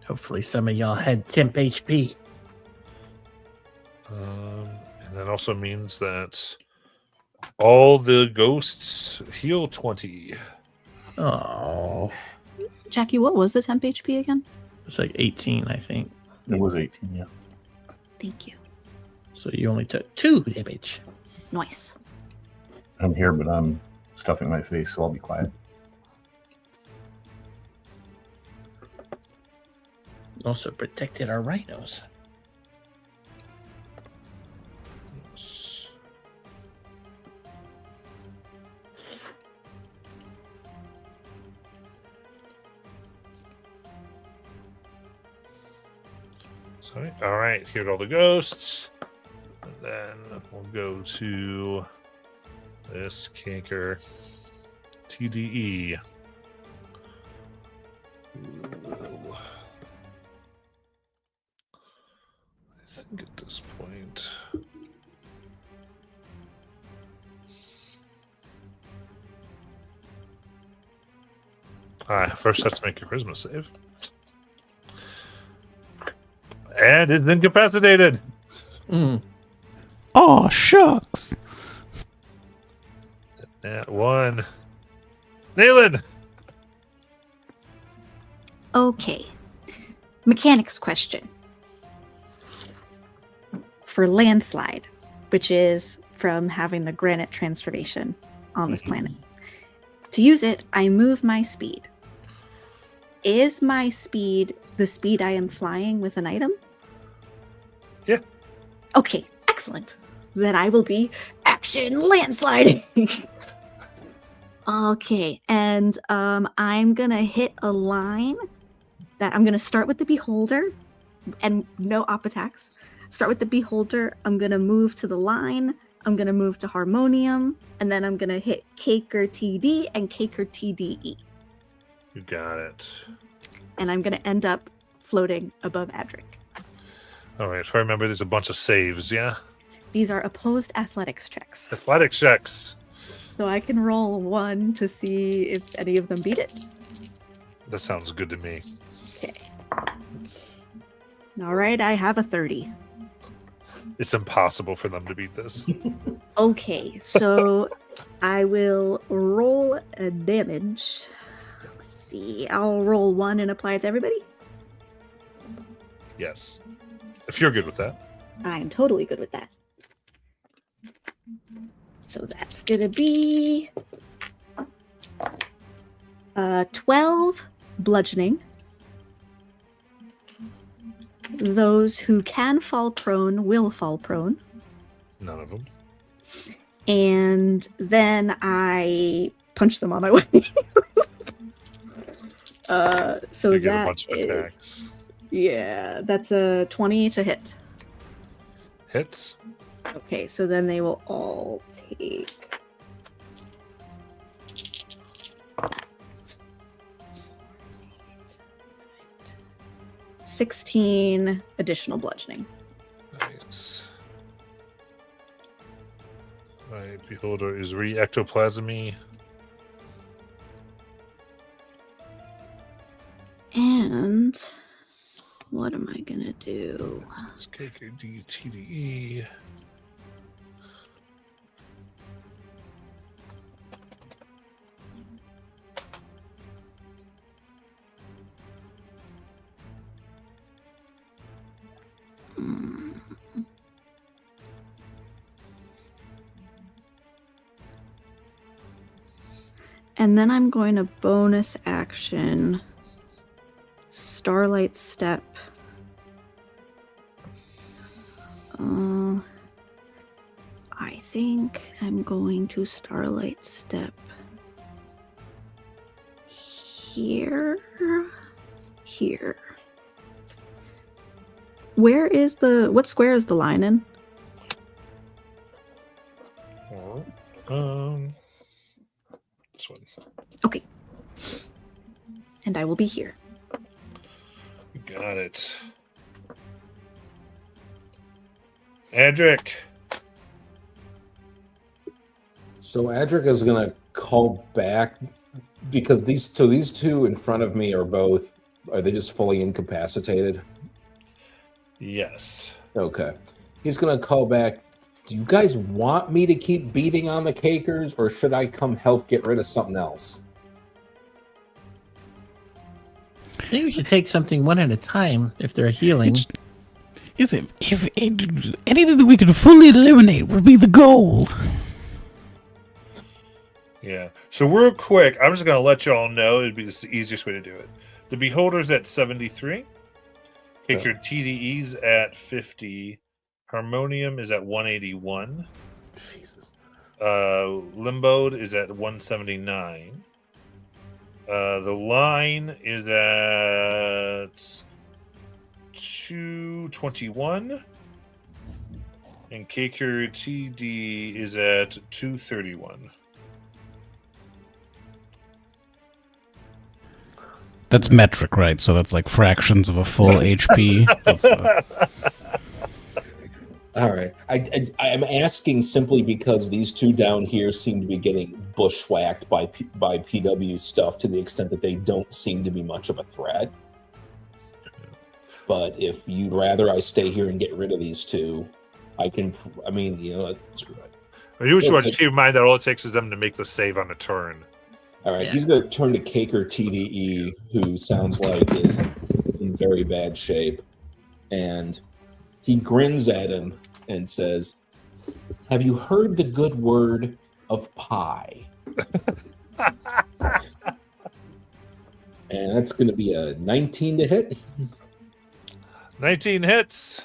Hopefully some of y'all had temp HP. And that also means that all the ghosts heal 20. Oh, Jackie, what was the temp HP again? it's like 18, I think. It was 18, yeah. Thank you. So you only took 2 damage. Nice. I'm here, but I'm stuffing my face, so I'll be quiet. Also protected our rhinos. Yes. Sorry. All right, here are all the ghosts. And then we'll go to this canker TDE. Ooh. I think at this point. First has to make a charisma save. And it's incapacitated. Oh, shucks. Nat 1. Nayland! Okay. Mechanics question. For landslide, which is from having the granite transformation on this planet. To use it, I move my speed. Is my speed the speed I am flying with an item? Yeah. Okay, excellent. Then I will be action landslide. Okay, and I'm gonna hit a line that I'm gonna start with the beholder and no op attacks. Start with the beholder, I'm gonna move to the line, I'm gonna move to harmonium, and then I'm gonna hit Caker TD and Caker TDE. You got it. And I'm gonna end up floating above Adric. All right, if I remember, there's a bunch of saves, yeah? These are opposed athletics checks. Athletic checks. So I can roll one to see if any of them beat it. That sounds good to me. Okay. All right, I have a 30. It's impossible for them to beat this. Okay, so I will roll a damage. Let's see. I'll roll 1 and apply it to everybody. Yes. If you're good with that. I'm totally good with that. So that's gonna be 12 bludgeoning. Those who can fall prone will fall prone. None of them. And then I punch them on my way. So You get a that bunch of is, attacks. yeah, that's a 20 to hit. Hits. Okay, so then they will all take 16 additional bludgeoning. Nice. My beholder is re-ectoplasmy. And what am I gonna do? This is KKD TDE. And then I'm going to bonus action Starlight Step. I think I'm going to Starlight Step here. Where is what square is the line in? This one. Okay. And I will be here. You got it. Adric. So Adric is gonna call back because these two in front of me are they just fully incapacitated? Yes. Okay. He's gonna call back. Do you guys want me to keep beating on the cakers, or should I come help get rid of something else? I think we should take something one at a time if they're healing. If anything that we can fully eliminate would be the goal. Yeah. So real quick, I'm just going to let y'all know it'd be the easiest way to do it. The Beholder's at 73. Take your TDE's at 50. Harmonium is at 181. Jesus. Limboed is at 179. The line is at 221. And Kaker TD is at 231. That's metric, right? So that's like fractions of a full HP. That's All right. I'm asking simply because these two down here seem to be getting bushwhacked by PW stuff to the extent that they don't seem to be much of a threat. But if you'd rather I stay here and get rid of these two, I can. I mean, you know, You should just keep in mind that all it takes is them to make the save on a turn. all right. Yeah. He's going to turn to Kaker TDE, who sounds like is in very bad shape, and he grins at him and says, "Have you heard the good word of pie?" And that's going to be a 19 to hit. 19 hits.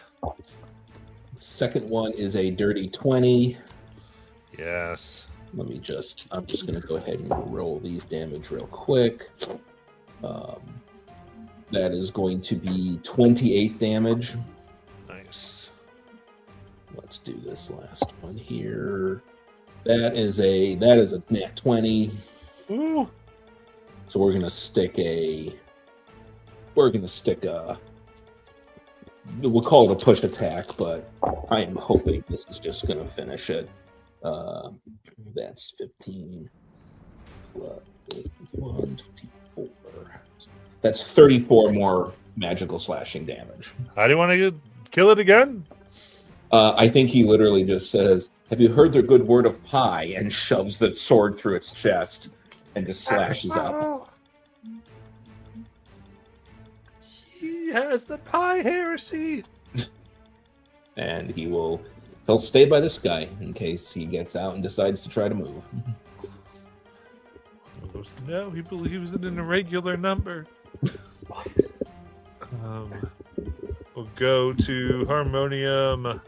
Second one is a dirty 20. Yes. I'm just going to go ahead and roll these damage real quick. That is going to be 28 damage. Nice. Let's do this last one here. That is a nat 20. Ooh. So we're gonna stick a we'll call it a push attack, but I am hoping this is just gonna finish it. That's 15 plus 1, 24. That's 34 more magical slashing damage. How do you want to kill it again? I think he literally just says, "Have you heard the good word of pie?" and shoves the sword through its chest and just slashes up. He has the pie heresy. And he'll stay by this guy in case he gets out and decides to try to move. No, he believes in an irregular number. We'll go to Harmonium.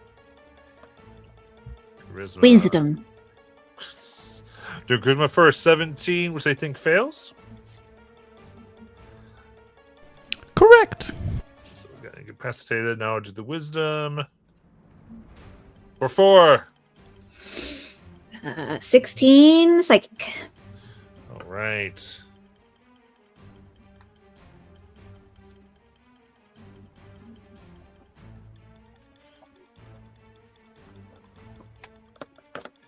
Charisma. Wisdom. Do Charisma for a 17, which I think fails. correct. So we got incapacitated. Now I'll do the Wisdom. For 4. 16 psychic. All right.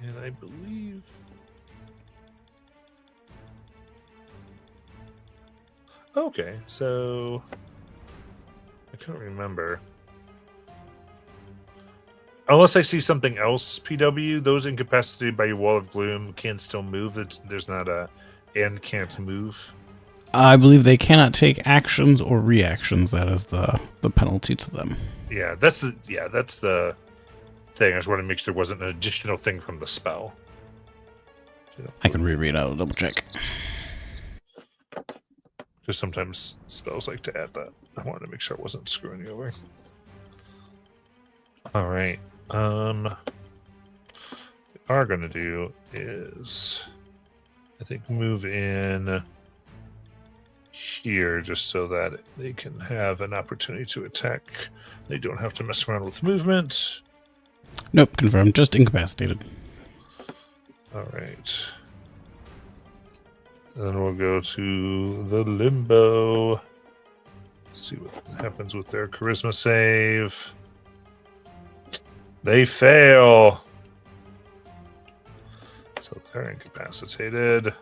And I believe... Okay, so... I can't remember. Unless I see something else, PW, those incapacitated by your Wall of Gloom can still move. There's not a and can't move. I believe they cannot take actions or reactions. That is the penalty to them. Yeah, that's the thing. I just wanted to make sure there wasn't an additional thing from the spell. I can reread out. Double check. Just sometimes spells like to add that. I wanted to make sure I wasn't screwing you over. All right. What we are going to do is, I think, move in here just so that they can have an opportunity to attack. They don't have to mess around with movement. Nope, confirmed. Just incapacitated. All right. Then we'll go to the Limbo. See what happens with their charisma save. They fail. So they're incapacitated.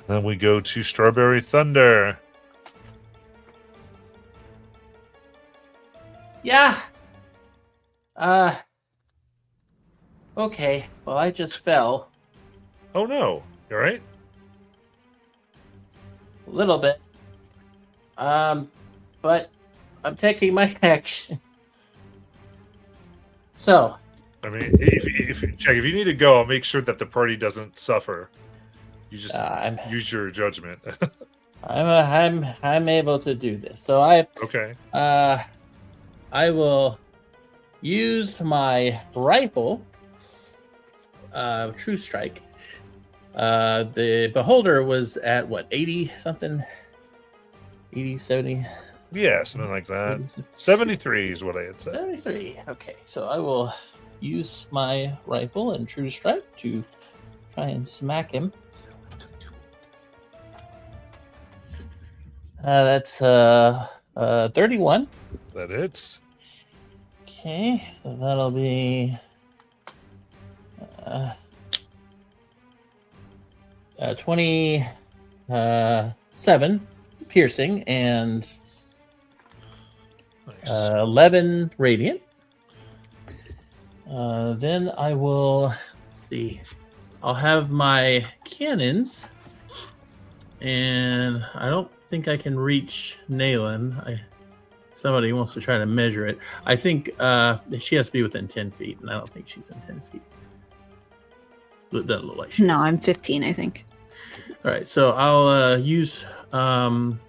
Then we go to Strawberry Thunder. Yeah. Okay. Well, I just fell. Oh no. You alright? A little bit. But I'm taking my action. So, I mean, if you need to go, I'll make sure that the party doesn't suffer. You just use your judgment. I'm able to do this. So I will use my rifle, True Strike. The beholder was at what, 80 something? 80, 70? Yeah, something like that. 73 is what I had said. 73. Okay, so I will use my rifle and True Strike to try and smack him. That's 31. That hits. Okay, so that'll be 27 piercing and Nice. 11 radiant. Then I will see. I'll have my cannons, and I don't think I can reach Nayland. Somebody wants to try to measure it. I think she has to be within 10 feet, and I don't think she's in 10 feet. It doesn't look like she No, is. I'm 15, I think. All right, so I'll use one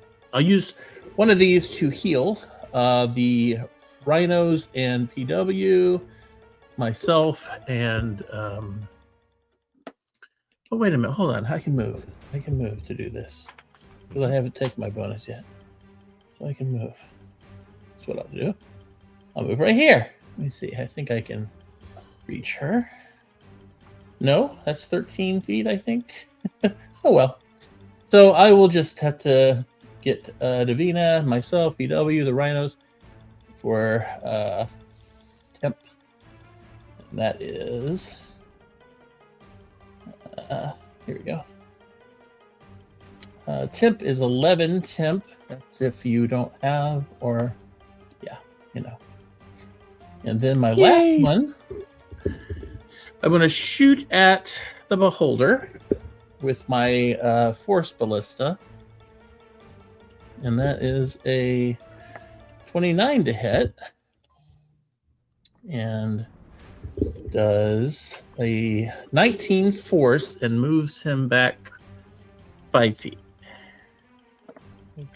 of these to heal the rhinos and PW, myself, and oh, wait a minute, hold on. I can move to do this because I haven't taken my bonus yet, so I can move. That's what I'll do. I'll move right here. Let me see. I think I can reach her. No, that's 13 feet, I think. Oh well. So I will just have to get Davina, myself, BW, the rhinos for temp. And that is here we go. Temp is 11 temp. That's if you don't have, or yeah, you know. And then my last one, I'm going to shoot at the beholder with my force ballista, and that is a 29 to hit, and does a 19 force and moves him back 5 feet. Okay.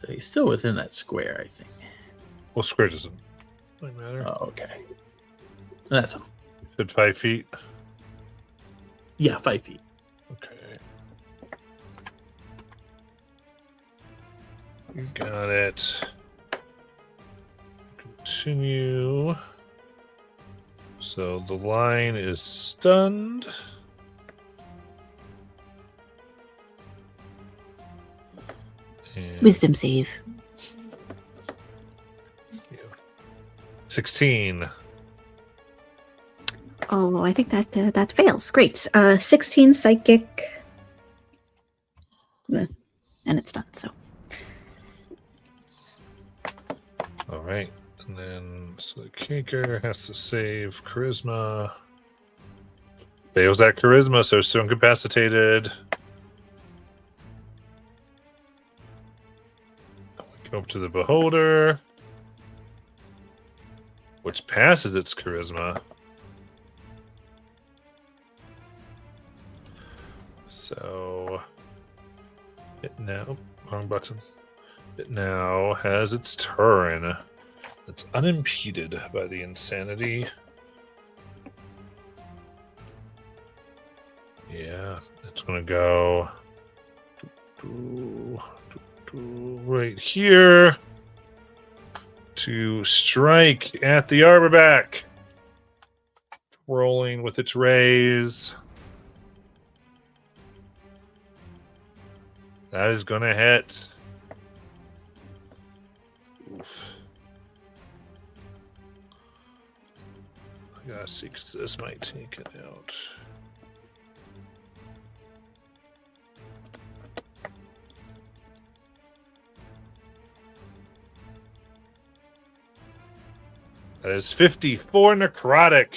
So he's still within that square, I think. Well, square doesn't really matter. Oh, okay. That's all. You said 5 feet. Yeah, 5 feet. Okay. You got it. Continue. So the line is stunned. And Wisdom save. 16. Oh, I think that fails. Great. 16 psychic. And it's done, so. All right. And then so the kicker has to save charisma. Fails that charisma, so still incapacitated. We go up to the beholder, which passes its charisma. So it now, wrong button. It now has its turn. It's unimpeded by the insanity. Yeah, it's gonna go right here to strike at the Arborback. Rolling with its rays. That is gonna hit. Oof. I gotta see, because this might take it out. That is 54 necrotic.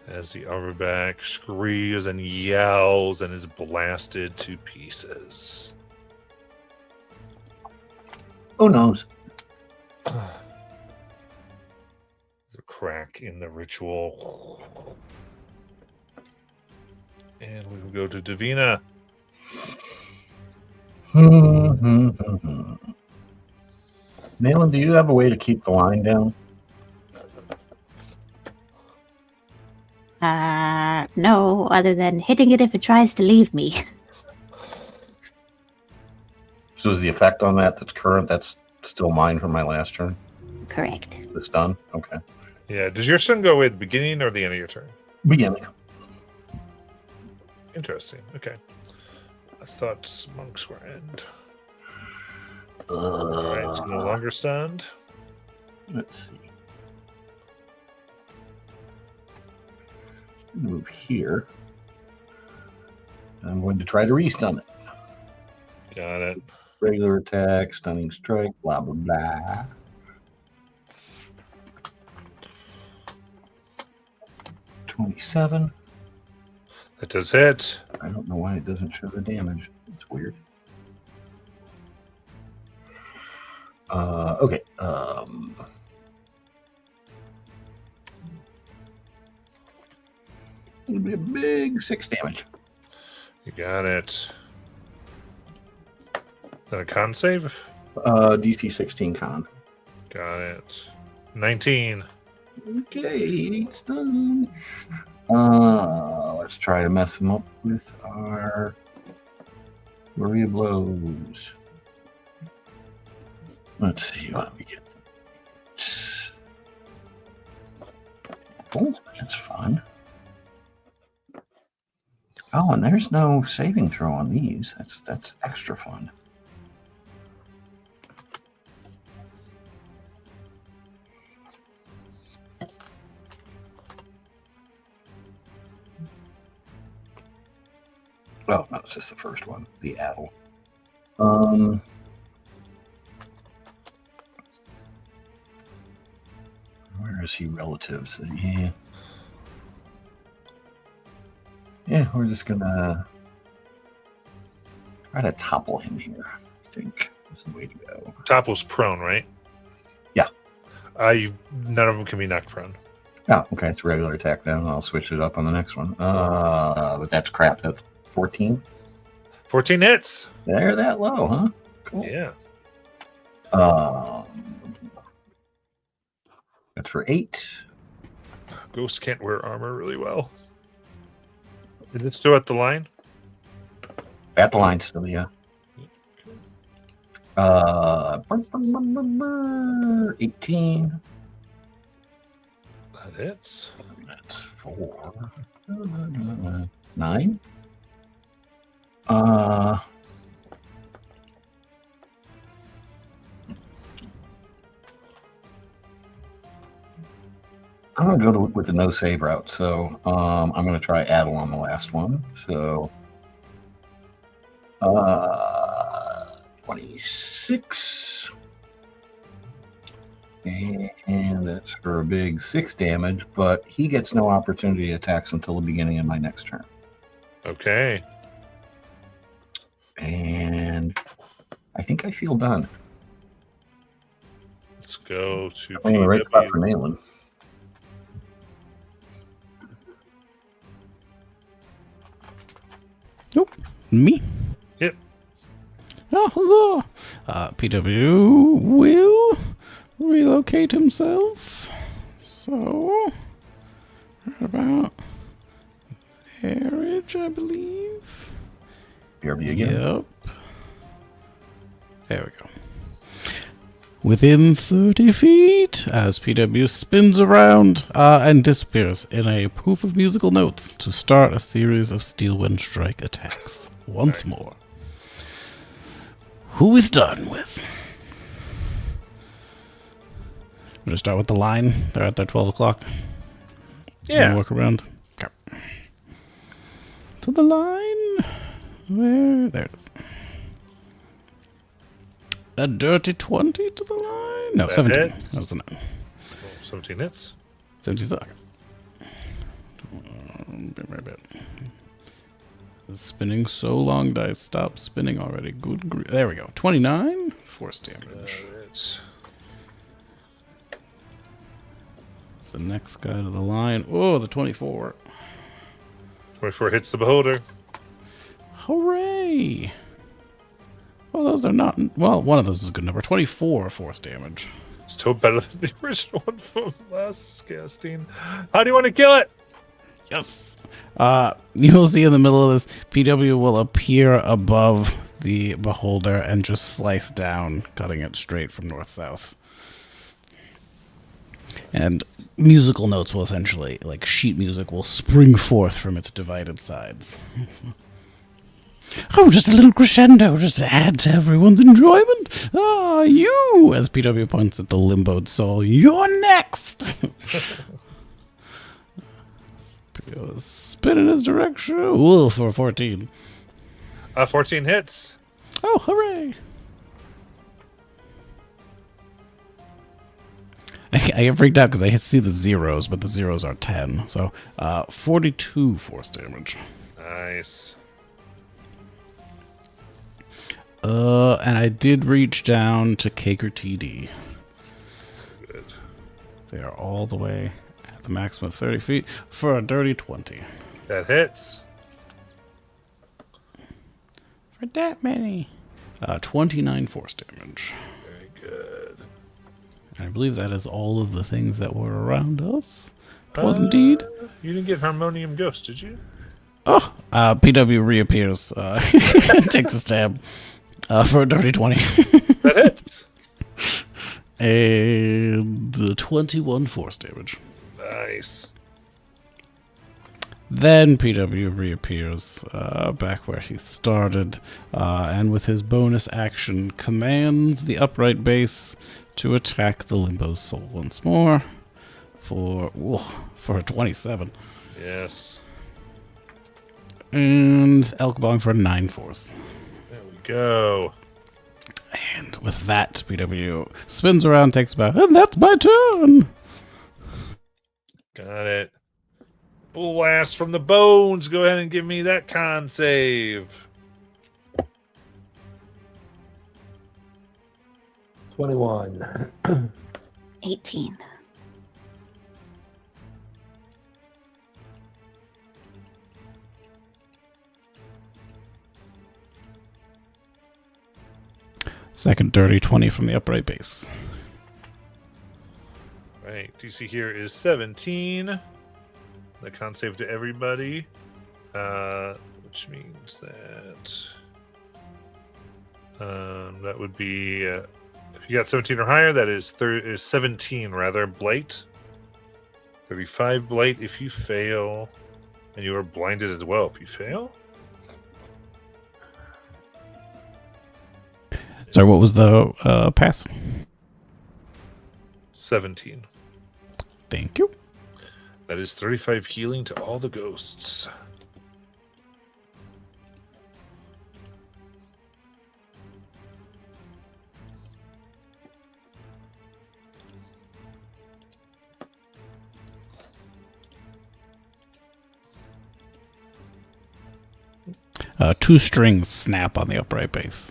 as the armorback screams and yells and is blasted to pieces. Who knows? There's a crack in the ritual. And we will go to Davina. Nayland, do you have a way to keep the line down? No, other than hitting it if it tries to leave me. So is the effect on that's current? That's still mine from my last turn? Correct. It's done? Okay. Yeah, does your sun go away at the beginning or the end of your turn? Beginning. Interesting. Okay. I thought monks were end. All right, it's no longer stunned. Let's see. Move here. I'm going to try to restun it. Got it. Regular attack, stunning strike, blah, blah, blah. $27. That does hit. I don't know why it doesn't show the damage. It's weird. Okay. It'll be a big 6 damage. You got it. Is that a con save? DC 16 con. Got it. 19. Okay, it's done. Let's try to mess him up with our Flurry of Blows. Let's see what we get. Oh, that's fun. Oh, and there's no saving throw on these. That's extra fun. Oh, no, it's just the first one, the Addle. Where is he relative? So, yeah, we're just gonna try to topple him here. I think is the way to go. Topple's prone, right? Yeah. None of them can be knocked prone. Oh, okay, it's a regular attack then. I'll switch it up on the next one. But that's crap. That's 14. 14 hits. They're that low, huh? Cool. Yeah. That's for 8. Ghosts can't wear armor really well. Is it still at the line? At the line still, yeah. 18. That hits. That's 4. 9. I'm going to go with the no save route. So I'm going to try Addle on the last one. So 26. And that's for a big 6 damage, but he gets no opportunity attacks until the beginning of my next turn. Okay. And I think I feel done. Let's go to I'm in the right spot for PW. Nayland. Nope. Me? Yep. Oh, huzzah! PW will relocate himself. So, right about Harridge, I believe. BRB again. Yep. There we go. Within 30 feet, as PW spins around and disappears in a poof of musical notes to start a series of Steelwind Strike attacks. Once more. Who is done with? I'm going to start with the line. They're at their 12 o'clock. Yeah. Walk around. Okay. To the line. Where? There it is. A dirty 20 to the line? No, That 17. hits. That was a no. 17 hits. 17 suck. It's spinning so long, dice. Stop spinning already. There we go. 29 force damage. It's It's the next guy to the line. Oh, the 24. 24 hits the beholder. Hooray! Well, those are not. Well, one of those is a good number. 24 force damage. Still better than the original one from last casting. How do you want to kill it? Yes. You'll see in the middle of this, PW will appear above the beholder and just slice down, cutting it straight from north-south. And musical notes will essentially, like sheet music, will spring forth from its divided sides. Oh, just a little crescendo, just to add to everyone's enjoyment. Ah, you, as PW points at the limboed soul, you're next. Spin in his direction. Ooh, for 14. 14 hits. Oh, hooray! I get freaked out because I see the zeros, but the zeros are 10. So, 42 force damage. Nice. And I did reach down to Caker TD. Good. They are all the way at the maximum of 30 feet for a dirty 20. That hits. For that many. 29 force damage. Very good. I believe that is all of the things that were around us. It was indeed. You didn't get Harmonium Ghost, did you? Oh, PW reappears, takes a stab for a dirty 20. That hits. And 21 force damage. Nice. Then PW reappears back where he started, and with his bonus action commands the upright base to attack the Limbo Soul once more for a 27. Yes. And Elkbong for 9 force. There we go. And with that, PW spins around, takes about, and that's my turn! Got it. Blast from the bones. Go ahead and give me that con save. 21. 18. Second dirty 20 from the upright base. Right. DC here is 17. The con save to everybody. Which means that would be if you got 17 or higher, that is 17 rather. Blight. 35 blight if you fail. And you are blinded as well if you fail. Sorry, what was the pass? 17. Thank you. That is 35 healing to all the ghosts. Two strings snap on the upright base.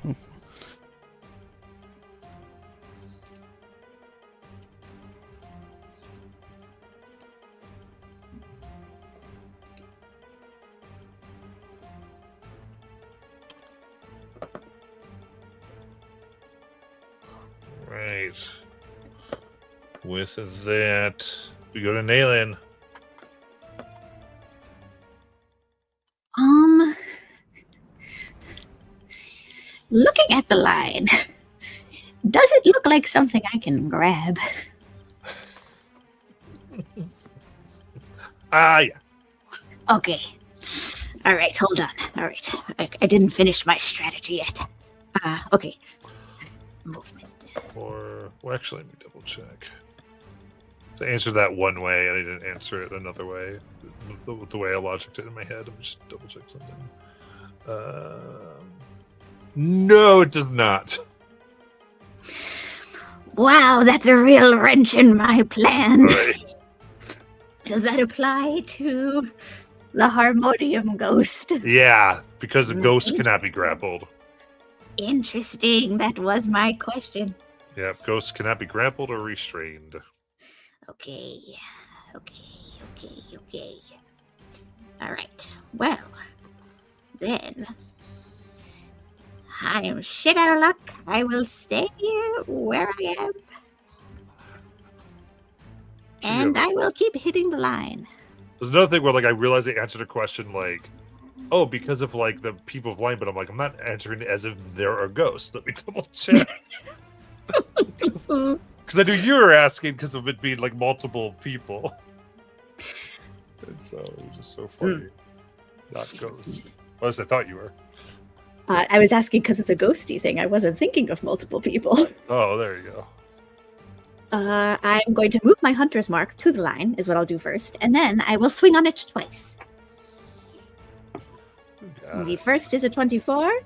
Right. With that, we go to Naylin. Looking at the line, does it look like something I can grab? Yeah. Okay. All right, hold on. All right. I didn't finish my strategy yet. Okay. Movement. Well, actually, let me double check. To answer that one way, and I didn't answer it another way. The way I logicked it in my head, I'm just double check something. No, it does not. Wow, that's a real wrench in my plan. Right. Does that apply to The harmonium ghost. Yeah, because the ghost cannot be grappled. Interesting. That was my question. Yep, ghosts cannot be grappled or restrained. Okay. All right. Well, then I am shit out of luck. I will stay here where I am. And I will keep hitting the line. There's another thing where, like, I realized I answered a question like, oh, because of, like, the people of line, but I'm like, I'm not answering it as if there are ghosts. Let me double check. Because I knew you were asking because of it being, like, multiple people. And so it was just so funny. Not ghosts. At least I thought you were. I was asking because of the ghosty thing. I wasn't thinking of multiple people. Oh, there you go. I'm going to move my hunter's mark to the line, is what I'll do first, and then I will swing on it twice. The first is a 24.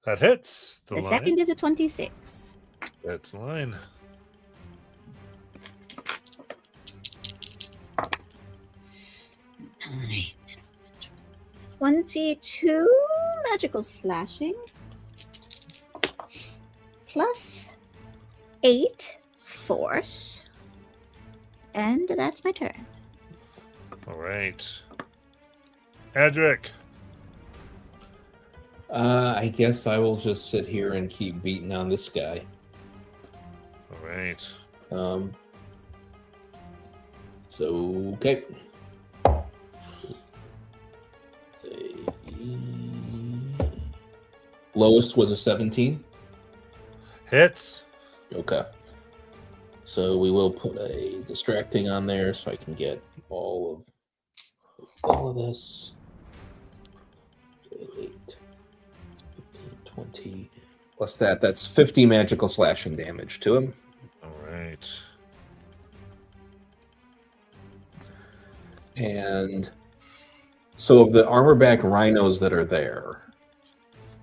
That hits. The second is a 26. That's the line. Alright. 22 magical slashing. Plus 8 force. And that's my turn. All right. Adric. I guess I will just sit here and keep beating on this guy. All right. So, okay. Lowest was a 17. Hits. Okay. So we will put a distracting on there so I can get all of this. 8, 15, 20. Plus that's 50 magical slashing damage to him. All right. And so of the armorback rhinos that are there,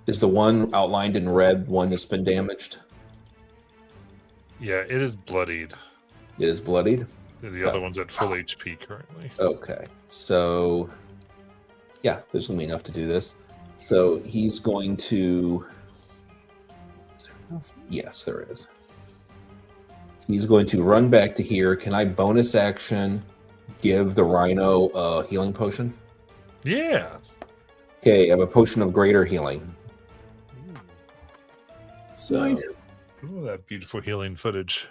is the one outlined in red one that's been damaged? Yeah, it is bloodied. It is bloodied? The other one's at full HP currently. Okay. So, yeah, there's going to be enough to do this. So he's going to... Is there enough? Yes, there is. He's going to run back to here. Can I bonus action give the rhino a healing potion? Yeah. Okay, I have a potion of greater healing. So, Nice. Ooh, that beautiful healing footage.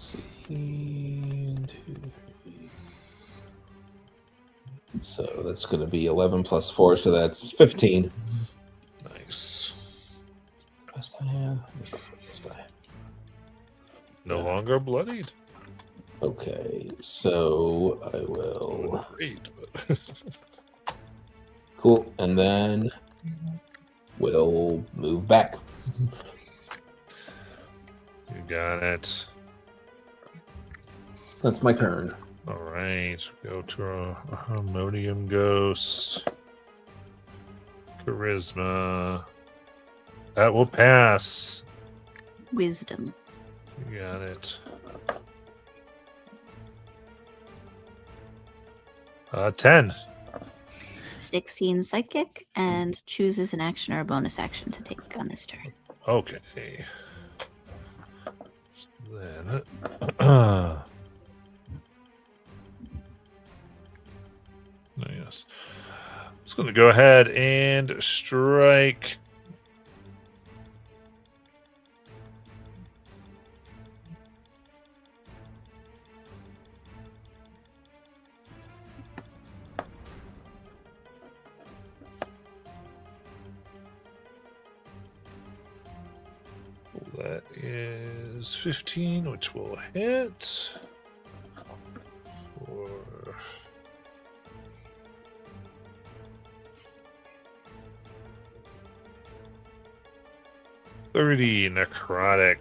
let's see. 1, 2, 3. So that's going to be 11 plus 4, so that's 15. Nice. Best I have. Best I have. No longer bloodied. Okay, so I will. Great, but Cool, and then we'll move back. you got it. That's my turn. All right. Go to a harmonium ghost. Charisma. That will pass. Wisdom. You got it. 10. 16 psychic, and chooses an action or a bonus action to take on this turn. Okay. Then. Yes. I'm just going to go ahead and strike. That is 15, which will hit. For 30 necrotic.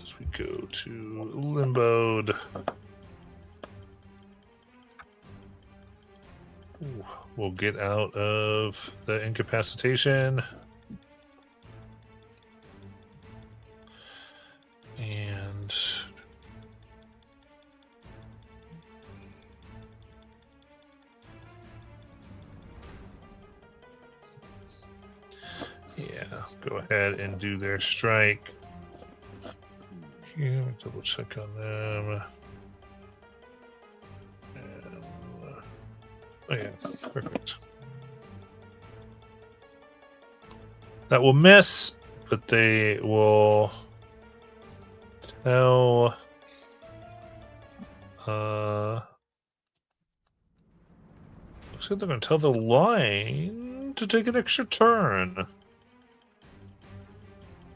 As we go to limboed. Ooh, we'll get out of the incapacitation. go ahead and do their strike. Here, let me double check on them. And, oh yeah, perfect. That will miss, but they will tell. Looks like they're going to tell the line to take an extra turn.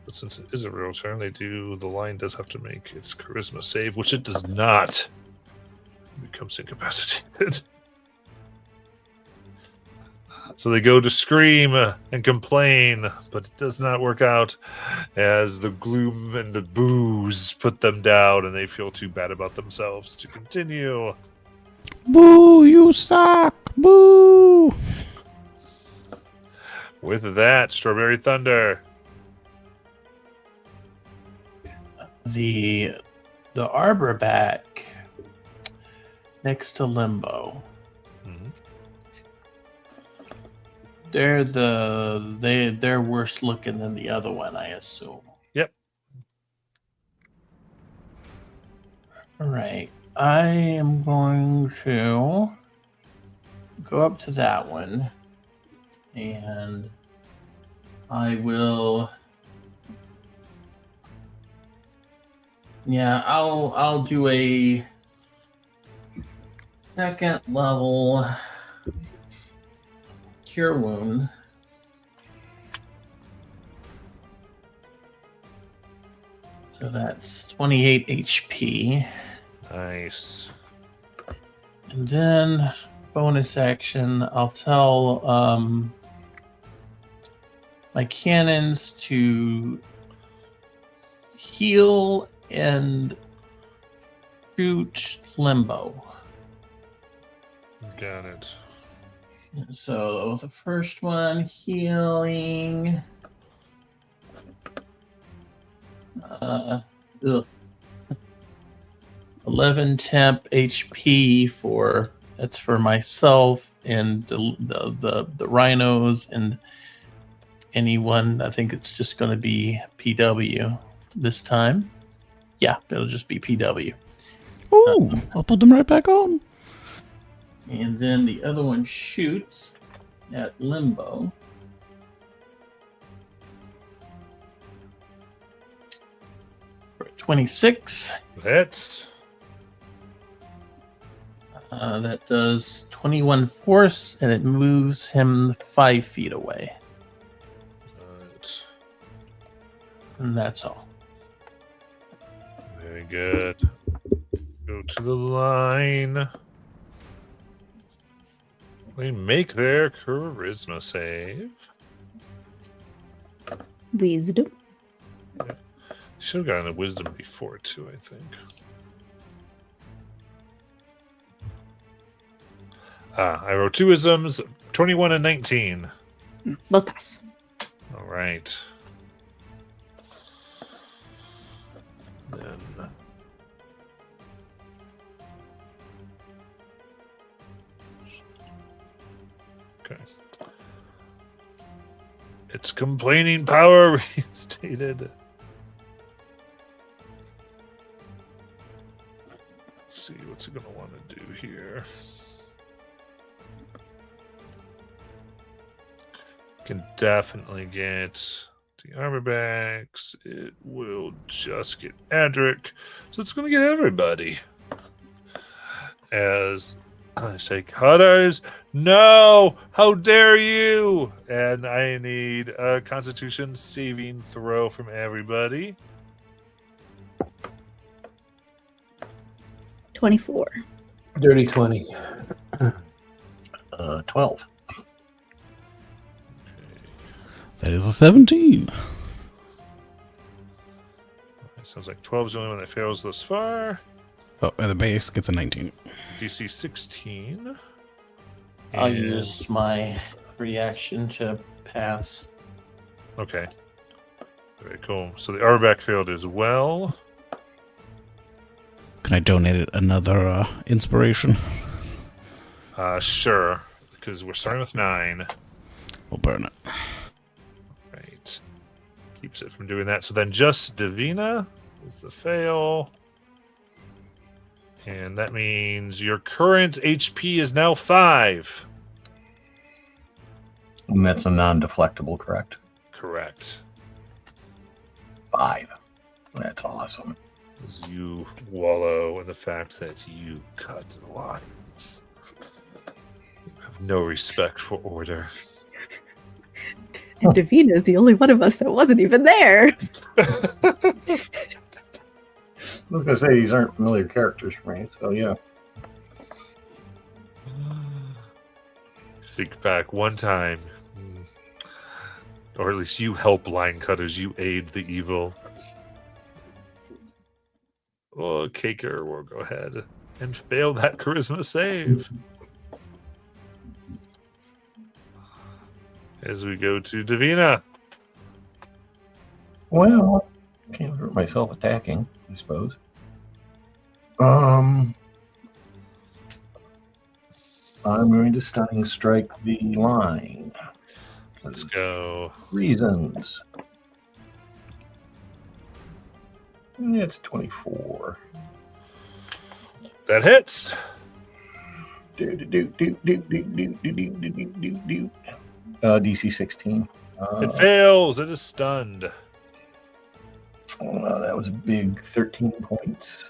But since it is a real turn, the line does have to make its charisma save, which it does not. It becomes incapacitated. So they go to scream and complain, but it does not work out as the gloom and the booze put them down and they feel too bad about themselves to continue. Boo, you suck. Boo. With that, Strawberry Thunder. The Arborback next to Limbo. Mhm. They're worse looking than the other one, I assume. Yep. All right. I am going to go up to that one, and I will. Yeah, I'll do a second level cure wound. So that's 28 HP. Nice. And then bonus action, I'll tell my cannons to heal and shoot Limbo. Got it. So the first one, healing. 11 temp HP that's for myself and the rhinos and anyone. I think it's just going to be PW this time. Yeah, it'll just be PW. Ooh, I'll put them right back on. And then the other one shoots at Limbo. For 26. Hits. That does 21 force, and it moves him 5 feet away. Right. And that's all. Very good. Go to the line. They make their charisma save. Wisdom. Should have gotten a wisdom before, too, I think. I wrote 2 wisdoms, 21 and 19. Both pass. All right. Then. Okay. It's complaining power reinstated. Let's see, what's it going to want to do here? Can definitely get the armorbacks. It will just get Adric. So it's going to get everybody. As I say, Cutters, no! How dare you! And I need a Constitution saving throw from everybody. 24. Dirty 20. 12. That is a 17. Sounds like 12 is the only one that fails thus far. Oh, and the base gets a 19. DC 16. I'll And- use my reaction to pass. Okay. Very cool. So the armorback failed as well. Can I donate it another inspiration? Sure. Because we're starting with 9. We'll burn it. Right. it from doing that. So then just Davina is the fail. And that means your current HP is now 5. And that's a non-deflectable, correct? Correct. 5. That's awesome. As you wallow in the fact that you cut lines. You have no respect for order. And Davina is the only one of us that wasn't even there. I was gonna say these aren't familiar characters for me, so yeah. Seek back one time. Or at least you help line cutters. You aid the evil. Oh, Caker will go ahead and fail that charisma save. As we go to Davina. Well, can't hurt myself attacking, I suppose. I'm going to stunning strike the line. Let's go. Reasons. It's 24. That hits. DC 16. It fails. It is stunned. That was a big 13 points.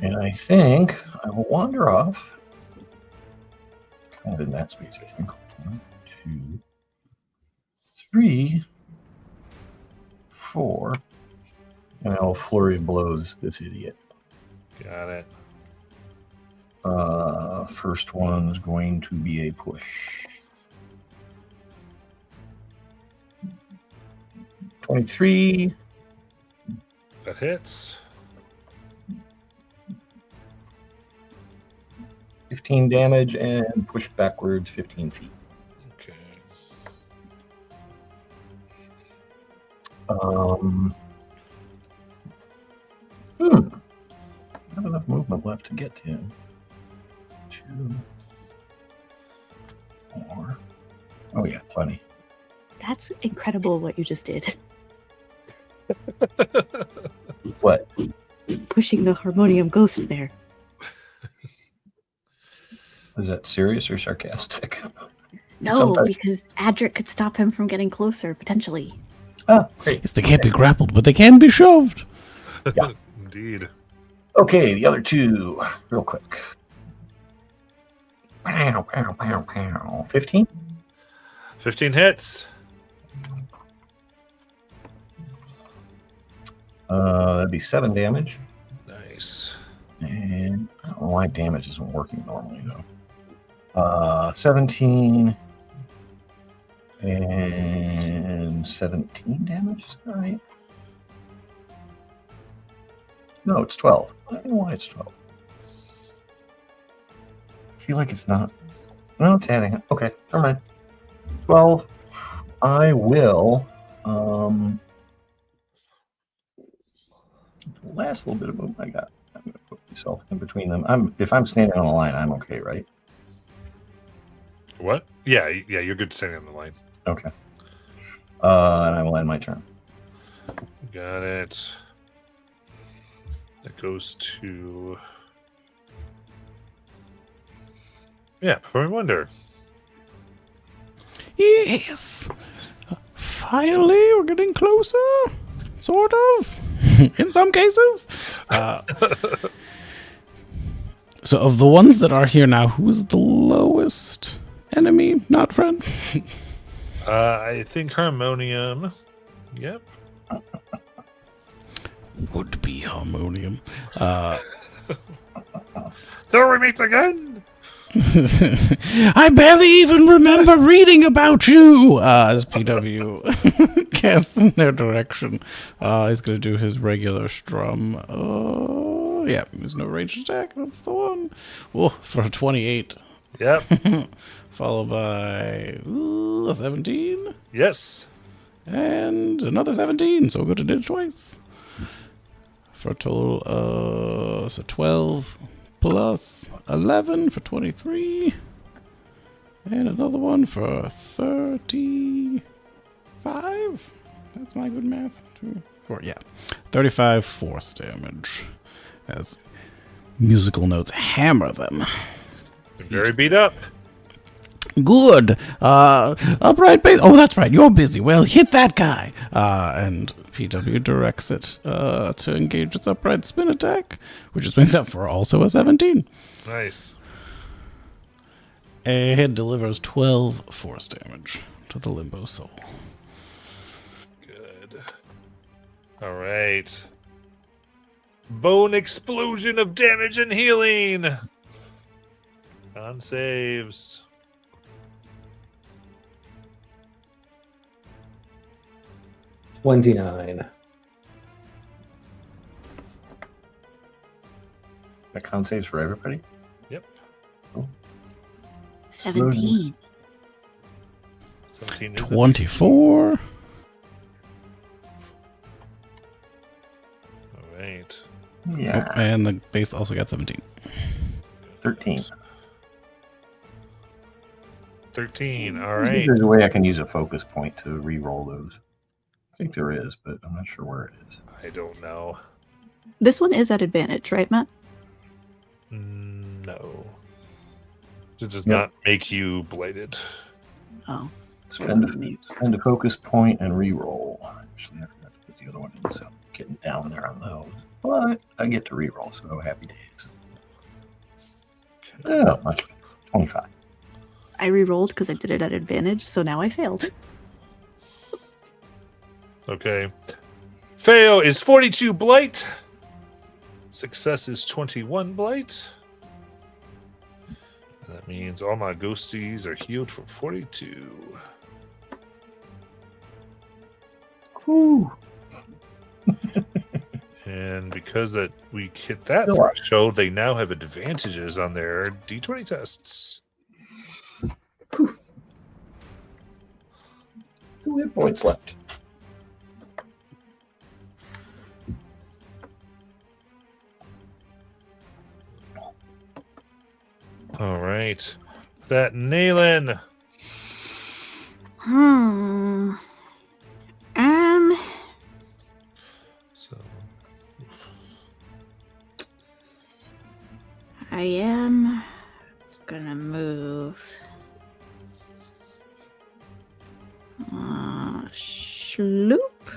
And I think I will wander off. Kind of in that space, I think. 1, 2, 3, 4. And I'll flurry of blows this idiot. Got it. First one's going to be a push. 23. That hits. 15 damage and push backwards 15 feet. Okay. Not enough movement left to get to him. 2, 4. Oh yeah, plenty. That's incredible what you just did. What? Pushing the harmonium ghost there. Is that serious or sarcastic? No, Sometimes- because Adric could stop him from getting closer, potentially. Ah, great. Yes, they can't be grappled, but they can be shoved. Yeah. Indeed. Okay, the other two, real quick. Pow, pow, pow, pow. 15? 15 hits. That'd be 7 damage. Nice. And I don't know why damage isn't working normally, though. 17 and 17 damage. All right. No, it's 12. I don't know why it's 12. I feel like it's not. No, it's adding it. Okay, never mind. 12. I will. The last little bit of movement I got. I'm going to put myself in between them. If I'm standing on the line, I'm okay, right? What? Yeah, you're good standing on the line. Okay. And I will end my turn. Got it. That goes to... Yeah, Performing Wonder. Yes. Finally, we're getting closer. Sort of. In some cases. So of the ones that are here now, who's the lowest enemy, not friend? I think Harmonium. Yep. Would be Harmonium. There we meet again! I barely even remember reading about you. As PW casts in their direction, he's gonna do his regular strum. Yeah, there's no ranged attack. That's the one. Oh, for a 28. Yep. Followed by a 17 Yes. and another 17. So good, it did twice. For a total, so 12 plus 11 for 23. And another one for 35. That's my good math. 2, 4, yeah. 35 force damage as musical notes hammer them. Very beat up. Good. Upright base. Oh, that's right. You're busy. Well, hit that guy. And PW directs it to engage its upright spin attack, which is makes up for also a 17. Nice. It delivers 12 force damage to the Limbo Soul. Good. All right. Bone explosion of damage and healing. On saves. $29. That con saves for everybody. Yep. 17. 17 is 24. All right. Yeah. Oh, and the base also got 17. 13. 13. All I think right. there's a way I can use a focus point to re-roll those. I think there is, but I'm not sure where it is. I don't know. This one is at advantage, right, Matt? No. It does Yep. not make you blighted. Oh. Spend a focus point and re-roll. Actually, I forgot to put the other one in, so I'm getting down there on those. But I get to re-roll, so happy days. Oh, much better. 25. I re-rolled because I did it at advantage, so now I failed. Okay. Fail is 42 blight. Success is 21 blight. That means all my ghosties are healed for 42. Whew. And because that we hit that Go on. threshold, they now have advantages on their D20 tests. 2 hit points left. All right. That Naylan. So I am gonna move. Sloop.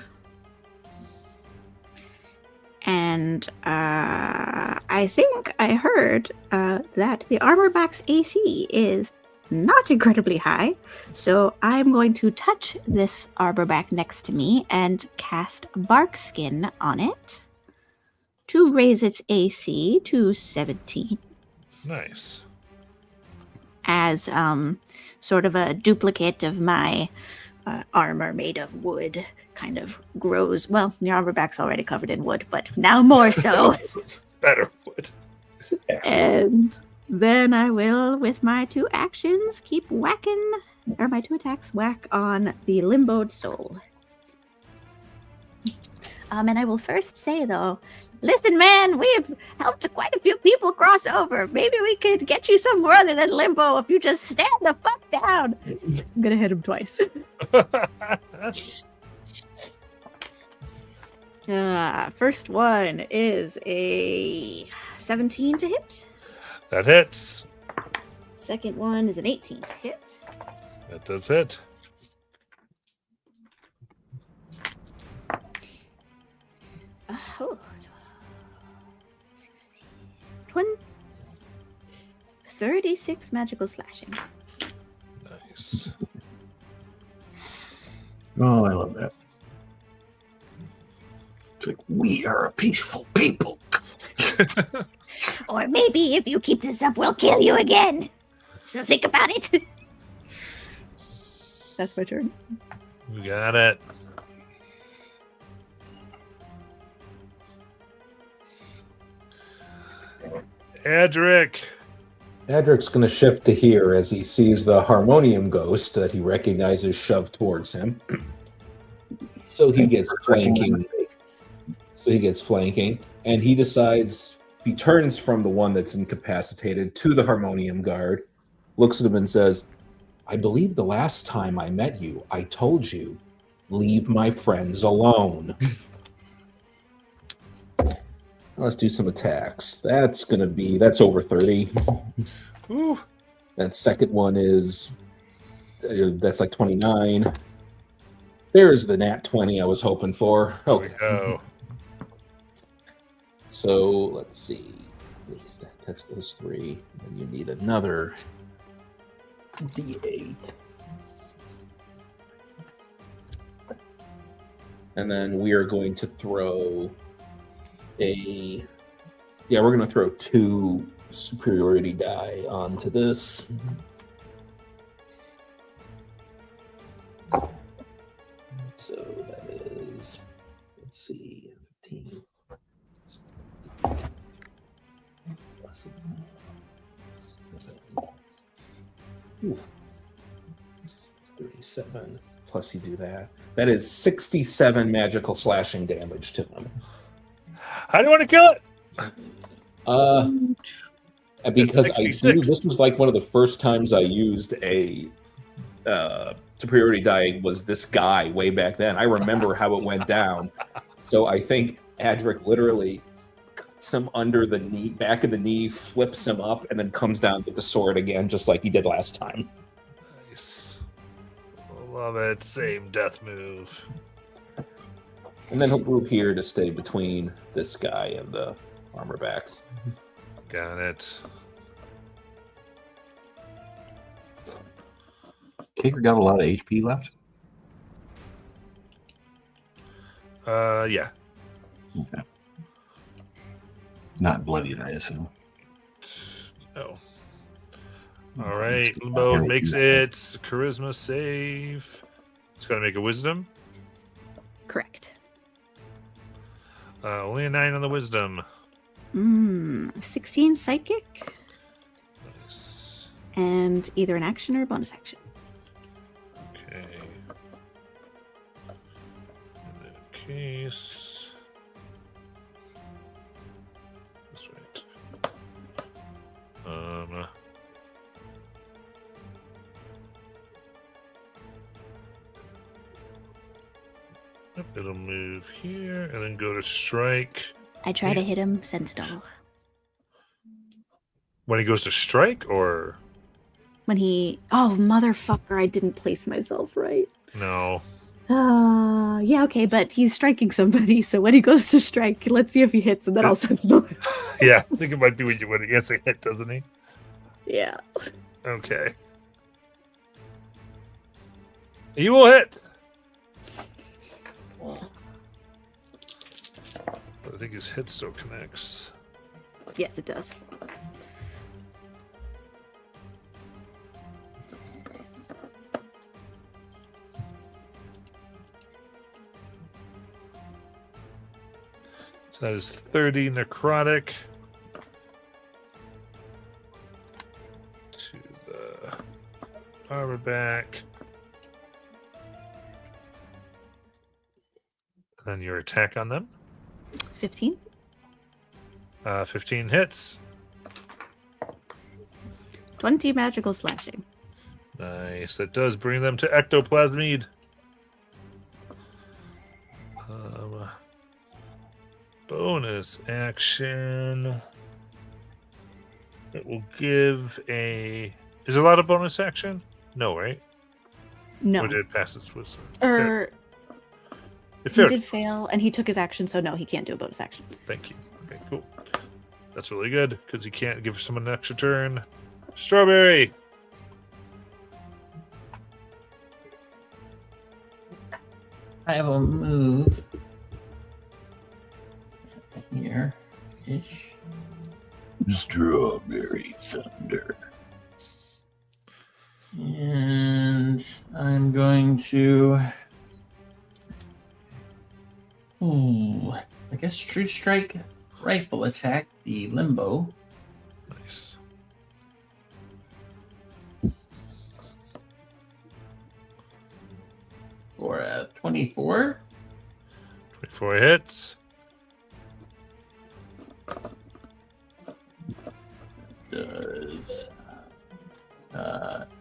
And I think I heard that the Armorback's AC is not incredibly high. So I'm going to touch this Armorback next to me and cast Barkskin on it to raise its AC to 17 nice. as sort of a duplicate of my armor made of wood kind of grows. Well, the Armorback's already covered in wood, but now more so. Better wood. And then I will, with my 2 actions, keep whacking, or my 2 attacks, whack on the limboed soul. And I will first say, though, listen, man, we've helped quite a few people cross over. Maybe we could get you somewhere other than limbo if you just stand the fuck down. I'm gonna hit him twice. First one is a 17 to hit. That hits. Second one is an 18 to hit. That does hit. Oh, 16, 20, 36 magical slashing. Nice. Oh, I love that. It's like, we are a peaceful people. Or maybe if you keep this up, we'll kill you again. So think about it. That's my turn. We got it. Adric. Adric's going to shift to here as he sees the harmonium ghost that he recognizes shoved towards him. So he gets flanking. And he decides, he turns from the one that's incapacitated to the harmonium guard, looks at him and says, I believe the last time I met you, I told you Leave my friends alone. Let's do some attacks. That's over 30. Ooh. That second one is that's like 29. There's the nat 20 I was hoping for. There Okay. we go. So let's see. That's those 3. And you need another D8. And then we are going to throw we're going to throw 2 superiority die onto this. So that is, let's see, 15. Ooh. 37. Plus you do that. That is 67 magical slashing damage to them. How do you want to kill it? Because It's I 66. knew this was like one of the first times I used a superiority die was this guy way back then. I remember how it went down. So I think Adric literally cuts him under the knee, back of the knee, flips him up, and then comes down with the sword again, just like he did last time. Nice. Love it. Same death move. And then he'll move here to stay between this guy and the armorbacks. Got it. Kicker got a lot of HP left. Yeah. Okay. Not bloodied, I assume. No. All right. Limbo makes its charisma save. It's going to make a wisdom. Correct. Only a 9 on the wisdom. 16 psychic Nice. and either an action or a bonus action. Okay. In that case. That's right. Yep, it'll move here and then go to strike. I try to hit him, Sentinel. When he goes to strike, or When he... Oh, motherfucker, I didn't place myself right. no? Yeah, okay, but he's striking somebody, so when he goes to strike, let's see if he hits, and then I'll Sentinel. Yeah, I think it might be when he gets a hit, doesn't he? Yeah. Okay. You will hit. But I think his hit still connects. Yes, it does. So that is 30 necrotic. To the armor back. And then your attack on them. 15. 15 hits. 20 magical slashing. Nice. That does bring them to ectoplasmid. Bonus action. It will give a. Is it a lot of bonus action? No, right? No. Or did it pass its wisdom? Or It he failed. did fail, and he took his action, so no, he can't do a bonus action. Thank you. Okay, cool. That's really good because he can't give someone an extra turn. Strawberry. I will move here ish. Strawberry thunder. And I'm going to. Ooh, I guess True Strike rifle attack the Limbo. Nice. For a 24. 24 hits. Does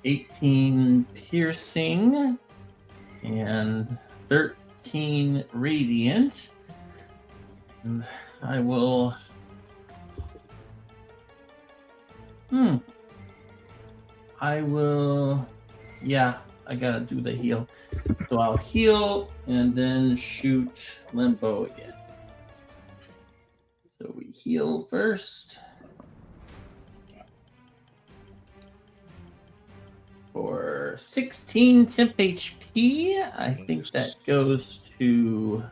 18 piercing and 13 radiant. And I will. I will. Yeah, I gotta do the heal. So I'll heal and then shoot Limbo again. So we heal first. For 16 temp HP, I think that goes to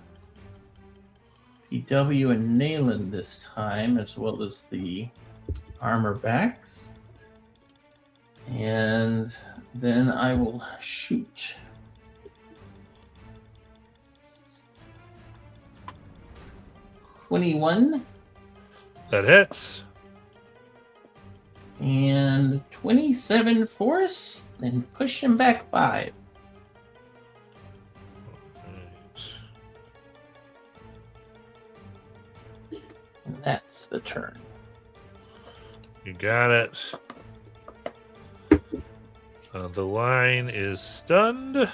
PW and Nayland this time, as well as the armor backs. And then I will shoot. $21 That hits. and 27 force, and push him back 5. Right. And that's the turn. You got it. The line is stunned. And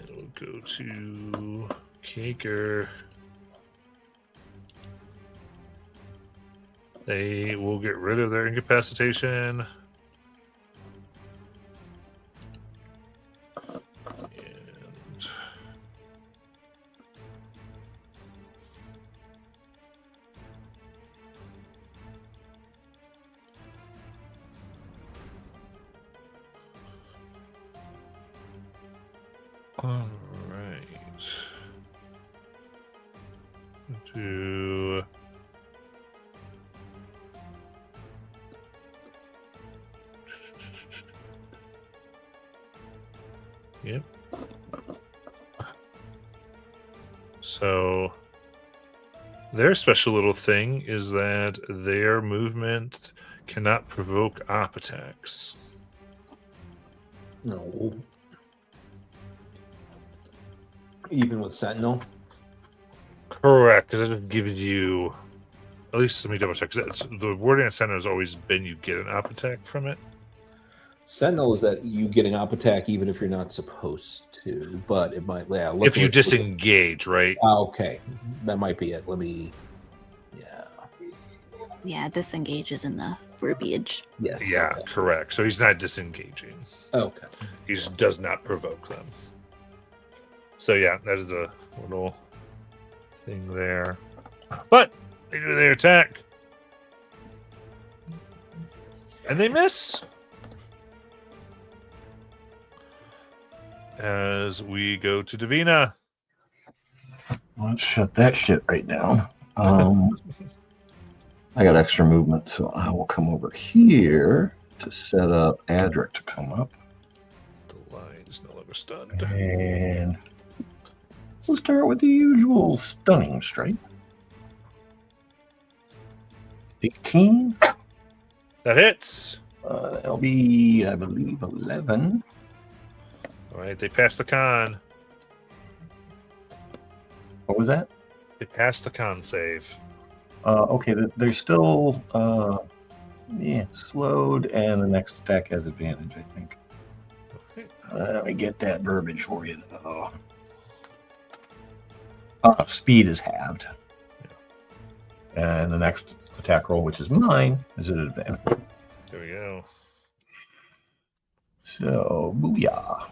we'll go to Caker. They will get rid of their incapacitation. And all right. Do yep. So their special little thing is that their movement cannot provoke op attacks. No. Even with Sentinel? Correct, because it gives you. At least let me double check. The wording on Sentinel has always been you get an op attack from it. Sentinel is that you get an op attack even if you're not supposed to, but it might. Yeah, If you disengage, right? Okay, that might be it. Let me. Yeah. Yeah, disengage is in the verbiage. Yes. Yeah, okay. correct. So he's not disengaging. Okay. He just does not provoke them. So yeah, that is a little thing there. But they do their attack. And they miss. As we go to Davina. Let's shut that shit right down. I got extra movement, so I will come over here to set up Adric to come up. The line is no longer stunned. And we'll start with the usual stunning strike. 18. That hits. That'll be, I believe, 11. All right, they passed the con. What was that? They passed the con save. Okay, they're still slowed, and the next attack has advantage, I think. Okay. Let me get that verbiage for you, though. Speed is halved. And the next attack roll, which is mine, is at advantage. There we go. So, booyah.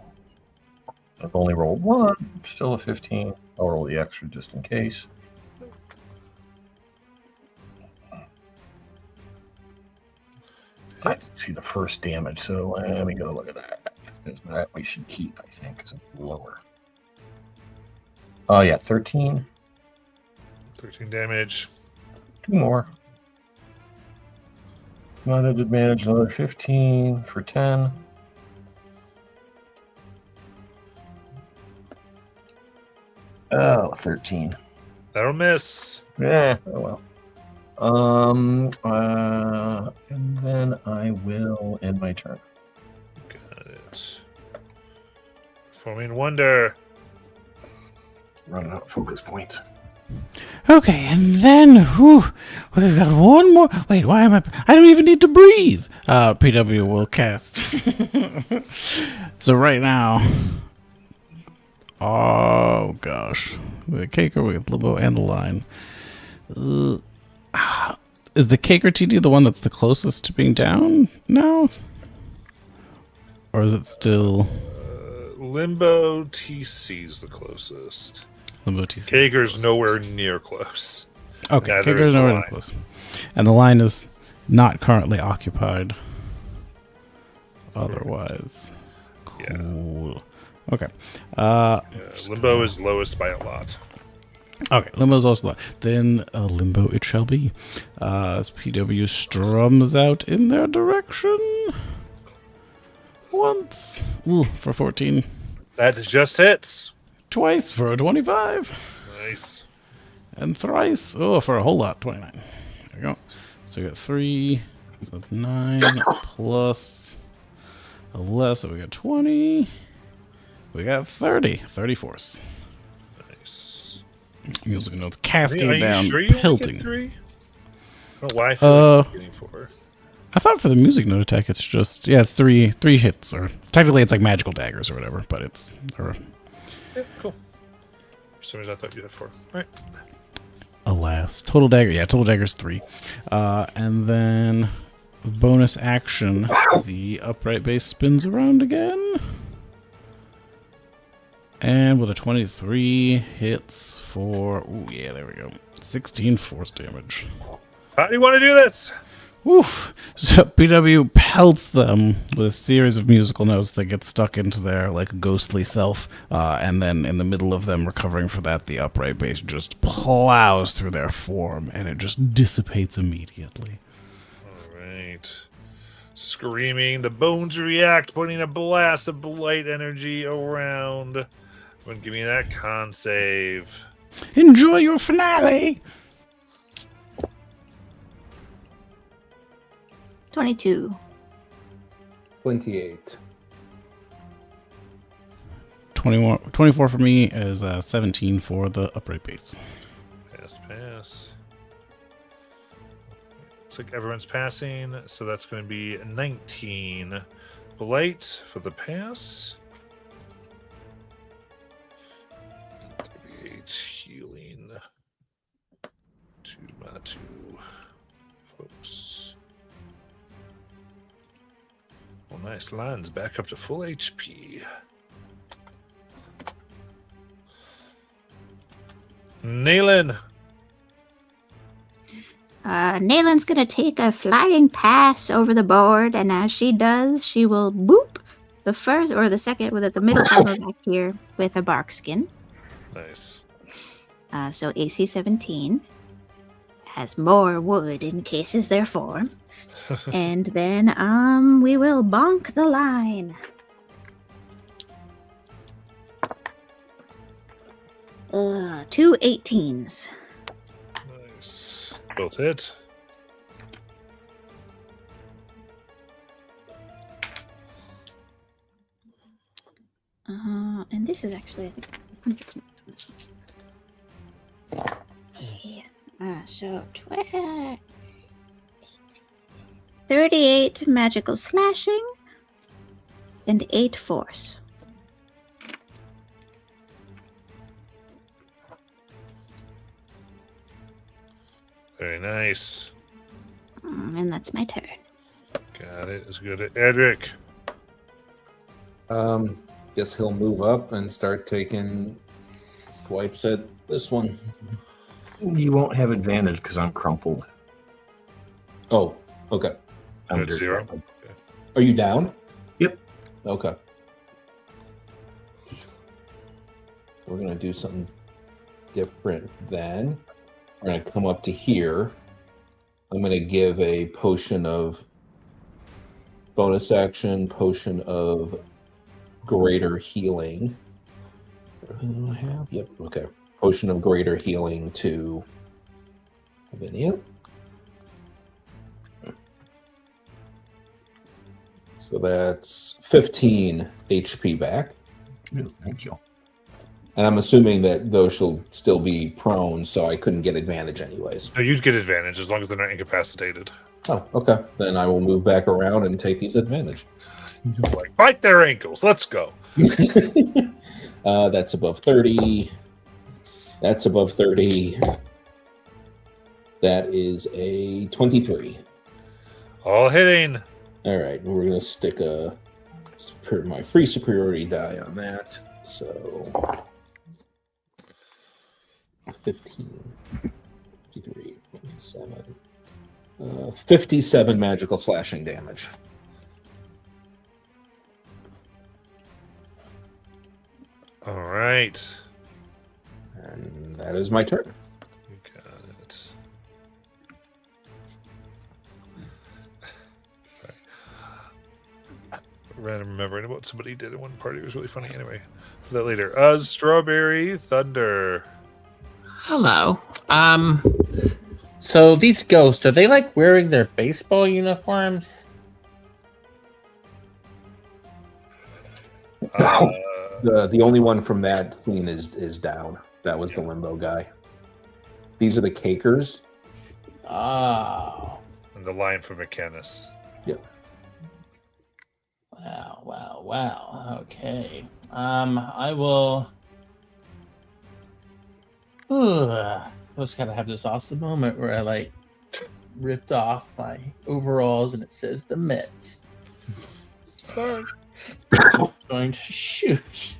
I've only rolled one, still a 15. I'll roll the extra just in case. I didn't see the first damage, so let me go look at that. That we should keep, I think, because it's lower. Oh, yeah, 13. 13 damage. 2 more. Not at advantage, another 15 for 10. Oh, 13. That'll miss. Yeah, oh well. And then I will end my turn. Got it. Performing wonder. Running out of focus points. Okay, and then we've got one more. Wait, why am I don't even need to breathe. PW will cast. So right now, oh gosh, we got Caker, we got Limbo, and the line. Is the Caker TD the one that's the closest to being down now, or is it still Limbo TC's the closest. Limbo TC? Kager's nowhere near close. Okay, Neither Kager's is the nowhere near line. close, and the line is not currently occupied. Otherwise, Yeah. cool. Okay. Limbo is lowest by a lot. Okay, Limbo's also low. Then Limbo it shall be. As PW strums out in their direction. Once. Ooh, for 14. That just hits. Twice for a 25. Nice. And thrice. Oh, for a whole lot. 29. There we go. So we got 3. So that's 9 plus 11. So we got 20. We got 30. 30 force. Nice. Music notes Are cascade you down, sure you only pelting. get 3? I don't know why I feel like you're getting 4. I thought for the music note attack, it's just it's three hits, or technically it's like magical daggers or whatever, but it's Yeah, cool. For some reason I thought you had 4. All right. alas, total dagger's 3, and then bonus action, the upright base spins around again, and with a 23 hits for there we go, 16 force damage. How do you want to do this? Woof. So PW pelts them with a series of musical notes that get stuck into their like ghostly self, and then in the middle of them recovering for that, the upright base just plows through their form, and it just dissipates immediately. All right. Screaming, the bones react, putting a blast of light energy around. When give me that con save. Enjoy your finale. 22. 28. 24 for me is 17 for the upright base. Pass. Looks like everyone's passing, so that's going to be 19. Blight for the pass. 38 healing. 2 mana 2 folks. Oh, nice. Line's back up to full HP. Naylan. Naylan's gonna take a flying pass over the board, and as she does, she will boop the first or the second with the middle armor back here with a bark skin. Nice. So AC 17 has more wood in cases their form. And then we will bonk the line. Two 18s. Nice. Both hit. And this is actually, I think, 100. Yeah. So 38 magical slashing and 8 force. Very nice. And that's my turn. Got it. As good at Edric. Guess he'll move up and start taking swipes at this one. You won't have advantage because I'm crumpled. Oh, okay. I'm At 0. Are you down? Yep. Okay. We're going to do something different then. We're going to come up to here. I'm going to give a potion of bonus action, potion of greater healing. What do I have? Yep. Okay. Potion of greater healing to Lavinia. So that's 15 HP back. Ooh, thank you. And I'm assuming that though she'll still be prone, so I couldn't get advantage anyways. No, you'd get advantage as long as they're not incapacitated. Oh, okay. Then I will move back around and take these advantage. Like, bite their ankles. Let's go. That's above 30. That's above 30. That is a 23. All hitting. All right, we're gonna stick my free superiority die on that. So 15, 53, 27, 57 magical slashing damage. All right. And that is my turn. You got it. Sorry. Random remembering about somebody did in one party. It was really funny. Anyway, for that later. Strawberry Thunder. Hello. So these ghosts, are they like wearing their baseball uniforms? The only one from that scene is down. That was the limbo guy. These are the cakers. Oh. And the line from McCannis. Yep. Wow. Okay. I will. I was gonna have this awesome moment where I like ripped off my overalls and it says the Mets. Sorry. I'm going to shoot.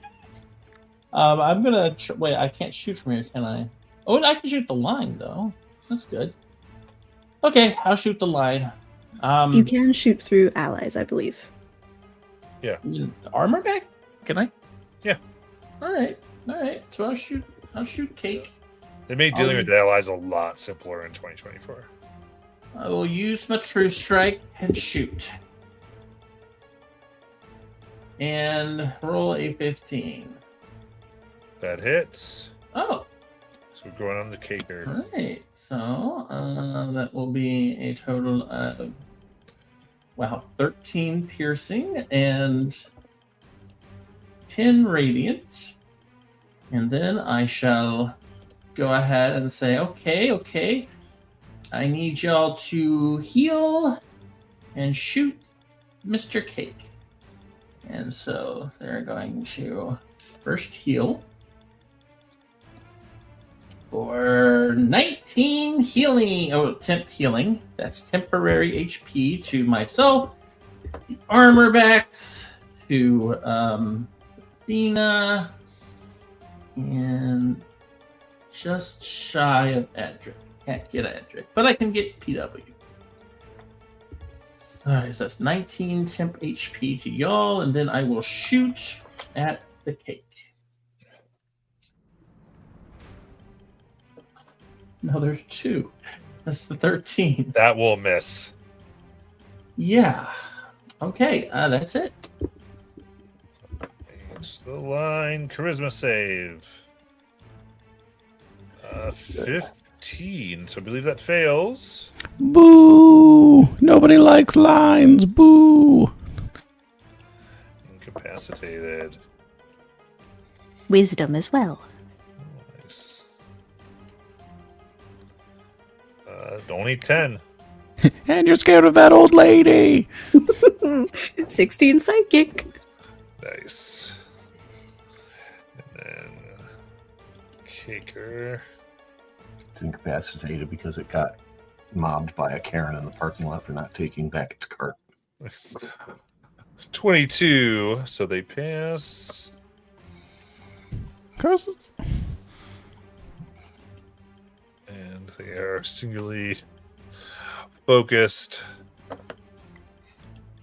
I'm gonna wait. I can't shoot from here, can I? Oh, I can shoot the line though. That's good. Okay, I'll shoot the line. You can shoot through allies, I believe. Armor back? Can I? Yeah. All right. So I'll shoot Cake. They made dealing with allies a lot simpler in 2024. I will use my True Strike and shoot. And roll a 15. That hits. Oh. So we're going on the caker. All right. So that will be a total of 13 piercing and 10 radiant. And then I shall go ahead and say, okay. I need y'all to heal and shoot Mr. Cake. And so they're going to first heal for 19 healing. Oh, temp healing. That's temporary HP to myself. The armor backs to Athena. And just shy of Edric. Can't get Edric, but I can get PW. Alright, so that's 19 temp HP to y'all, and then I will shoot at the Cake. Another 2. That's the 13. That will miss. Yeah. Okay, that's it. It's the line. Charisma save. 15. So I believe that fails. Boo! Nobody likes lines. Boo! Incapacitated. Wisdom as well. Nice. Only 10. And you're scared of that old lady. 16 psychic. Nice. And then Caker. It's incapacitated because it got mobbed by a Karen in the parking lot for not taking back its cart. 22. So they pass. Curses. And they are singularly focused.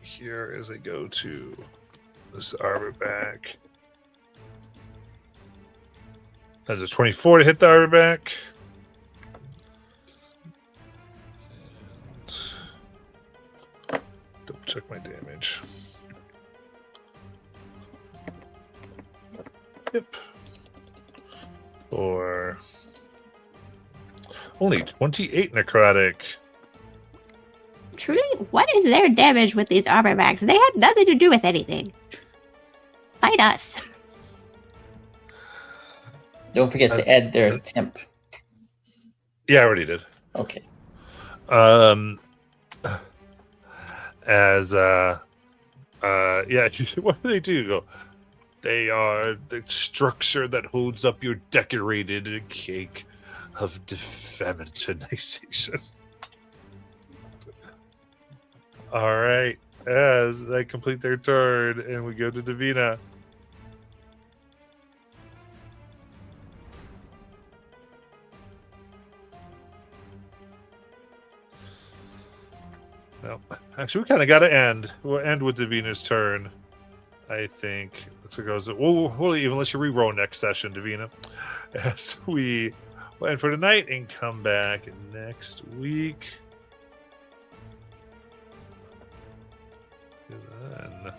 Here as they go to this arbor back. Has a 24 to hit the arbor back. And double check my damage. Yep. For only 28 necrotic. Truly, what is their damage with these armor backs? They had nothing to do with anything. Fight us. Don't forget to add their temp. Yeah, I already did. Okay. As yeah, she said, what do they do? You go, they are the structure that holds up your decorated cake of defematization. All right, as they complete their turn, and we go to Davina. No, actually, we kind of got to end. We'll end with Davina's turn, I think. So it goes. We'll even let you re-roll next session, Davina. As we will end for tonight and come back next week. And then